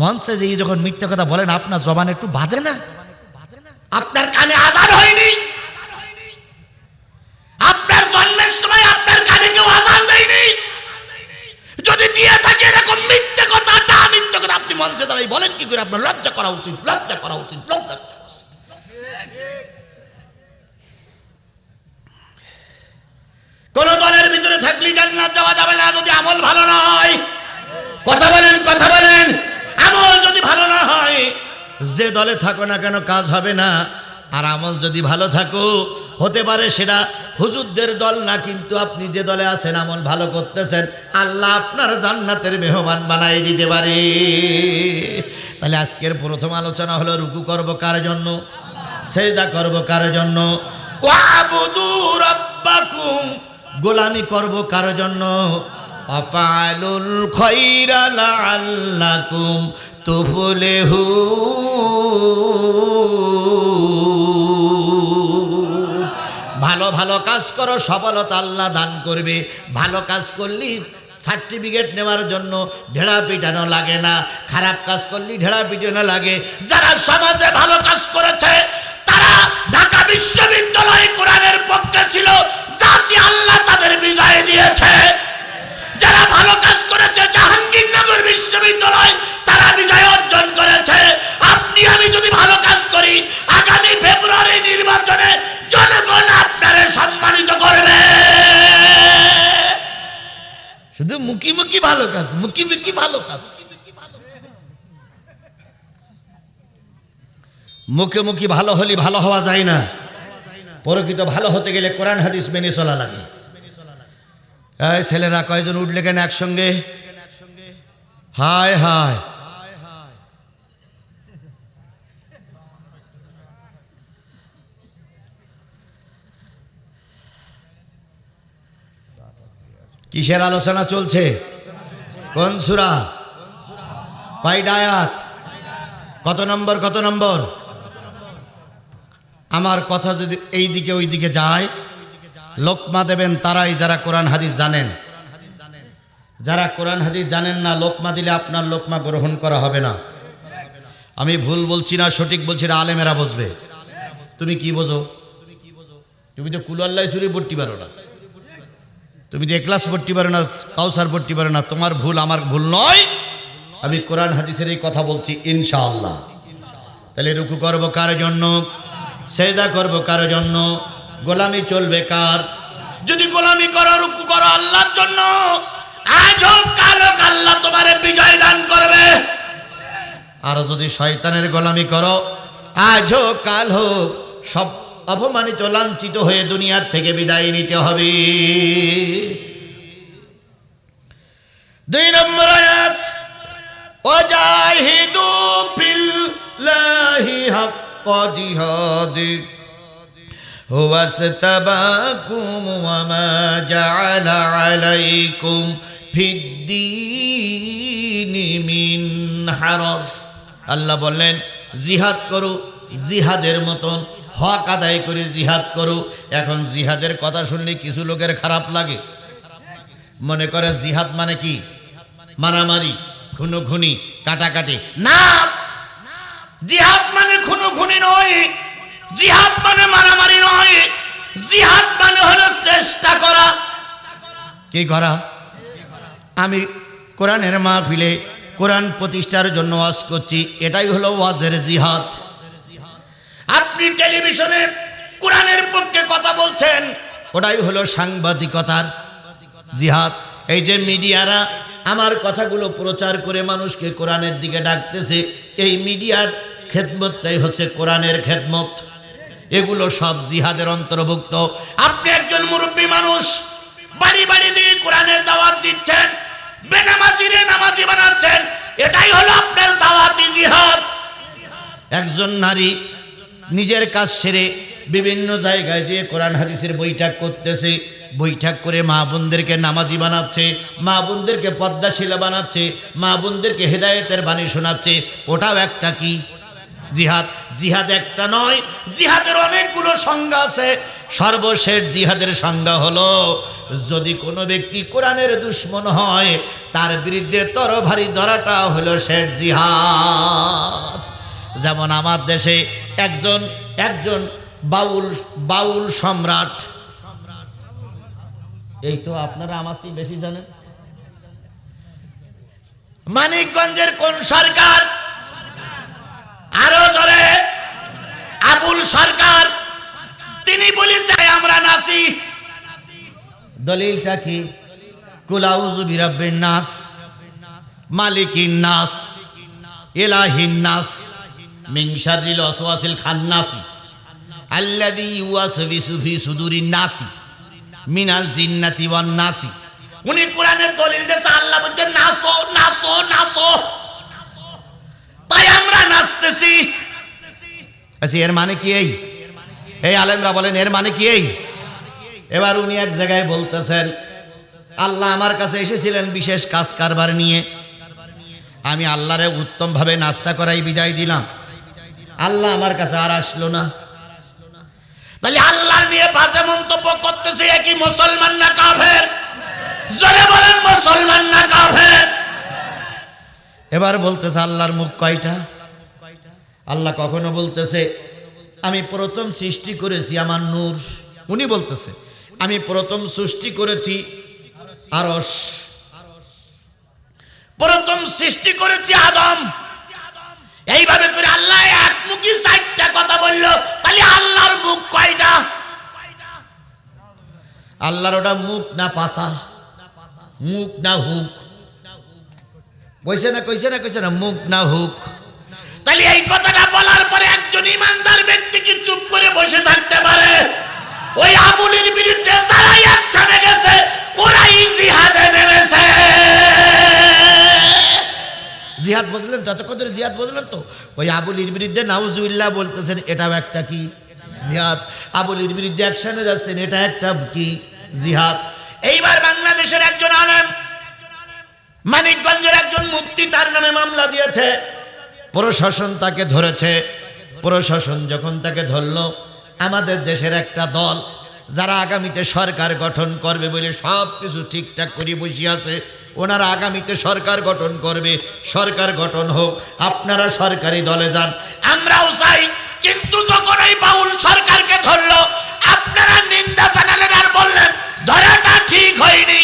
S1: মঞ্চে যে যখন মিথ্যা কথা বলেন, আপনার জবান একটু বাঁধে না? আপনার কানে আযান হয়নি? আপনার জন্মের সময় আপনার কানে কেউ আযান দেয়নি? যদি দিয়ে থাকে এরকম মিথ্যা কথা, তা মিথ্যা কথা, আপনি মঞ্চে দাঁড়াই বলেন কি করে? আপনার লজ্জা করা উচিত, লজ্জা করা উচিত, লজ্জা করা উচিত। কোন দলের ভিতরে থাকলে জান্নাত যাওয়া যাবে না যদি আমল ভালো না হয়। কথা বলেন, কথা বলেন। আমল যদি ভালো না হয়, যে দলে থাকো না কেন কাজ হবে না। আর আমল যদি ভালো থাকো, হতে পারে সেটা হুজুরদের দল না, কিন্তু আপনি যে দলে আছেন, আমল ভালো করতেছেন, আল্লাহ আপনার জান্নাতের মেহমান বানাই দিতে পারে। তাহলে আজকের প্রথম আলোচনা হলো, রুকু করব কার জন্য, সেজদা করব কার জন্য, ওয়াবুদু রাব্বাকুম, গোলামি করব কার জন্য, আফআলুল খায়রা লাআল্লাকুম তুফলিহুন। ভালো ভালো কাজ করো, সফলতা আল্লাহ দান করবে। ভালো কাজ করলে সার্টিফিকেট নেওয়ার জন্য ঢেড়া পিটানো লাগে না, খারাপ কাজ করলে ঢেড়া পিটানো লাগে। যারা সমাজে ভালো কাজ করেছে, তারা ঢাকা বিশ্ববিদ্যালয় কোরআনের পক্ষে ছিল, জাতি আল্লাহ তাদের বিজয় দিয়েছে। যারা ভালো কাজ করেছে, জাহাঙ্গীরনগর বিশ্ববিদ্যালয়, তারা বিজয় অর্জন করেছে। আপনি আমি যদি ভালো কাজ করি, আগামী ফেব্রুয়ারি নির্বাচনে জনগণ আপনারে সম্মানিত করবে। শুধু মুখি মুখি ভালো কাজ, মুখি মুখি ভালো কাজ, মুখে মুখি ভালো হলে ভালো হওয়া যায় না। প্রকৃত ভালো হতে গেলে কোরআন হাদিস মেনে চলা লাগে। এই ছেলেরা কয়জন উঠলে কেন একসঙ্গে? হায় হায়, কিসের আলোচনা চলছে? কোন সূরা, কয়টা আয়াত, কত নম্বর কত নম্বর? আমার কথা যদি এই দিকে ওই দিকে যায়, লোকমা দেবেন তারাই যারা কোরআন হাদিস জানেন। যারা কোরআন হাদিস জানেন না, লোকমা দিলে আপনার লোকমা গ্রহণ করা হবে না। আমি ভুল বলছি না, সঠিক বলছি না, আলেমেরা বুঝবে। তুমি কি বোঝো? তুমি তো কুল আল্লাহ সুরি পড়তে পারো না, তুমি তো এক্লাস পড়তে পারো না, কাউসার পড়তে পারো না। তোমার ভুল আমার ভুল নয়, আমি কোরআন হাদিসের এই কথা বলছি ইনশাআল্লাহ। তাহলে রুকু করব কার জন্য? সেজদা করব কার জন্য? গোলামি চলবে কার? যদি গোলামি করো, রুকু করো আল্লাহর জন্য, আজ হোক কাল হোক আল্লাহ তোমারে বিজয় দান করবে। আর যদি শয়তানের গোলামি করো, আজ হোক কাল হোক সব অপমানিত লাঞ্ছিত হয়ে দুনিয়ার থেকে বিদায় নিতে হবে। 2 নম্বর আয়াত, ওয়াজাহিদু ফিল্লাহি হাক্কা জিহাদি ওয়াসতাবাকুম ওয়া মা জাআলা আলাইকুম ফিদ্দীনি মিন হারাজ। আল্লাহ বললেন জিহাদ করো, জিহাদের মতন হক আদায় করে জিহাদ করো। এখন জিহাদের কথা শুনলে কিছু লোকের খারাপ লাগে, মনে করে জিহাদ মানে কি? মারামারি, খুনোখুনি, কাটাকাটি। না, জিহাদ মানে খুনোখুনি নয়, জিহাদ মানে মারামারি নয়, জিহাদ মানে হলো চেষ্টা করা। কি করা? আমি কোরআনের মাহফিলে কোরআন প্রতিষ্ঠার জন্য ওয়াজ করছি, এটাই হলো ওয়াজের জিহাদ। আপনি টেলিভিশনে কোরআনের পক্ষে কথা বলছেন, ওটাই হলো সাংবাদিকতার জিহাদ। এই যে মিডিয়ারা আমার কথাগুলো প্রচার করে মানুষকে কোরআনের দিকে ডাকতেছে, এই মিডিয়ার খেদমতটাই হচ্ছে কোরআনের খেদমত। এগুলো সব জিহাদের অন্তর্ভুক্ত। আপনি একজন মুরব্বী মানুষ, বাড়ি বাড়ি দিয়ে কোরআনের দাওয়াত দিচ্ছেন, বেনামাজিরে নামাজি বানাচ্ছেন, এটাই হলো আপনার দাওয়াতি জিহাদ। একজন নারী নিজের কাজ সেরে বিভিন্ন জায়গায় যেয়ে কোরআন হাদিসের বৈঠক করতেছে, বৈঠক করে মা বোনদেরকে নামাজি বানাচ্ছে, মা বোনদেরকে পদ্মাশীলা বানাচ্ছে, মা বোনদেরকে হেদায়েতের বাণী শোনাচ্ছে, ওটাও একটা কি? জিহাদ। জিহাদ একটা নয়, জিহাদের অনেকগুলো সংজ্ঞা আছে। সর্বশেষ জিহাদের সংজ্ঞা হলো, যদি কোনো ব্যক্তি কোরআনের দুশমন হয়, তার বিরুদ্ধে তরবারি ধরাটা হলো শেষ জিহাদ। যেমন আমার দেশে একজন বাউল সম্রাট, এই তো আপনারা আমার চেয়ে বেশি জানেন, মানিকগঞ্জের কোন সরকার? আরো জোরে, আবুল সরকার। তিনি বলেছে আমরা নাসি। দলিলটা কি? কুল আউযু বিরাব্বিন নাস, মালিকিন নাস, ইলাহিন নাস, মিন শাররিল ওয়াসওয়াসিল খান্নাসি আল্লাযী ইউওয়াসওয়িসু ফি সুদুরিন নাসি মিনাল জিন্নাতি ওয়ান নাসি। উনি কোরআনের দলিল দিয়েছে, আল্লাহ বলছেন নাচো নাচো নাচো, তাই আমরা নাচতেছি। আচ্ছা, এর মানে কি? এই আলেমরা বলেন এর মানে কি? এবার উনি এক জায়গায় বলতেছেন, আল্লাহ আমার কাছে এসেছিলেন বিশেষ কাজ কারবার নিয়ে, আমি আল্লাহরে উত্তম ভাবে নাস্তা করাই বিদায় দিলাম, আল্লাহ আমার কাছে আর আসলো না। তাহলে আল্লাহ নিয়ে বাজে মন্তব্য করতেছে, একই মুসলমান না কাফের? জোরে বলেন, মুসলমান না কাফের? এবার বলতেছে আল্লাহর মুখ কয়টা? আল্লাহ কখনো বলতেছে আমি প্রথম সৃষ্টি করেছি আমার নূর, উনি বলতেছে আমি প্রথম সৃষ্টি করেছি আরশ, প্রথম সৃষ্টি করেছি আদম। এইভাবে করে আল্লাহ এক মুখী 4টা কথা বলল। তাহলে আল্লাহর মুখ কয়টা? আল্লাহর ওটা মুখ না পাছা, মুখ না হুক? কইছে না মুখ না হুক? তাহলে এই কথাটা বলার পরে একজন ইমানদার ব্যক্তি কি চুপ করে বসে থাকতে পারে? ওই আবুলের বিরুদ্ধে যারা একসাথে গেছে, ওরাই জিহাদে নেমেছে। বুঝলেন তো? এতক্ষণ ধরে জিহাদ বুঝলেন তো? ওই আবুলির বিরুদ্ধে নাউজুবিল্লাহ বলতেছেন, এটাও একটা কি জিহাদ। আবুলির বিরুদ্ধে অ্যাকশনে যাচ্ছেন, এটা একটা কি জিহাদ। এইবার বাংলাদেশের একজন আলেম, মানিকগঞ্জের একজন মুফতি, তার নামে মামলা দিয়েছে। প্রশাসন তাকে ধরেছে। প্রশাসন যখন তাকে ধরল, আমাদের দেশের একটা দল যারা আগামীতে সরকার গঠন করবে বলে সব কিছু ঠিকঠাক করে বসে আছে, ওনারা আগামীতে সরকার গঠন করবে। সরকার গঠন হোক, আপনারা সরকারি দলে যান, আমরাও চাই। কিন্তু যখন এই বাউল সরকারকে ধরলো, আপনারা নিন্দা জানালেন আর বললেন ধরাটা ঠিক হয়নি।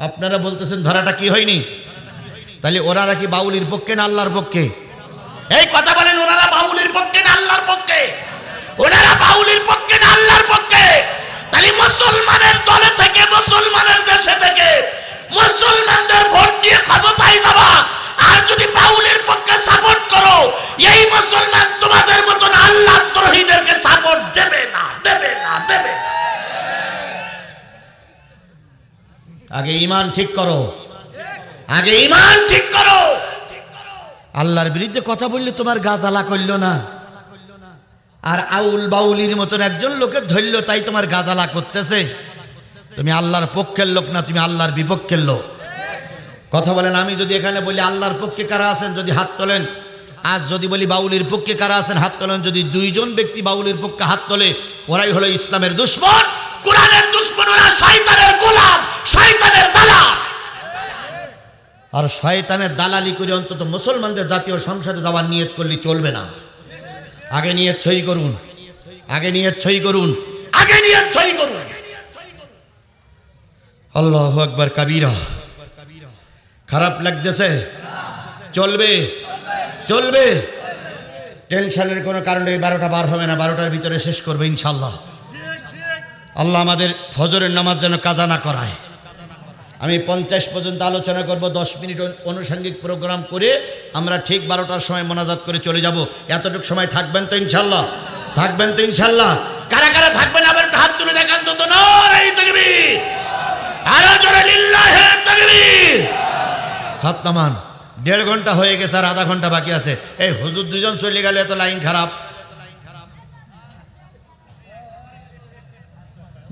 S1: আপনারা বলতেছেন ধরাটা কি হয়নি? তাহলে ওনারা কি বাউলির পক্ষে না আল্লাহর পক্ষে? এই কথা বলেন, ওনারা বাউলির পক্ষে না আল্লাহর পক্ষে? ওনারা বাউলির পক্ষে না আল্লাহর পক্ষে? তাহলে মুসলমানের দলে থেকে, মুসলমানের দেশে থেকে মুসলমানদের ভোট দিয়ে ক্ষমতায় যাবা, আর যদি বাউলের পক্ষে সাপোর্ট করো, এই মুসলমান তোমাদের মতন আল্লাহ দ্রোহীদেরকে সাপোর্ট দেবে না, দেবে না, দেবে না। আগে ঈমান ঠিক করো, আগে ঈমান ঠিক করো। আল্লাহর বিরুদ্ধে কথা বললে তোমার গা জ্বালা করল না, আর আউল বাউলির মতন একজন লোকের ধরল তাই তোমার গা জ্বালা করতেছে। তুমি আল্লাহর পক্ষের লোক না, তুমি আল্লাহর বিপক্ষের লোক। কথা বলেন, আমি যদি এখানে বলি আল্লাহর পক্ষে কারা আছেন, যদি হাত তোলেন। আজ যদি বলি বাউলির পক্ষে কারা আছেন, হাত তোলেন। যদি দুইজন ব্যক্তি বাউলির পক্ষে হাত তোলে, ওরাই হলো ইসলামের দুশমন, কোরআনের দুশমন, ওরা শয়তানের গোলাম, শয়তানের দালাল। আর শয়তানের দালালি করে অন্তত মুসলমানদের জাতীয় সংসদে যাওয়ার নিয়ত করলে চলবে না। আগে নিয়ত সই করুন, আগে নিয়ত সই করুন, আগে নিয়ত সই করুন। আল্লাহু আকবার কাবীরা। খারাপ লাগতেছে? চলবে, চলবে। টেনশনের কোনো কারণে 12টা বার হবে না, 12টার ভিতরে শেষ করবে ইনশাল্লাহ। আল্লাহ আমাদের ফজরের নামাজ যেন কাজা না করায়। আমি 50 পর্যন্ত আলোচনা করব, 10 মিনিট আনুষঙ্গিক প্রোগ্রাম করে আমরা ঠিক 12টার সময় মোনাজাত করে চলে যাব। এতটুকু সময় থাকবেন তো ইনশাল্লাহ? থাকবেন তো ইনশাল্লাহ? কারা কারা থাকবেন আবার একটু হাত তুলে দেখান তো। নারে তাকবীর, আরো জোরে লিল্লাহি তাকবীর। হাত নামান। 1.5 ঘন্টা হয়ে গেছে, আর আধা ঘন্টা বাকি আছে। এই হুজুর দুজন চলে গেলে এত লাইন খারাপ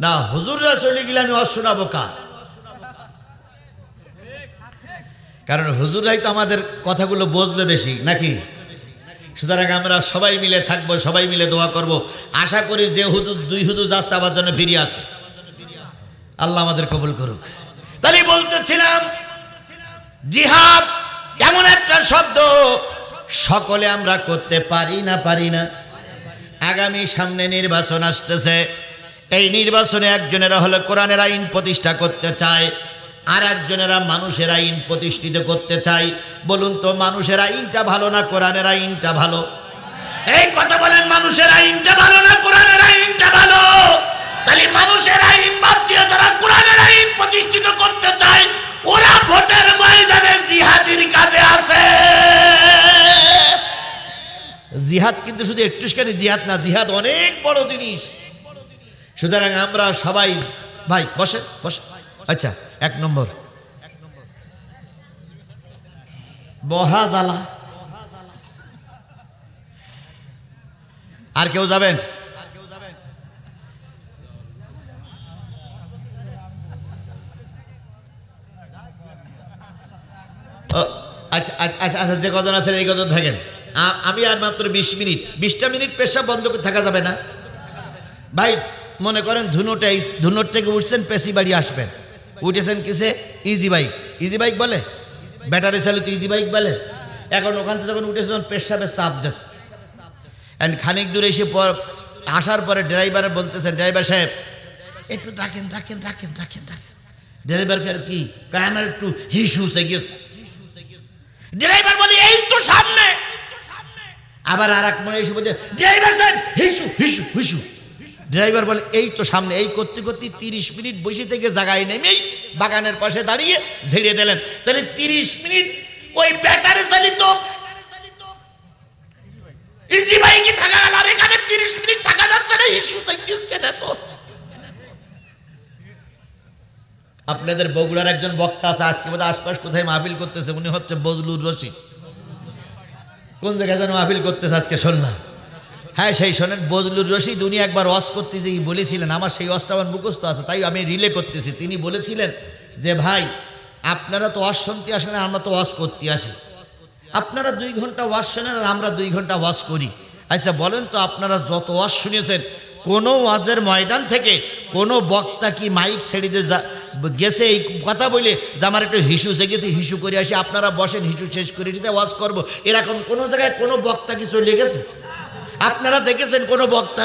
S1: না। হুজুররা চলে গেলে আমি অশোনাবো কার? কারণ হুজুরাই তো আমাদের কথাগুলো বুঝবে বেশি নাকি। সুতরাং আমরা সবাই মিলে থাকবো, সবাই মিলে দোয়া করব। আশা করি যে হুজুর, 2 হুজুর যাচ্ছে আবার যেন ফিরে আসে। আল্লাহ আমাদের কবুল করুক। তাহলে বলতেছিলাম, জিহাদ এমন একটা শব্দ সকলে আমরা করতে পারি না, পারি না। আগামী সামনে নির্বাচন আসতেছে। এই নির্বাচনে একজনেরা হলো কোরআনের আইন প্রতিষ্ঠা করতে চায়, আর একজনেরা মানুষের আইন প্রতিষ্ঠিত করতে চাই। বলুন তো, মানুষের আইনটা ভালো না কোরআনের আইনটা ভালো? এই কথা বলেন, মানুষের আইনটা ভালো না কোরআনের আইনটা ভালো? তাহলে মানুষের আইন বাদ দিয়ে যারা কোরআনের আইন প্রতিষ্ঠিত করতে চায়, ওরা ভোটের ময়দানে জিহাদের কাজে আছে। জিহাদ কিন্তু শুধু একটুখানি জিহাদ না, জিহাদ অনেক বড় জিনিস। সুতরাং আমরা সবাই, ভাই বসে বসে। আচ্ছা, 1 নম্বর বহাজালা। আর কেউ যাবেন? আচ্ছা আচ্ছা আচ্ছা আচ্ছা, যে কজন আছেন এই কজন থাকেন। আমি আর মাত্র 20 মিনিট, 20টা মিনিট পেশাব বন্ধ করে থাকা যাবে না ভাই। মনে করেন ধুনোট থেকে উঠছেন, পেশি বাড়ি আসবেন। উঠেছেন কিসে? Easy bike. ইজি বাইক বলে, ব্যাটারি চালিত ইজি বাইক বলে। এখন ওখান থেকে যখন উঠেছেন, পেশাবের চাপ দেশ। অ্যান্ড খানিক দূরে এসে আসার পরে ড্রাইভারে বলতেছেন, ড্রাইভার সাহেব একটু রাখেন রাখেন রাখেন রাখেন রাখেন। ড্রাইভারকে আর কি আমার একটু হিসুসে গেছে। ড্রাইভার বলি এই তো সামনে। আবার আর এক মনে এসে বলছে, ড্রাইভার সাহেব হিসু হিসু হিসু। ড্রাইভার বলে এই তো সামনে। এই করতে করতে 30 মিনিট বসে থেকে জায়গায় নেমেই বাগানের পাশে দাঁড়িয়ে ঝেড়িয়ে দিলেন। তাহলে 30 মিনিট ওই ব্যাটারি চালিত ইজি বাইকে থাকা গেল, আর এখানে 30 মিনিট থাকা যাচ্ছে না। হিসু কেন তো? আপনাদের বগুড়ার একজন বক্তা আছে, আজকে বোধহয় আশপাশ কোথায় মাহফিল করতেছে, উনি হচ্ছে বজলুর রশিদ। কোন জায়গায় যেন মাহফিল করতেছে আজকে শুনলাম। হ্যাঁ, সেই শোনেন, বজলুর রশিদ উনি একবার ওয়াজ করতে যেই বলেছিলেন, আমার সেই ওয়াজটা আমার মুখস্থ আছে, তাই আমি রিলে করতেছি। তিনি বলেছিলেন যে ভাই, আপনারা তো ওয়াজ শুনতে আসেন, আমরা তো ওয়াজ করতে আসি। আপনারা 2 ঘন্টা ওয়াজ শোনেন আর আমরা 2 ঘন্টা ওয়াজ করি। আচ্ছা বলেন তো, আপনারা যত ওয়াজ শুনেছেন, কোনো ওয়াজের ময়দান থেকে কোনো বক্তা কি মাইক ছেড়ে দিয়ে গেছে এই কথা বলে যে আমার একটু হিসু গেছে, হিসু করে আসি, আপনারা বসেন, হিসু শেষ করে দিতে ওয়াজ করবো, এরকম কোনো জায়গায় কোনো বক্তা কি চলে গেছে? আপনারা দেখেছেন কোনো বক্তা?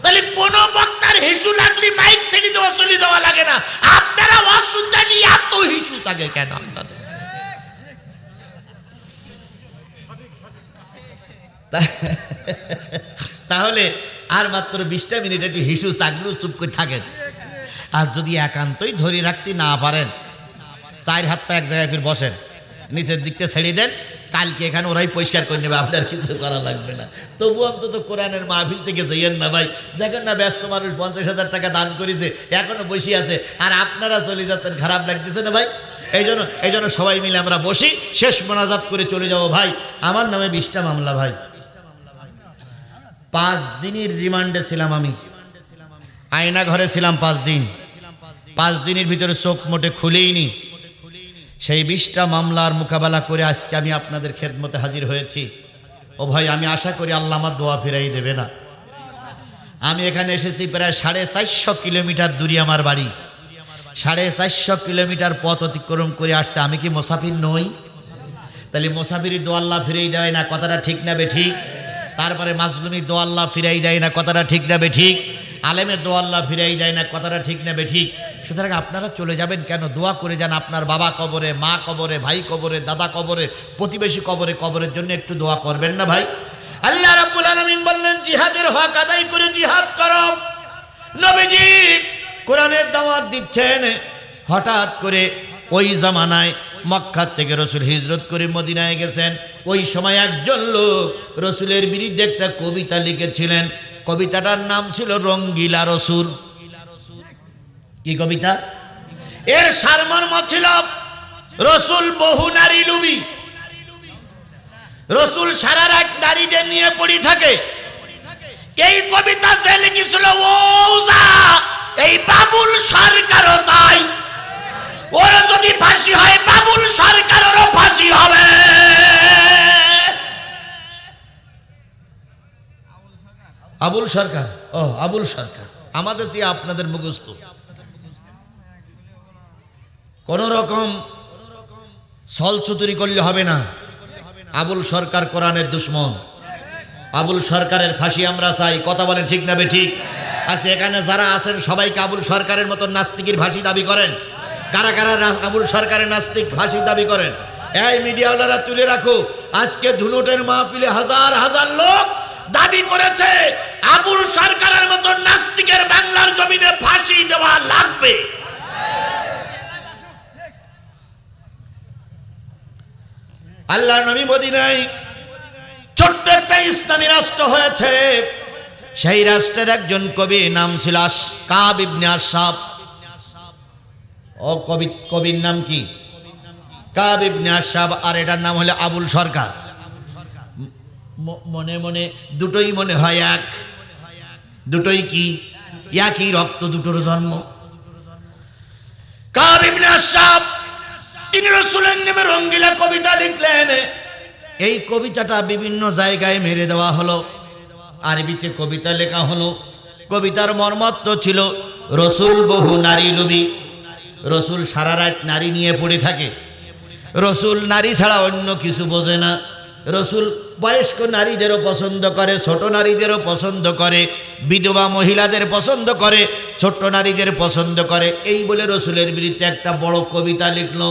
S1: তাহলে কোনো বক্তার হিসু লাগলে মাইক ছেড়ে দেওয়া চলে যাওয়া লাগে না। আপনারা ওয়াজ শুনতে নিয়ে এত হিসু থাকে কেন আপনাদের? তাহলে আর মাত্র 20টা মিনিট একটু হিসু চাগলু চুপ করে থাকেন। আর যদি একান্তই ধরে রাখতে না পারেন, 4 হাত পা এক জায়গায় ফির বসেন, নিচের দিকতে ছেড়ে দেন, কালকে এখানে ওরাই পরিষ্কার করে নেবে, আপনার কিছু করা লাগবে না। তবু অন্তত কোরআনের মাহফিল থেকে যাইয়েন না ভাই। দেখেন না, ব্যস্ত মানুষ 50,000 টাকা দান করেছে, এখনো বসে আছে, আর আপনারা চলে যাচ্ছেন, খারাপ লাগতেছে না ভাই? এই জন্য সবাই মিলে আমরা বসি, শেষ মোনাজাত করে চলে যাব। ভাই, আমার নামে 20টা মামলা ভাই। 5 দিনের রিমান্ডে ছিলাম আমি, আয়না ঘরে ছিলাম 5 দিন। 5 দিনের ভিতরে চোখ মোটে খুলেইনি। সেই 20টা মামলার মোকাবেলা করে আজকে আমি আপনাদের খেদমতে হাজির হয়েছি। ও ভাই, আমি আশা করি আল্লাহ আমার দোয়া ফিরাই দেবে না। আমি এখানে এসেছি প্রায় 450 কিলোমিটার দূরে আমার বাড়ি, 450 কিলোমিটার পথ অতিক্রম করে আসছে। আমি কি মুসাফির নই? তাহলে মুসাফিরি দোয়া আল্লাহ ফিরাই দেয় না, কথাটা ঠিক না বেঠিক? তারপরে মাজলুমি দোয়া আল্লাহ ফিরাই দেয় না, কথাটা ঠিক না বেঠিক? আলেমের দোয়া আল্লাহ ফিরাই দেয় না, কথাটা ঠিক না বেঠিক? সুতরাং আপনারা চলে যাবেন কেন? দোয়া করে যান। আপনার বাবা কবরে, মা কবরে, ভাই কবরে, দাদা কবরে, প্রতিবেশী কবরে, কবরের জন্য একটু দোয়া করবেন না ভাই? আল্লাহ রাব্বুল আলামিন বললেন, জিহাদের হক আদায় করে জিহাদ করো। নবীজি কোরআনের দাওয়াত দিচ্ছেন। হঠাৎ করে ওই জামানায় মক্কা থেকে রসুল হিজরত করে মদিনায় গেছেন। ওই সময় একজন লোক রসুলের বিরুদ্ধে একটা কবিতা লিখেছিলেন। কবিতাটার নাম ছিল রঙ্গিলা রসুল। কি কবিতা? এর সারমর্ম ছিল, রসুল বহু নারী লুবি, রসুল সারা রাত নারীদের নিয়ে পড়ে থাকে। এই কবিতা যে লিখেছিল ওজা এই বাবুল সরকারও তাই। ওরা যদি ফাঁসি হয়, বাবুল সরকারেরও ফাঁসি হবে। আবুল সরকার, ও আবুল সরকার, আমাদের চেয়ে আপনাদের মুখস্থ। কোন রকম ছলচুতুরি করলে হবে না। আবুল সরকার কোরআনের দুশ্মন। আবুল সরকারের ফাঁসি আমরা চাই। কথা বলেন ঠিক না বেঠিক? আচ্ছা, এখানে যারা আছেন সবাইকে আবুল সরকারের মতো নাস্তিকের ফাঁসি দাবি করেন? কারা কারা আবুল সরকারের নাস্তিক ফাঁসি দাবি করেন? এই মিডিয়াওয়ালারা তুলে রাখো, আজকে ধুনুটের মাহফিলে হাজার হাজার লোক দাবি করেছে আবুল সরকারের মতো নাস্তিকের বাংলার জমিনে ফাঁসি দেওয়া লাগবে। আল্লাহর নবী মদিনায় ছোট্ট একটা ইসলামী রাষ্ট্র হয়েছে। সেই রাষ্ট্রের একজন কবি, নাম ছিল কাব ইবনে আশরাফ। ও কবির নাম কি? কাব ইবনে আশরাফ। আর এটার নাম হলো আবুল সরকার। মনে মনে দুটোই মনে হয় এক। দুটোই কি? একই রক্ত, দুটোর জন্ম। কাব ইবনে আশরাফ তিনি রাসূলের নামে রঙ্গিলা কবিতা লিখলেন। এই কবিতাটা বিভিন্ন জায়গায় মেরে দেওয়া হলো, আরবিতে কবিতা লেখা হলো। কবিতার মর্মার্থ ছিল, রসুল বহু নারী লোভী, রসুল সারা রাত নারী নিয়ে পড়ে থাকে, রসুল নারী ছাড়া অন্য কিছু বোঝে না, রসুল বয়স্ক নারীদেরও পছন্দ করে, ছোট নারীদেরও পছন্দ করে, বিধবা মহিলাদের পছন্দ করে, ছোট্ট নারীদের পছন্দ করে। এই বলে রসুলের বিরুদ্ধে একটা বড় কবিতা লিখলো।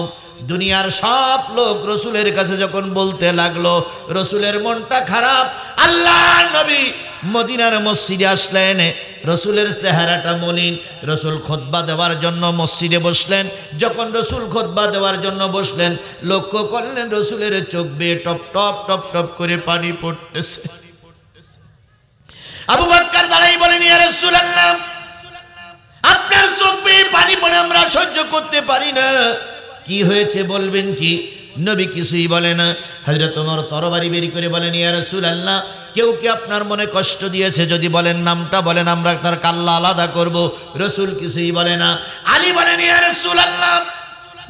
S1: দুনিয়ার সব লোক রসুলের কাছে যখন বলতে লাগলো, রসুলের মনটা খারাপ। আল্লাহ নবী মদিনার মসজিদে আসলেন। রসুলের চেহারাটা মলিন। রসুল খুতবা দেওয়ার জন্য মসজিদে বসলেন। যখন রসুল খুতবা দেওয়ার জন্য বসলেন, লক্ষ্য করলেন রসুলের চোখ বেয়ে টপ টপ টপ টপ করে পানি পড়তেছে। আবু বকর দাঁড়াই বলেন, ইয়া রাসূলুল্লাহ, আপনার চোখ বেয়ে পানি
S2: পানি পড়ে আমরা সহ্য করতে পারি না। কি হয়েছে বলবেন কি? নবী কিছুই বলে না। হযরত ওমর তরবারি বের করে বলেন, ইয়া রাসূলুল্লাহ, কেউ কি আপনার মনে কষ্ট দিয়েছে? যদি বলেন নামটা বলেন, আমরা তার কাল্লা আলাদা করব। রাসূল কিছুই বলে না। আলী বলেন, ইয়া রাসূলুল্লাহ,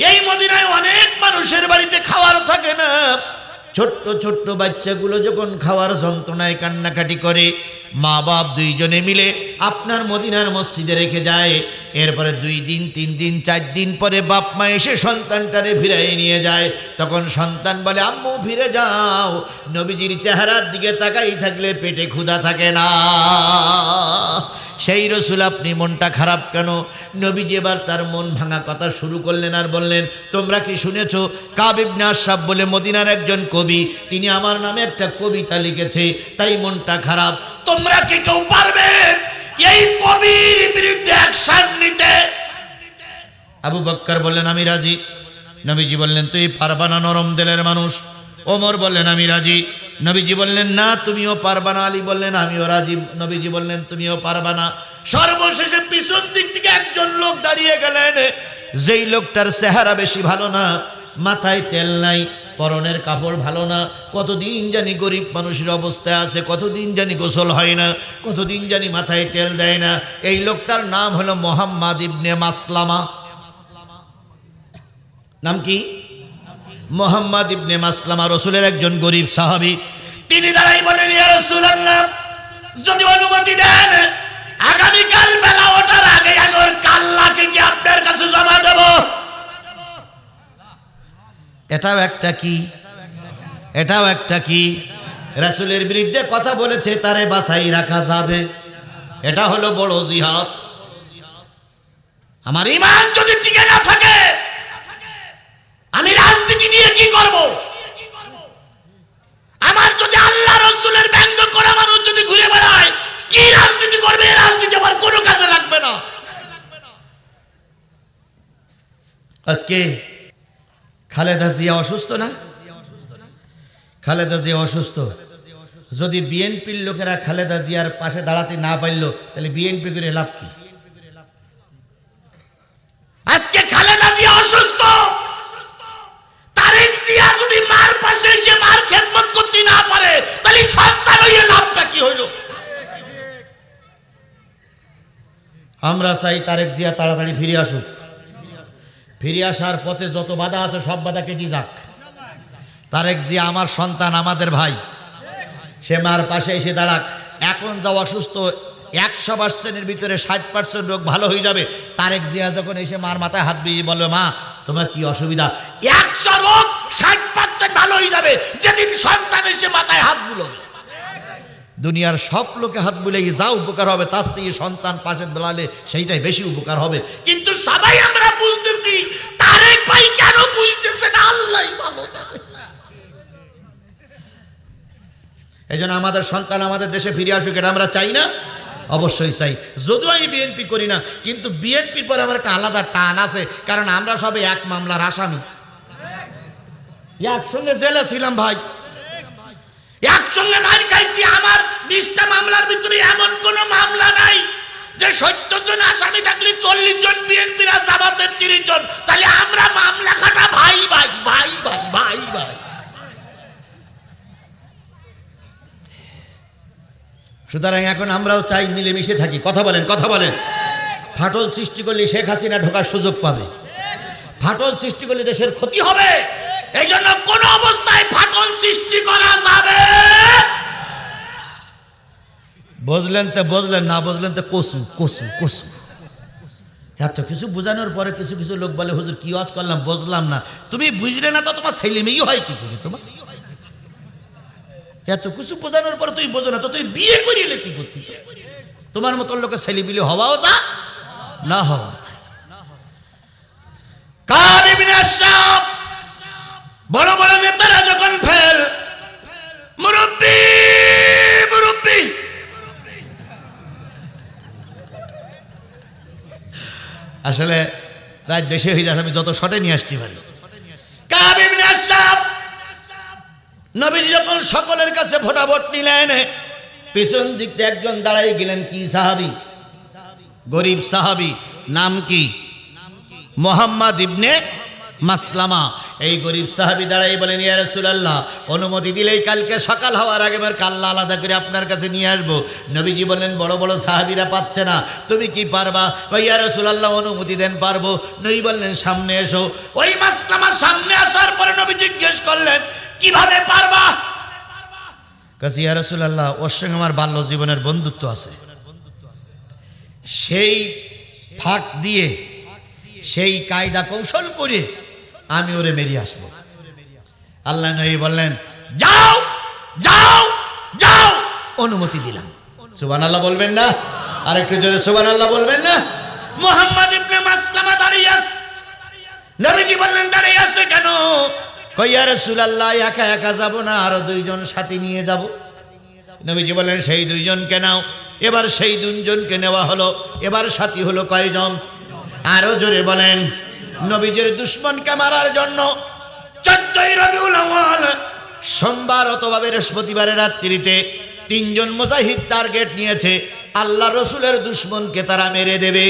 S2: এই মদিনায় অনেক মানুষের বাড়িতে খাবার থাকে না। ছোট্ট ছোট্ট বাচ্চাগুলো যখন খাওয়ার যন্ত্রণায় কান্নাকাটি করে, মা বাপ দুইজনে মিলে আপনার মদিনার মসজিদে রেখে যায়। এরপরে 2 দিন 3 দিন 4 দিন পরে বাপ মা এসে সন্তানটারে ফিরাই নিয়ে যায়। তখন সন্তান বলে, আম্মু ফিরে যাও। নবীজির চেহারার দিকে তাকাই থাকলে পেটে ক্ষুধা থাকে না। সেই রসুল, আপনি মনটা খারাপ কেন? নবীজি এবার তার মন ভাঙা কথা শুরু করলেন আর বললেন, তোমরা কি শুনেছো? কাব ইবনে আশরাফ বলে মদিনার একজন কবি, তিনি আমার নামে একটা কবিতা লিখেছে, তাই মনটা খারাপ। তোমরা কি কেউ পারবে এই কবির বিরুদ্ধে অ্যাকশন নিতে? আবু বকর বললেন, আমি রাজি। নবীজি বললেন, তুই পারবা না, নরম দিলের মানুষ। ওমর বললেন, আমি রাজি। নবীজি বললেন, না তুমিও পারবা না। আলী বললেন, আমিও রাজি। নবীজি বললেন, তুমিও পারবা না। সর্বশেষে পিছন দিক থেকে একজন লোক দাঁড়িয়ে গেলেন, যেই লোকটার চেহারা বেশি ভালো না, মাথায় তেল নাই, পরনের কাপড় ভালো না, কতদিন জানি গরিব মানুষের অবস্থায় আছে, কতদিন জানি গোসল হয় না, কতদিন জানি মাথায় তেল দেয় না। এই লোকটার নাম হলো মুহাম্মদ ইবনে মাসলামা। নাম কি? মুহাম্মদ ইবনে মাসলামা, রসুলের একজন গরিব সাহাবী। তিনি দাঁড়াই বলেন, ইয়া রাসূলুল্লাহ, যদি অনুমতি দেন, আগামীকাল বেলা ওঠার আগে আমি ওর কাল্লাকে কি আপনার কাছে জমা দেব? এটাও একটা কি রাসূলের বিরুদ্ধে কথা বলেছে, তারে বাছাই রাখা যাবে? এটা হলো বড় জিহাদ। আমার ঈমান যদি টিকে না থাকে, আমি রাজনীতি দিয়ে কি করব? আমার যদি আল্লাহ রসুলের ব্যঙ্গ করা মানুষ যদি ঘুরে বেড়ায়, কি রাজনীতি করবে? এই রাজনীতি আমার কোনো কাজে লাগবে না। আজকে খালেদা জিয়া অসুস্থ না? খালেদা জিয়া অসুস্থ। যদি বিএনপির লোকেরা খালেদা জিয়ার পাশে দাঁড়াতে না পারল, তাহলে বিএনপি করে লাভ কি? আজকে খালেদা জিয়া অসুস্থ, তারেক জিয়া যদি মার পাশে এসে মার খেদমত করতে না পারে, তাহলে সন্তান হইয়া লাভটা কি হইল? আমরা চাই তারেক জিয়া তাড়াতাড়ি ফিরে আসুক। ফিরে আসার পথে যত বাধা আছে সব বাধা কেটে যাক। তারেক জিয়া আমার সন্তান, আমাদের ভাই, সে মার পাশে এসে দাঁড়াক। এখন যা অসুস্থ, 100% ভিতরে 60% রোগ ভালো হয়ে যাবে। তারেক জিয়া যখন এসে মার মাথায় হাত দিয়ে বলবে, মা তোমার কি অসুবিধা, 100 রোগ 60% ভালো হয়ে যাবে যেদিন সন্তান এসে মাথায় হাত বুলাবে। দুনিয়ার সব লোকে হাত বুলে যা উপকার হবে, তার থেকে সন্তান পাশে দাঁড়ালে সেইটাই বেশি উপকার হবে। কিন্তু সবাই আমরা বুঝতেছি, তারেক ভাই কেন বুঝতেছে না? আল্লাহই ভালো জানে। এই জন্য আমাদের সন্তান আমাদের দেশে ফিরে আসুক, এটা আমরা চাই না? অবশ্যই চাই। যদিও আমি বিএনপি করি না, কিন্তু বিএনপির পরে আমার একটা আলাদা টান আছে, কারণ আমরা সবাই এক মামলার আসামি। একসঙ্গে জেলে ছিলাম ভাই, একসঙ্গে মার খাইছি। আমার 20টা মামলার ভিতরে এমন কোন মামলা নাই যে 70 জন আসামি থাকলে 40 জন বিএনপির, জামাতের 30 জন। তাহলে আমরা মামলা খাটা ভাই ভাই ভাই ভাই ভাই ভাই। সুতরাং এখন আমরাও চাই মিলেমিশে থাকি। কথা বলেন, কথা বলেন। ফাটল সৃষ্টি করলে শেখ হাসিনা ঢোকার সুযোগ পাবে, ফাটল সৃষ্টি করলে দেশের ক্ষতি হবে। এই জন্য কোন অবস্থায় ফাটল সৃষ্টি করা যাবে। বুঝলেন তো বুঝলেন, না বুঝলেন তো কসু কসু কসু। এত কিছু বোঝানোর পরে কিছু কিছু লোক বলে, হুজুর কি ওয়াজ করলাম বুঝলাম না। তুমি বুঝলে না তো তোমার ছেলে মেয়েই হয় কি করে? তোমার এত কিছু বোঝানোর পরে তুই বোঝো না, তো তুই বিয়ে করিলে কি করতে? তোমার মতন লোকের ছেলে বিলে হওয়াও যা, না হওয়া তাই। কাব ইবনে আশরাফ, বড় বড় নেতারা যখন ফেল, মুরব্বি মুরব্বি, আসলে রাত বেশি হয়ে যাচ্ছে, আমি যত শটে নিয়ে আসতে পারি। কাব ইবনে আশরাফ, নবীজি যখন সকলের কাছে ভোটাভোট নিলেন, পিছন দিক থেকে একজন দাঁড়াই গেলেন। কি সাহাবী? গরিব সাহাবী, নাম কি?
S1: মুহাম্মদ ইবনে মাসলামা। এই গরিব সাহাবী দাঁড়াই বলেন, ইয়া রাসূলুল্লাহ, অনুমতি দিলেই কালকে সকাল হওয়ার আগে আমার কাল্লা আলাদা করে আপনার কাছে নিয়ে আসবো। নবীজি বললেন, বড় বড় সাহাবীরা পাচ্ছে না, তুমি কি পারবা? কই, ইয়া রাসূলুল্লাহ, অনুমতি দেন, পারবো। নবী বললেন, সামনে এসো। ওই মাসলামা সামনে আসার পরে নবী জিজ্ঞেস করলেন, কিভাবে পারবা? কাছে, ইয়া রাসূলুল্লাহ, ওর সঙ্গে আমার বাল্য জীবনের বন্ধুত্ব আছে, সেই ফাঁক দিয়ে, সেই কায়দা কৌশল করে আমি ওরে মেরিয়ে আসবো। আল্লাহ নবী বললেন, যাও যাও যাও, অনুমতি দিলাম। সুবহানাল্লাহ বলবেন না? আর একটু জোরে সুবহানাল্লাহ বলবেন না? মুহাম্মদ ইবনে মাসলামা দাঁড়িয়ে আছে। নবীজি বললেন, দাঁড়িয়ে আছে কেন? কই, ইয়া রাসূলুল্লাহ, একা একা যাব না, আরো দুইজন সাথী নিয়ে যাব। নবীজি বললেন, সেই দুইজনকে নাও। এবার সেই দুইজনকে নেওয়া হলো। এবার সাথী হলো কয়জন? আরো জোরে বলেন। নবীজির দুশমনকে মারার জন্য 14ই রবিউল আউয়াল সোমবার অথবা বৃহস্পতিবারের রাত্রিতে 3 জন মুজাহিদ টার্গেট নিয়েছে। আল্লাহ রসুলের দুশমনকে তারা মেরে দেবে।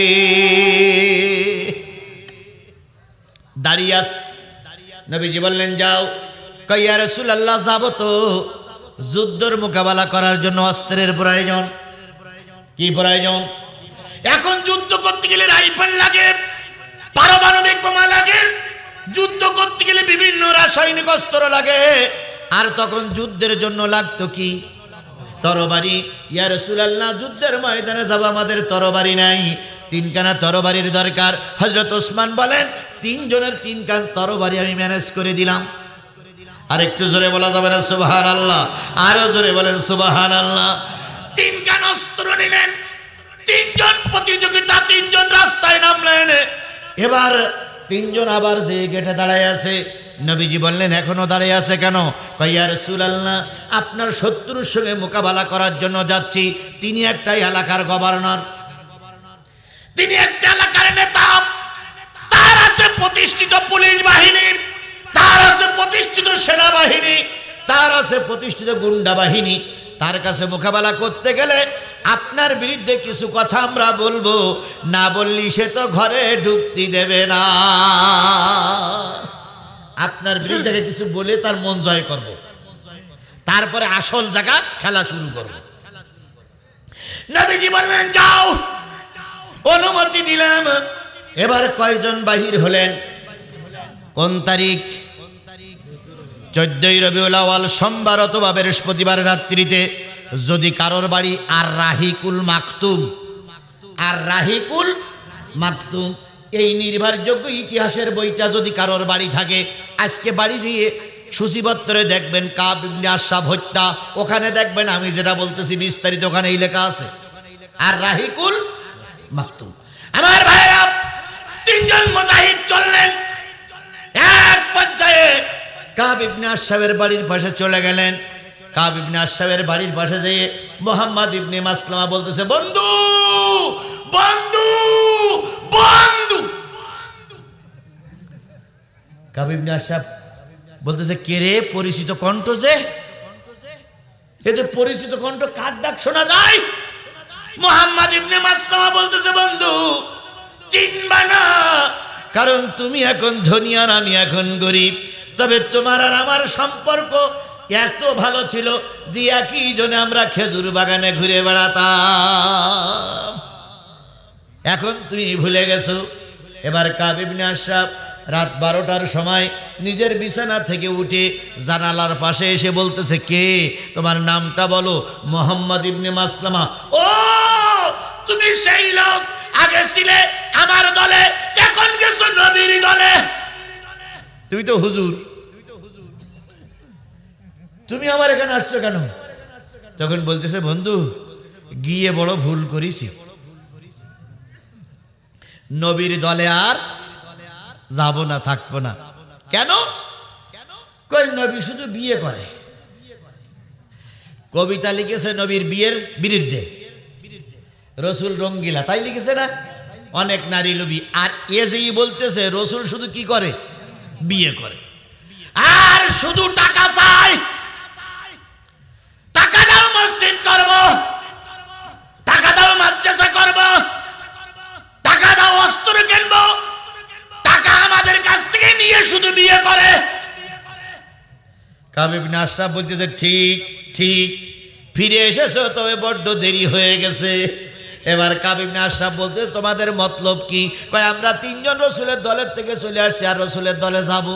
S1: দাঁড়িয়ে আছে। নবীজি বললেন, যাও। কই, ইয়া রাসূলুল্লাহ, যাব তো, যুদ্ধের মোকাবেলা করার জন্য অস্ত্রের প্রয়োজন। কি প্রয়োজন? এখন যুদ্ধ করতে গেলে রাইফেল লাগে, পারমাণবিক বোমা লাগে, যুদ্ধ করতে গেলে বিভিন্ন রাসায়নিক অস্ত্র লাগে। আর তখন যুদ্ধের জন্য লাগতো কি? তরবারি। ইয়া রাসূলুল্লাহ, যুদ্ধের ময়দানে যাব, আমাদের তরবারি নাই, 3 খানা তরবারির দরকার। হযরত ওসমান বলেন, 3 জনের 3 খান তরবারি আমি ম্যানেজ করে দিলাম। আর একটু জোরে বলা যাবে না সুবহানাল্লাহ? আরো জোরে বলেন সুবহানাল্লাহ। 3 খান অস্ত্র নিলেন, 3 জন প্রতিযোগিতা, 3 জন রাস্তায় নামলেন। এবার 3 জন আবার যে গেটে দাঁড়ায় আছে। নবীজি বললেন, এখনো দাঁড়িয়ে আছে কেন? কই, ইয়া রাসূলুল্লাহ, আপনার শত্রুর সঙ্গে মোকাবেলা করার জন্য যাচ্ছি। তিনি একটা এলাকার গভর্নর, তিনি একটা এলাকার নেতা, তার আছে প্রতিষ্ঠিত পুলিশ বাহিনী, তার আছে প্রতিষ্ঠিত সেনাবাহিনী, তার আছে প্রতিষ্ঠিত গুন্ডা বাহিনী। তার কাছে মোকাবেলা করতে গেলে আপনার বিরুদ্ধে কিছু কথা আমরা বলবো, না বললি সে তো ঘরে ঢুকতে দেবে না। আপনার বিরুদ্ধে কিছু বলে তার মন জয় করব, তারপরে আসল জায়গা খেলা শুরু করব। নবীজি বললেন, যাও, অনুমতি দিলাম। এবার কয়জন বাহির হলেন? কোন তারিখ? 14ই রবিউল আউয়াল সোমবার অথবা বৃহস্পতিবার রাত্রিতে। যদি কারোর বাড়ি আর রাহিকুল মাকতুম, আর রাহিকুল মাকতুম, এই নির্ভরযোগ্য ইতিহাসের বইটা যদি কারোর বাড়ি থাকে, আজকে বাড়ি গিয়ে সূচিপত্রে দেখবেন কাব ইবনে আশরাফ হত্যা, ওখানে দেখবেন আমি যেটা বলতেছি বিস্তারিত ওখানে এই লেখা আছে, আর রাহিকুল মাকতুম। আমার ভাইরা, 3 জন মুজাহিদ চললেন। এক পর্যায়ে কাব ইবনে আশরাফের বাড়ির পাশে চলে গেলেন। কাব ইবনে আশরাফের বাড়ির পাশে যেয়ে মুহাম্মদ ইবনে মাসলামা বলতেছে, বন্ধু বন্ধু বন্ধু। কাব ইবনে আশরাফ বলতেছে, কে রে? পরিচিত কণ্ঠ যে, এদের পরিচিত কণ্ঠ, কার ডাক শোনা যায়? মুহাম্মদ ইবনে মাসলামা বলতেছে, বন্ধু চিনবা না, কারণ তুমি এখন ধনী আর আমি এখন গরিব। তবে তোমার আর আমার সম্পর্ক এত ভালো ছিল যে একই জনে আমরা খেজুর বাগানে ঘুরে বেড়াতাম। এখন তুমি ভুলে গেছো। এবার কাব ইবনে আশরাফ রাত 12টার সময় নিজের বিছানা থেকে উঠে জানালার পাশে এসে বলতেছে, কে? তোমার নামটা বলো। মুহাম্মদ ইবনে মাসলামা। ও, তুমি সেই লোক, আগে ছিলে আমার দলে, এখন গেছো নবীর দলে। তুমি তো হুজুর, তুমি আমার এখানে আসছো কেন? তখন বলতেছে, বন্ধু গিয়ে বড় ভুল করেছি, নবীর দলে আর যাব না, থাকবো না। কেন? কই, নবী শুধু বিয়ে করে। কবিতা লিখেছে নবীর বিয়ের বিরুদ্ধে, রসুল রঙ্গিলা, তাই লিখেছে না? অনেক নারী লোভী। আর এ যেই বলতেছে রসুল শুধু কি করে? বিয়ে করে, আর শুধু টাকা চায়। টাকা দাও মসজিদ করব, টাকা দাও মাদ্রাসা করব, টাকা দাও অস্ত্র কিনবো, কাব ইবনে আশরাফ বলতেছে ঠিক ঠিক, ফিরে এসেছো, তবে বড্ড দেরি হয়ে গেছে। এবার কাব ইবনে আশরাফ বলতে তোমাদের মতলব কি? কয় আমরা তিনজন রসুলের দলের থেকে চলে আসছি আর রসুলের দলে যাব,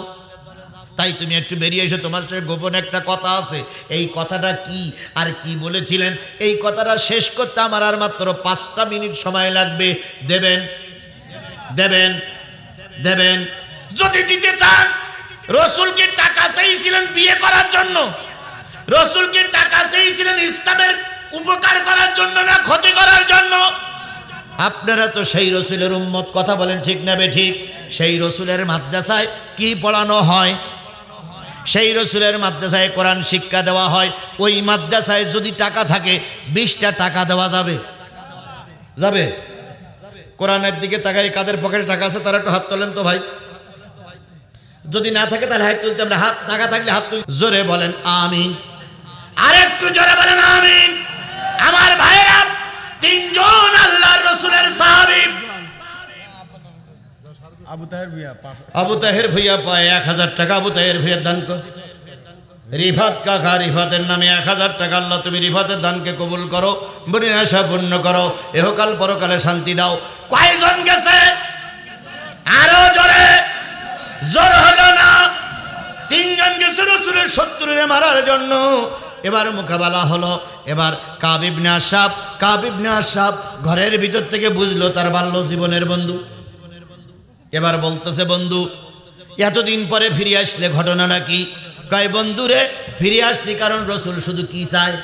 S1: তাই তুমি একটু বেরিয়ে এসো, তোমার সাথে গোপন একটা কথা আছে। এই কথাটা কি আর কি বলেছিলেন? এই কথাটা শেষ করতে আমার আর মাত্র 5টা মিনিট সময় লাগবে। দেবেন দেবেন দেবেন?
S2: যদি দিতে চান, রসুলকে টাকা চেয়েছিলেন বিয়ে করার জন্য, রসুলকে টাকা চেয়েছিলেন ইসলামের উপকার করার জন্য না ক্ষতি করার জন্য?
S1: আপনারা তো সেই রসুলের উম্মত, কথা বলেন ঠিক না বেঠিক? সেই রসুলের মাদ্রাসায় কি পড়ানো হয়? সেই রসুলের মাদ্রাসায় কোরআন শিক্ষা দেওয়া হয়। ওই মাদ্রাসায় যদি টাকা থাকে 20টা টাকা দেওয়া যাবে? যাবে? কোরআনের দিকে তাকাই, কাদের পকেটে টাকা আছে তারা একটু হাত তোলেন তো ভাই। যদি না থাকে তাহলে হাত তুলতে আমরা, হাত টাকা থাকলে হাত তুল, জোরে বলেন আমিন।
S2: আর একটু জোরে বলেন আমিন। আমার ভাইরা, 3 জন আল্লাহর রসুলের সাহাবী।
S1: আবু তাহের ভুইয়া পায় 1000 টাকা। আবু তাহের ভুইয়ার দান কর। রিফাত কাকা, রিফাতের নামে 1000 টাকা। আল্লাহ তুমি রিফাতের দানকে কবুল করো, মনের আশা পূর্ণ করো, এহকাল পরকালে শান্তি দাও।
S2: কয়জন গেছে? আরো জোরে। জোর হলো না।
S1: 3 জন গেছে রসুলের শত্রুরে মারার জন্য। এবার মোকাবেলা হলো। এবার কাব ইবনে আশরাফ ঘরের ভিতর থেকে বুঝলো তার বাল্য জীবনের বন্ধু। এবার বলতেছে, বন্ধু এতদিন পরে ফিরে আসলে ঘটনাটা কি? কয় বন্ধু রে, ফিরে আসছি কারণ রসুল শুধু কি চায়?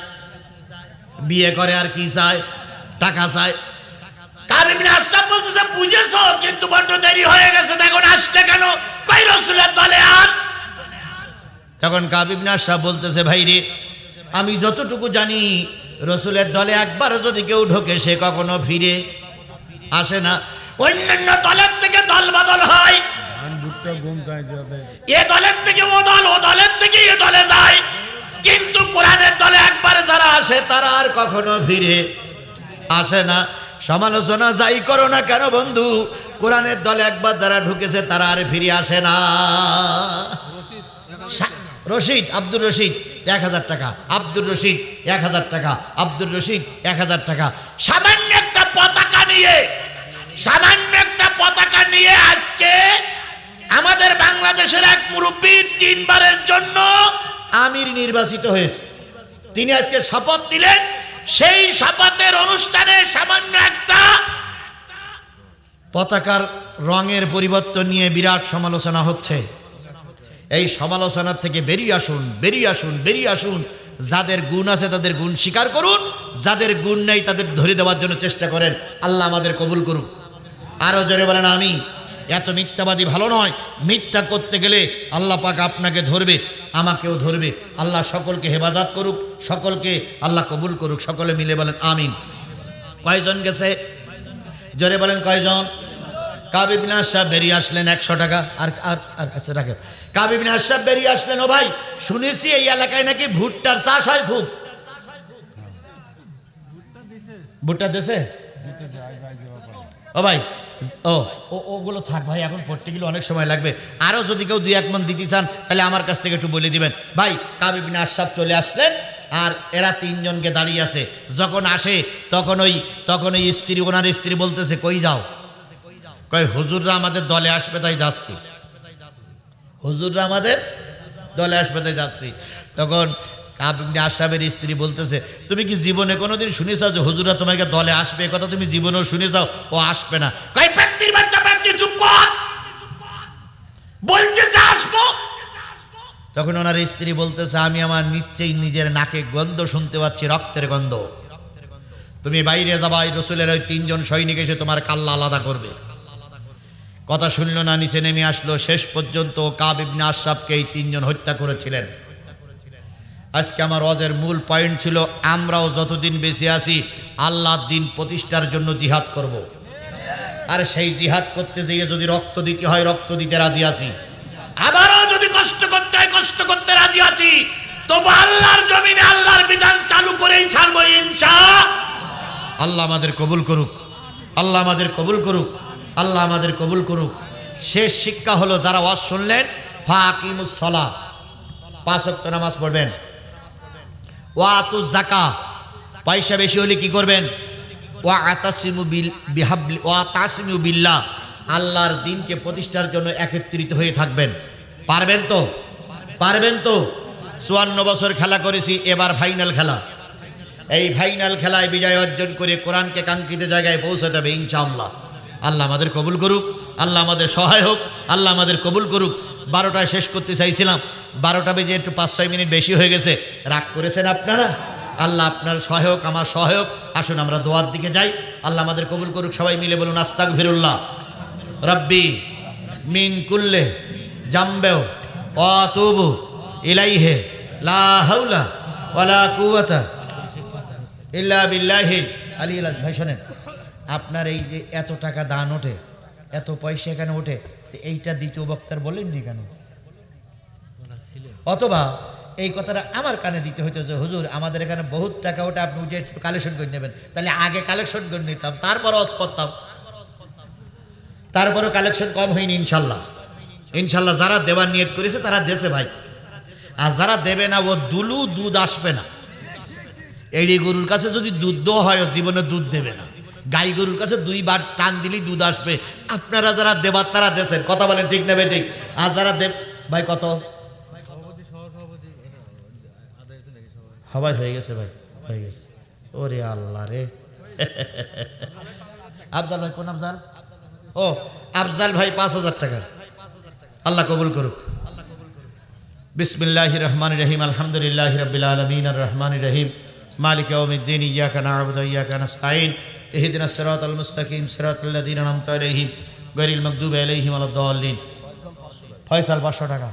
S1: বিয়ে করে আর কি চায়? টাকা চায়।
S2: কাব ইবনে আশরাফ বলতেছে, বুঝেছো, কিন্তু বড্ড দেরি হয়ে গেছে, দেখো আসছে কেন? কই রসুলের দলে আর।
S1: তখন কাব ইবনে আশরাফ বলতেছে, ভাই রে, আমি যতটুকু জানি রসুলের দলে একবার যদি কেউ ঢোকে সে কখনো ফিরে আসে না।
S2: অন্যান্য দলের থেকে দল বদল হয়, এ দলের থেকে ও দল, ও দলের থেকে এ দলে যায়, কিন্তু কোরআনের দলে একবার যারা আসে
S1: তারা আর কখনো ফিরে আসে না। সমালোচনা যাই করো না কেন বন্ধু, কোরআনের দলে একবার যারা ঢুকেছে তারা আর ফিরে আসে না। রশিদ, আব্দুর রশিদ 1000 টাকা। আব্দুর রশিদ 1000 টাকা। আব্দুর রশিদ 1000 টাকা।
S2: সামান্য একটা পতাকা নিয়ে, সামান্য একটা পতাকা নিয়ে আজকে আমাদের বাংলাদেশের এক মুরব্বী 3 বারের জন্য
S1: আমির নির্বাচিত হয়েছে।
S2: তিনি আজকে শপথ দিলেন। সেই শপথের অনুষ্ঠানে সামান্য একটা
S1: পতাকার রঙের পরিবর্তন নিয়ে বিরাট সমালোচনা হচ্ছে। এই সমালোচনার থেকে বেরিয়ে আসুন, বেরিয়ে আসুন, বেরিয়ে আসুন। যাদের গুণ আছে তাদের গুণ স্বীকার করুন, যাদের গুণ নেই তাদের ধরে দেওয়ার জন্য চেষ্টা করেন। আল্লাহ আমাদের কবুল করুক। আরো জোরে বলেন আমি। এত মিথ্যাবাদী ভালো নয়। মিথ্যা করতে গেলে আল্লাহ পাক আপনাকে ধরবে, আমাকেও ধরবে। আল্লাহ সকলকে হেফাজত করুক, সকলকে আল্লাহ কবুল করুক। সকলে মিলে বলেন আমিন। কয়জন গেছে? জোরে বলেন কয়জন? কাব ইবনে আশরাফ বেরিয়ে আসলেন 100 টাকা। আর আর আর কাছে রাখেন। কাব ইবনে আশরাফ বেরিয়ে আসলেন। ও ভাই, শুনেছি এই এলাকায় নাকি ভুট্টার চাষ হয় খুব। ভুট্টা দেশে? ও ভাই, ওগুলো থাক ভাই, এখন পড়তে গেলে অনেক সময় লাগবে। আরও যদি কেউ 2-1 মণ দিতে চান তাহলে আমার কাছ থেকে একটু বলে দিবেন। ভাই, কাব ইবনে আশরাফ চলে আসলেন আর এরা 3 জনকে দাঁড়িয়ে আছে। যখন আসে তখন ওই স্ত্রী, ওনার স্ত্রী বলতেছে, কই যাও? কয় হুজুররা আমাদের দলে আসবে তাই যাচ্ছি। হুজুররা আমাদের দলে আসবে তাই যাচ্ছি। তখন কাব ইবনে আশরাফের স্ত্রী বলতেছে, তুমি কি জীবনে কোনোদিন শুনেছো যে হুজুররা তোমাকে দলে আসবে? এ কথা তুমি জীবনেও শুনেছো? ও আসবে না।
S2: কয় ব্যক্তির বাচ্চা, ব্যক্তি চুপ কর, বলতেছে আসবো।
S1: তখন ওনার স্ত্রী বলতেছে, আমি আমার নিশ্চয়ই নিজের নাকে গন্ধ শুনতে পাচ্ছি, রক্তের গন্ধ। তুমি বাইরে যাবা, এই রসুলের ওই 3 জন সৈনিক এসে তোমার কাল্লা আলাদা করবে। কথা শুনল না, নিচে নেমে আসলো। শেষ পর্যন্ত কাব ইবনে আশরাফকে এই 3 জন হত্যা করেছিলেন। আজকে আমার ওয়াজের মূল পয়েন্ট ছিল, আমরাও যতদিন বেঁচে আছি আল্লাহর দ্বীন প্রতিষ্ঠার জন্য জিহাদ করব। আর সেই জিহাদ করতে যেয়ে যদি রক্ত দিতে হয় রক্ত দিতে রাজি আছি।
S2: আবারও যদি কষ্ট করতে হয় কষ্ট করতে রাজি আছি। তবু আল্লাহর জমিনে আল্লাহর বিধান চালু করেই ছাড়বো ইনশাআল্লাহ।
S1: আল্লাহ আমাদের কবুল করুক, আল্লাহ আমাদের কবুল করুক, আল্লাহ আমাদের কবুল করুক। শেষ শিক্ষা হলো, যারা ওয়াজ শুনলেন, ফাকিমুস সালাহ, 5 ওয়াক্ত নামাজ পড়বেন। ওয়াতু যাকা, পয়সা বেশি হলে কি করবেন? ওয়াতাসিমু বিল্লাহ, আল্লাহর দ্বীনকে প্রতিষ্ঠার জন্য একত্রিত হয়ে থাকবেন। পারবেন তো? পারবেন তো? 54 বছর খেলা করেছি, এবার ফাইনাল খেলা। এই ফাইনাল খেলায় বিজয় অর্জন করে কোরআনকে কাঙ্ক্ষিত জায়গায় পৌঁছাতে হবে ইনশাআল্লাহ। আল্লাহ আমাদের কবুল করুক, আল্লাহ আমাদের সহায় হোক, আল্লাহ আমাদের কবুল করুক। 12টায় শেষ করতে চাইছিলাম, 12টা বেজে একটু 5-6 মিনিট বেশি হয়ে গেছে। রাগ করেছেন আপনারা? আল্লাহ আপনার সহায়ক, আমার সহায়ক। আসুন আমরা দোয়ার দিকে যাই। আল্লাহ আমাদের কবুল করুক। সবাই মিলে বলুন আস্তাগফিরুল্লাহ রাব্বি মিন কুল্লে জামবেও ওয়াতুবু ইলাইহি লা হাওলা ওয়ালা কুওয়াতা ইল্লা বিল্লাহিল আলিয়্যিল আযীম। ভাই শোনেন, আপনার এই যে এত টাকা দান ওঠে, এত পয়সা এখানে ওঠে, তো এইটা দ্বিতীয় বক্তার বলেননি কেন? অথবা এই কথাটা আমার কানে দিতে হইতো যে হুজুর আমাদের এখানে বহুত টাকা ওঠে, আপনি উঠে একটু কালেকশন করে নেবেন। তাহলে আগে কালেকশন করে নিতাম, তারপর ওয়াজ করতাম। তারপরও কালেকশন কম হয়নি ইনশাল্লাহ। ইনশাল্লাহ যারা দেওয়ার নিয়ত করেছে তারা দেশে ভাই, আর যারা দেবে না ও দুধ আসবে না। এড়ি গরুর কাছে যদি দুধ দেওয়া হয়, ও জীবনে দুধ দেবে না। গাই গরুর কাছে 2 বার টান দিলেই দুধ আসবে। আপনারা যারা দেবার তারা দেশের কথা বলেন, ঠিক নেবে ঠিক। আর যারা দেব ভাই কত সবাই হয়ে গেছে ভাই, হয়ে গেছে। ওরে আল্লাহ রে। আফজাল ভাই, কোন আফজাল? ও আফজাল ভাই 5000 টাকা। আল্লাহ কবুল করুক। বিসমিল্লাহির রহমানির রহিম, আলহামদুলিল্লাহি রাব্বিল আলামিন, আর রহমানির রহিম, মালিক ইয়াউমিদ্দিন, ইয়্যাকা না'বুদু ওয়া ইয়্যাকা নাস্তাঈন, ইহদিনাস সিরাতাল মুস্তাকিম, সিরাতাল লাযীনা আন'আমতা আলাইহিম গায়রিল মাগদুবি আলাইহিম ওয়ালাদ-দাল্লিন। ফয়সাল 500 টাকা।